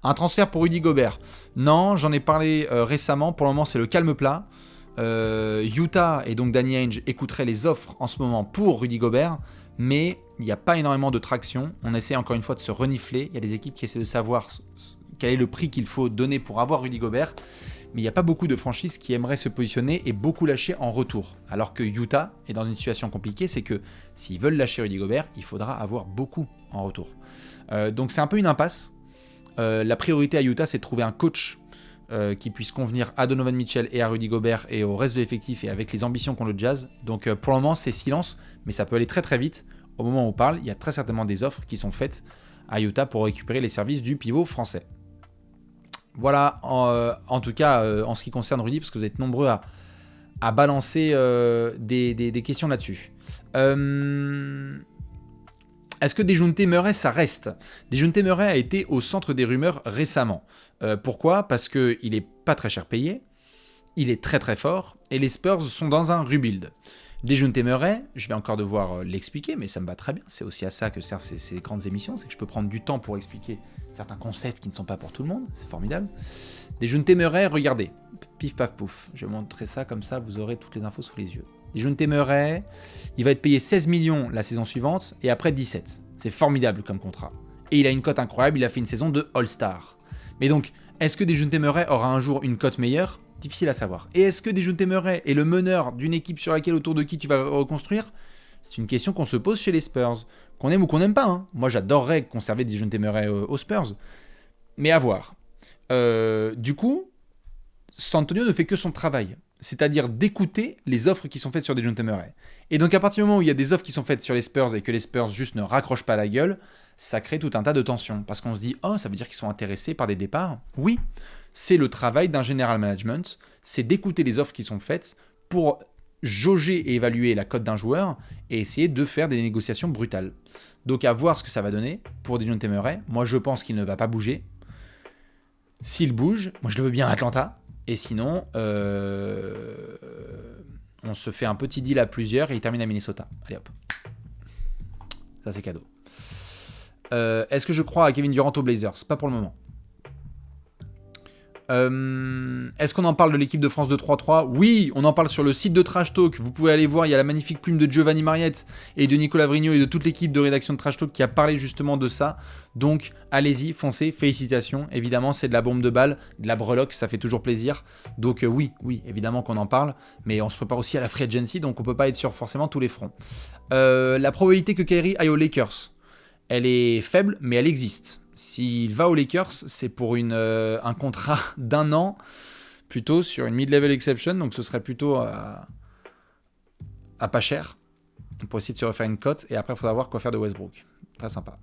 Un transfert pour Rudy Gobert. Non, j'en ai parlé récemment. Pour le moment, c'est le calme plat. Utah et donc Danny Ainge écouteraient les offres en ce moment pour Rudy Gobert, mais il n'y a pas énormément de traction. On essaie encore une fois de se renifler. Il y a des équipes qui essaient de savoir quel est le prix qu'il faut donner pour avoir Rudy Gobert, mais il n'y a pas beaucoup de franchises qui aimeraient se positionner et beaucoup lâcher en retour. Alors que Utah est dans une situation compliquée, c'est que s'ils veulent lâcher Rudy Gobert, il faudra avoir beaucoup en retour. Donc c'est un peu une impasse. La priorité à Utah, c'est de trouver un coach qui puisse convenir à Donovan Mitchell et à Rudy Gobert et au reste de l'effectif et avec les ambitions qu'ont le Jazz. Donc pour le moment, c'est silence, mais ça peut aller très très vite. Au moment où on parle, il y a très certainement des offres qui sont faites à Utah pour récupérer les services du pivot français. Voilà, en tout cas, en ce qui concerne Rudy, parce que vous êtes nombreux à balancer des questions là-dessus. Est-ce que Dejounte Murray, ça reste? Dejounte Murray a été au centre des rumeurs récemment. Pourquoi? Parce qu'il n'est pas très cher payé, il est très très fort, et les Spurs sont dans un rebuild. Dejounte Murray, je vais encore devoir l'expliquer, mais ça me va très bien. C'est aussi à ça que servent ces grandes émissions, c'est que je peux prendre du temps pour expliquer certains concepts qui ne sont pas pour tout le monde, c'est formidable. Dejounte Murray, regardez, pif paf pouf, je vais montrer ça comme ça, vous aurez toutes les infos sous les yeux. Dejounte Murray, il va être payé 16 millions la saison suivante, et après 17. C'est formidable comme contrat. Et il a une cote incroyable, il a fait une saison de All-Star. Mais donc, est-ce que Dejounte Murray aura un jour une cote meilleure? Difficile à savoir. Et est-ce que Dejounte Murray est le meneur d'une équipe sur laquelle, autour de qui tu vas reconstruire? C'est une question qu'on se pose chez les Spurs. Qu'on aime ou qu'on n'aime pas. Hein. Moi, j'adorerais conserver Dejounte Murray aux Spurs. Mais à voir. Du coup, San Antonio ne fait que son travail. C'est-à-dire d'écouter les offres qui sont faites sur Dejounte Murray. Et donc, à partir du moment où il y a des offres qui sont faites sur les Spurs et que les Spurs juste ne raccrochent pas la gueule, ça crée tout un tas de tensions. Parce qu'on se dit, oh, ça veut dire qu'ils sont intéressés par des départs? Oui. C'est le travail d'un general management, c'est d'écouter les offres qui sont faites pour jauger et évaluer la cote d'un joueur et essayer de faire des négociations brutales. Donc à voir ce que ça va donner pour Dejounte Murray. Moi je pense qu'il ne va pas bouger. S'il bouge, moi je le veux bien à Atlanta. Et sinon, on se fait un petit deal à plusieurs et il termine à Minnesota. Allez hop. Ça c'est cadeau. Est-ce que je crois à Kevin Durant aux Blazers? Pas pour le moment. Est-ce qu'on en parle de l'équipe de France de 3-3? Oui, on en parle sur le site de Trash Talk. Vous pouvez aller voir, il y a la magnifique plume de Giovanni Mariette et de Nicolas Vrignot et de toute l'équipe de rédaction de Trash Talk qui a parlé justement de ça. Donc allez-y, foncez, félicitations. Évidemment, c'est de la bombe de balle, de la breloque, ça fait toujours plaisir. Donc oui, évidemment qu'on en parle, mais on se prépare aussi à la free agency, donc on peut pas être sur forcément tous les fronts. La probabilité que Kyrie aille aux Lakers, elle est faible, mais elle existe. S'il va aux Lakers, c'est pour un contrat d'1 an, plutôt sur une mid-level exception, donc ce serait plutôt à pas cher, pour essayer de se refaire une cote, et après il faudra voir quoi faire de Westbrook. Très sympa.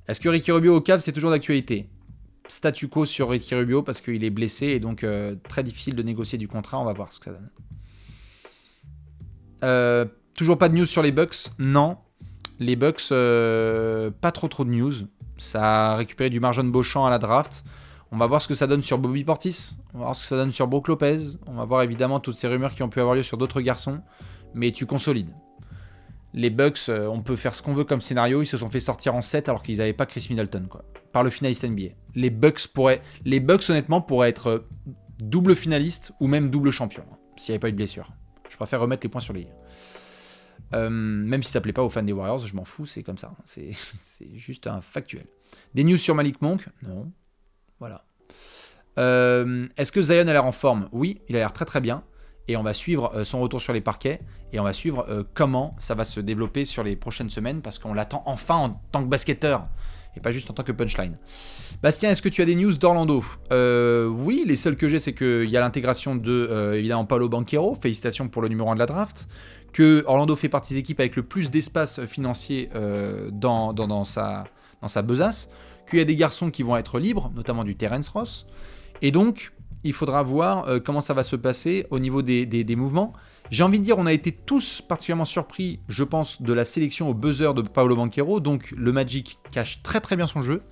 Est-ce que Ricky Rubio au Cavs, c'est toujours d'actualité? Statu quo sur Ricky Rubio, parce qu'il est blessé, et donc très difficile de négocier du contrat, on va voir ce que ça donne. Toujours pas de news sur les Bucks? Non. Les Bucks, pas trop de news. Ça a récupéré du Marjon Beauchamp à la draft. On va voir ce que ça donne sur Bobby Portis. On va voir ce que ça donne sur Brook Lopez. On va voir évidemment toutes ces rumeurs qui ont pu avoir lieu sur d'autres garçons. Mais tu consolides. Les Bucks, on peut faire ce qu'on veut comme scénario. Ils se sont fait sortir en 7 alors qu'ils n'avaient pas Chris Middleton, quoi. Par le finaliste NBA. Les Bucks honnêtement pourraient être double finaliste ou même double champion. S'il n'y avait pas eu de blessure. Je préfère remettre les points sur les i. Même si ça plaît pas aux fans des Warriors, je m'en fous, c'est comme ça. C'est juste un factuel. Des news sur Malik Monk? Non. Voilà. Est-ce que Zion a l'air en forme? Oui, il a l'air très très bien. Et on va suivre son retour sur les parquets. Et on va suivre comment ça va se développer sur les prochaines semaines. Parce qu'on l'attend enfin en tant que basketteur. Et pas juste en tant que punchline. Bastien, est-ce que tu as des news d'Orlando? Oui, les seuls que j'ai, c'est qu'il y a l'intégration de, évidemment, Paolo Banchero. Félicitations pour le numéro 1 de la draft. Que Orlando fait partie des équipes avec le plus d'espace financier dans sa besace. Qu'il y a des garçons qui vont être libres, notamment du Terence Ross. Et donc, il faudra voir comment ça va se passer au niveau des mouvements. J'ai envie de dire, on a été tous particulièrement surpris, je pense, de la sélection au buzzer de Paolo Banchero. Donc, le Magic cache très très bien son jeu.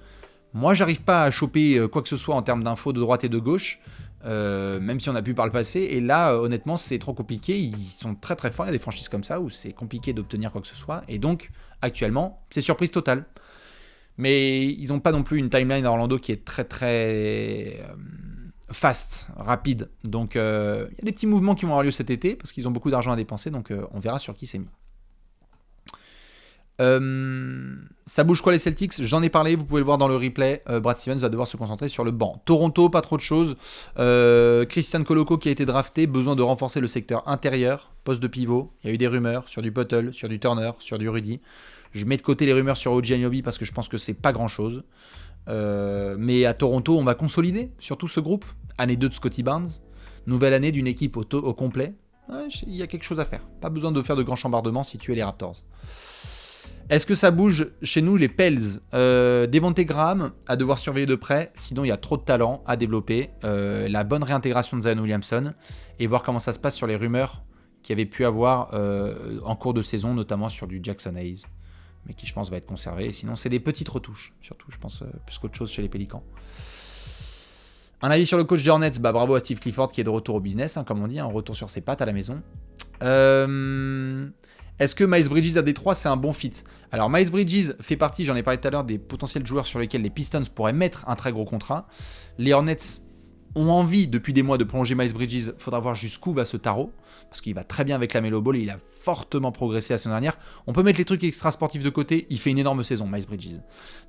Moi, j'arrive pas à choper quoi que ce soit en termes d'infos de droite et de gauche, même si on a pu par le passé. Et là, honnêtement, c'est trop compliqué. Ils sont très très forts. Il y a des franchises comme ça où c'est compliqué d'obtenir quoi que ce soit. Et donc, actuellement, c'est surprise totale. Mais ils n'ont pas non plus une timeline à Orlando qui est très très fast, rapide. Donc il y a des petits mouvements qui vont avoir lieu cet été parce qu'ils ont beaucoup d'argent à dépenser. Donc on verra sur qui c'est mis. Ça bouge quoi les Celtics? J'en ai parlé, vous pouvez le voir dans le replay. Brad Stevens va devoir se concentrer sur le banc. Toronto, pas trop de choses. Christian Koloko qui a été drafté, besoin de renforcer le secteur intérieur, poste de pivot. Il y a eu des rumeurs sur du Buttle, sur du Turner, sur du Rudy. Je mets de côté les rumeurs sur OG Anunoby parce que je pense que c'est pas grand chose. Mais à Toronto, on va consolider surtout ce groupe. Année 2 de Scottie Barnes, nouvelle année d'une équipe au complet. Ouais, il y a quelque chose à faire. Pas besoin de faire de grands chambardements si tu es les Raptors. Est-ce que ça bouge chez nous, les Pels? Devonte Graham à devoir surveiller de près, sinon il y a trop de talent à développer. La bonne réintégration de Zion Williamson et voir comment ça se passe sur les rumeurs qu'il y avait pu avoir en cours de saison, notamment sur du Jackson Hayes, mais qui je pense va être conservé. Et sinon c'est des petites retouches, surtout je pense plus qu'autre chose chez les Pélicans. Un avis sur le coach des Hornets? Bravo à Steve Clifford qui est de retour au business, comme on dit, un retour sur ses pattes à la maison. Est-ce que Miles Bridges à Détroit, c'est un bon fit? Alors Miles Bridges fait partie, j'en ai parlé tout à l'heure, des potentiels joueurs sur lesquels les Pistons pourraient mettre un très gros contrat. Les Hornets ont envie depuis des mois de prolonger Miles Bridges. Il faudra voir jusqu'où va ce tarot, parce qu'il va très bien avec la Melo Ball et il a fortement progressé la saison dernière. On peut mettre les trucs extra-sportifs de côté, il fait une énorme saison, Miles Bridges.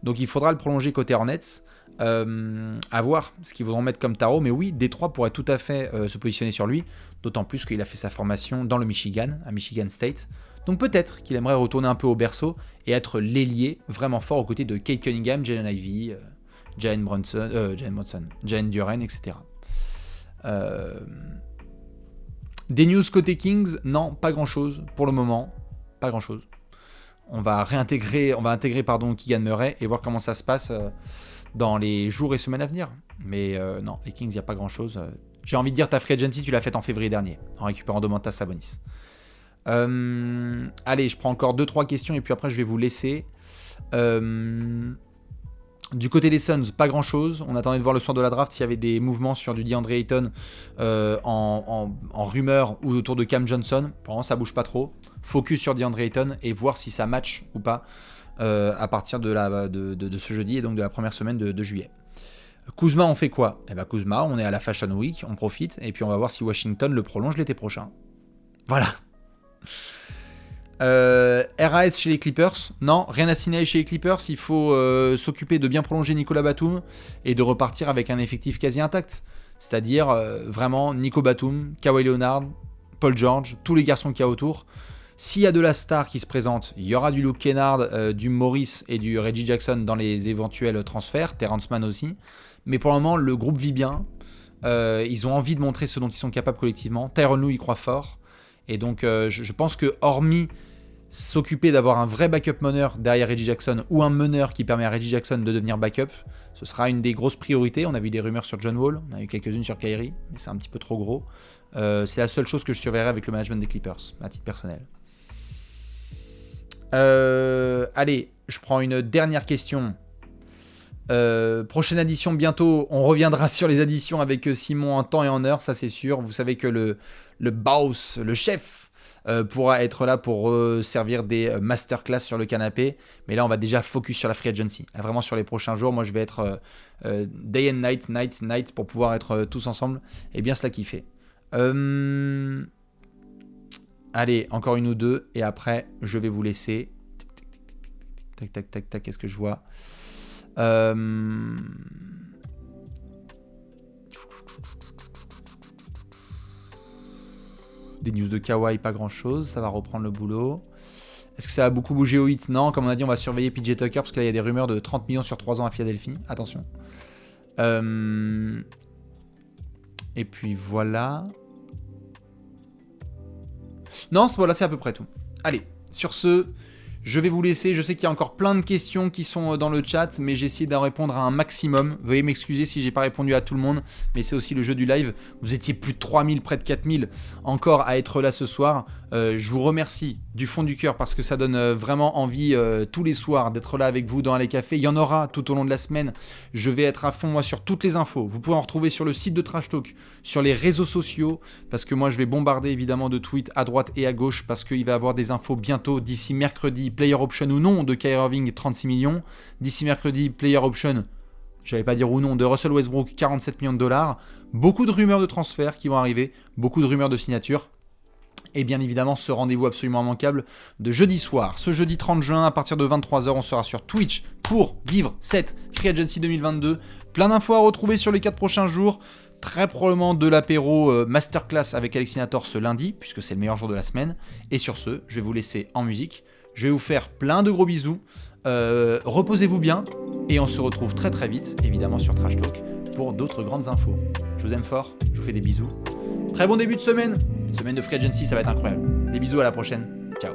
Donc il faudra le prolonger côté Hornets. À voir ce qu'ils voudront mettre comme tarot, mais oui, Détroit pourrait tout à fait se positionner sur lui, d'autant plus qu'il a fait sa formation dans le Michigan, à Michigan State. Donc peut-être qu'il aimerait retourner un peu au berceau et être l'ailier vraiment fort aux côtés de Kate Cunningham, Jalen Ivey, Jalen Duren, etc. Des news côté Kings? Non, pas grand-chose pour le moment. Pas grand-chose. On va intégrer Keegan Murray et voir comment ça se passe dans les jours et semaines à venir. Mais non, les Kings, il n'y a pas grand-chose. J'ai envie de dire, ta free agency, tu l'as faite en février dernier, en récupérant Domantas Sabonis. Allez, je prends encore 2-3 questions et puis après je vais vous laisser. Du côté des Suns, pas grand chose. On attendait de voir le soir de la draft s'il y avait des mouvements sur du DeAndre Ayton en rumeur ou autour de Cam Johnson. Pour l'instant, ça bouge pas trop. Focus sur DeAndre Ayton et voir si ça match ou pas à partir de ce jeudi et donc de la première semaine de juillet. Kuzma, on fait quoi? Kuzma, on est à la Fashion Week, on profite et puis on va voir si Washington le prolonge l'été prochain. Voilà. RAS chez les Clippers, non, rien à signaler chez les Clippers. Il faut s'occuper de bien prolonger Nicolas Batum et de repartir avec un effectif quasi intact, c'est-à-dire vraiment Nico Batum, Kawhi Leonard, Paul George, tous les garçons qu'il y a autour. S'il y a de la star qui se présente, il y aura du Luke Kennard, du Morris et du Reggie Jackson dans les éventuels transferts, Terrence Mann aussi, mais pour le moment le groupe vit bien, ils ont envie de montrer ce dont ils sont capables collectivement. Tyronn Lue y croit fort. Et donc je pense que hormis s'occuper d'avoir un vrai backup meneur derrière Reggie Jackson ou un meneur qui permet à Reggie Jackson de devenir backup, ce sera une des grosses priorités. On a vu des rumeurs sur John Wall, on a eu quelques-unes sur Kyrie, mais c'est un petit peu trop gros. C'est la seule chose que je surveillerai avec le management des Clippers, à titre personnel. Allez, je prends une dernière question. Prochaine addition bientôt, on reviendra sur les additions avec Simon en temps et en heure, ça c'est sûr. Vous savez que le boss, le chef, pourra être là pour servir des masterclass sur le canapé. Mais là on va déjà focus sur la free agency, là, vraiment sur les prochains jours. Moi je vais être day and night pour pouvoir être tous ensemble et bien se la kiffer. Allez, encore une ou deux et après je vais vous laisser. Tac, qu'est-ce que je vois? Des news de Kawhi, pas grand chose, ça va reprendre le boulot. Est-ce que ça a beaucoup bougé au hit? Non, comme on a dit, on va surveiller PJ Tucker parce que là il y a des rumeurs de 30 millions sur 3 ans à Philadelphie. Attention. Et puis voilà. Non, voilà, c'est à peu près tout. Allez, sur ce, je vais vous laisser. Je sais qu'il y a encore plein de questions qui sont dans le chat, mais j'ai essayé d'en répondre à un maximum. Veuillez m'excuser si j'ai pas répondu à tout le monde, mais c'est aussi le jeu du live. Vous étiez plus de 3000, près de 4000 encore à être là ce soir. Je vous remercie du fond du cœur parce que ça donne vraiment envie tous les soirs d'être là avec vous dans les cafés. Il y en aura tout au long de la semaine. Je vais être à fond moi sur toutes les infos. Vous pouvez en retrouver sur le site de Trash Talk, sur les réseaux sociaux, parce que moi je vais bombarder évidemment de tweets à droite et à gauche parce qu'il va y avoir des infos bientôt d'ici mercredi, player option ou non de Kyrie Irving 36 millions. D'ici mercredi, player option, je n'allais pas dire ou non, de Russell Westbrook 47 millions de dollars. Beaucoup de rumeurs de transferts qui vont arriver, beaucoup de rumeurs de signatures. Et bien évidemment, ce rendez-vous absolument immanquable de jeudi soir. Ce jeudi 30 juin, à partir de 23h, on sera sur Twitch pour vivre cette Free Agency 2022. Plein d'infos à retrouver sur les 4 prochains jours. Très probablement de l'apéro masterclass avec Alexinator ce lundi, puisque c'est le meilleur jour de la semaine. Et sur ce, je vais vous laisser en musique. Je vais vous faire plein de gros bisous. Reposez-vous bien. Et on se retrouve très très vite, évidemment sur Trash Talk, pour d'autres grandes infos. Je vous aime fort, je vous fais des bisous. Très bon début de semaine. Semaine de Free Agency, ça va être incroyable. Des bisous, à la prochaine. Ciao.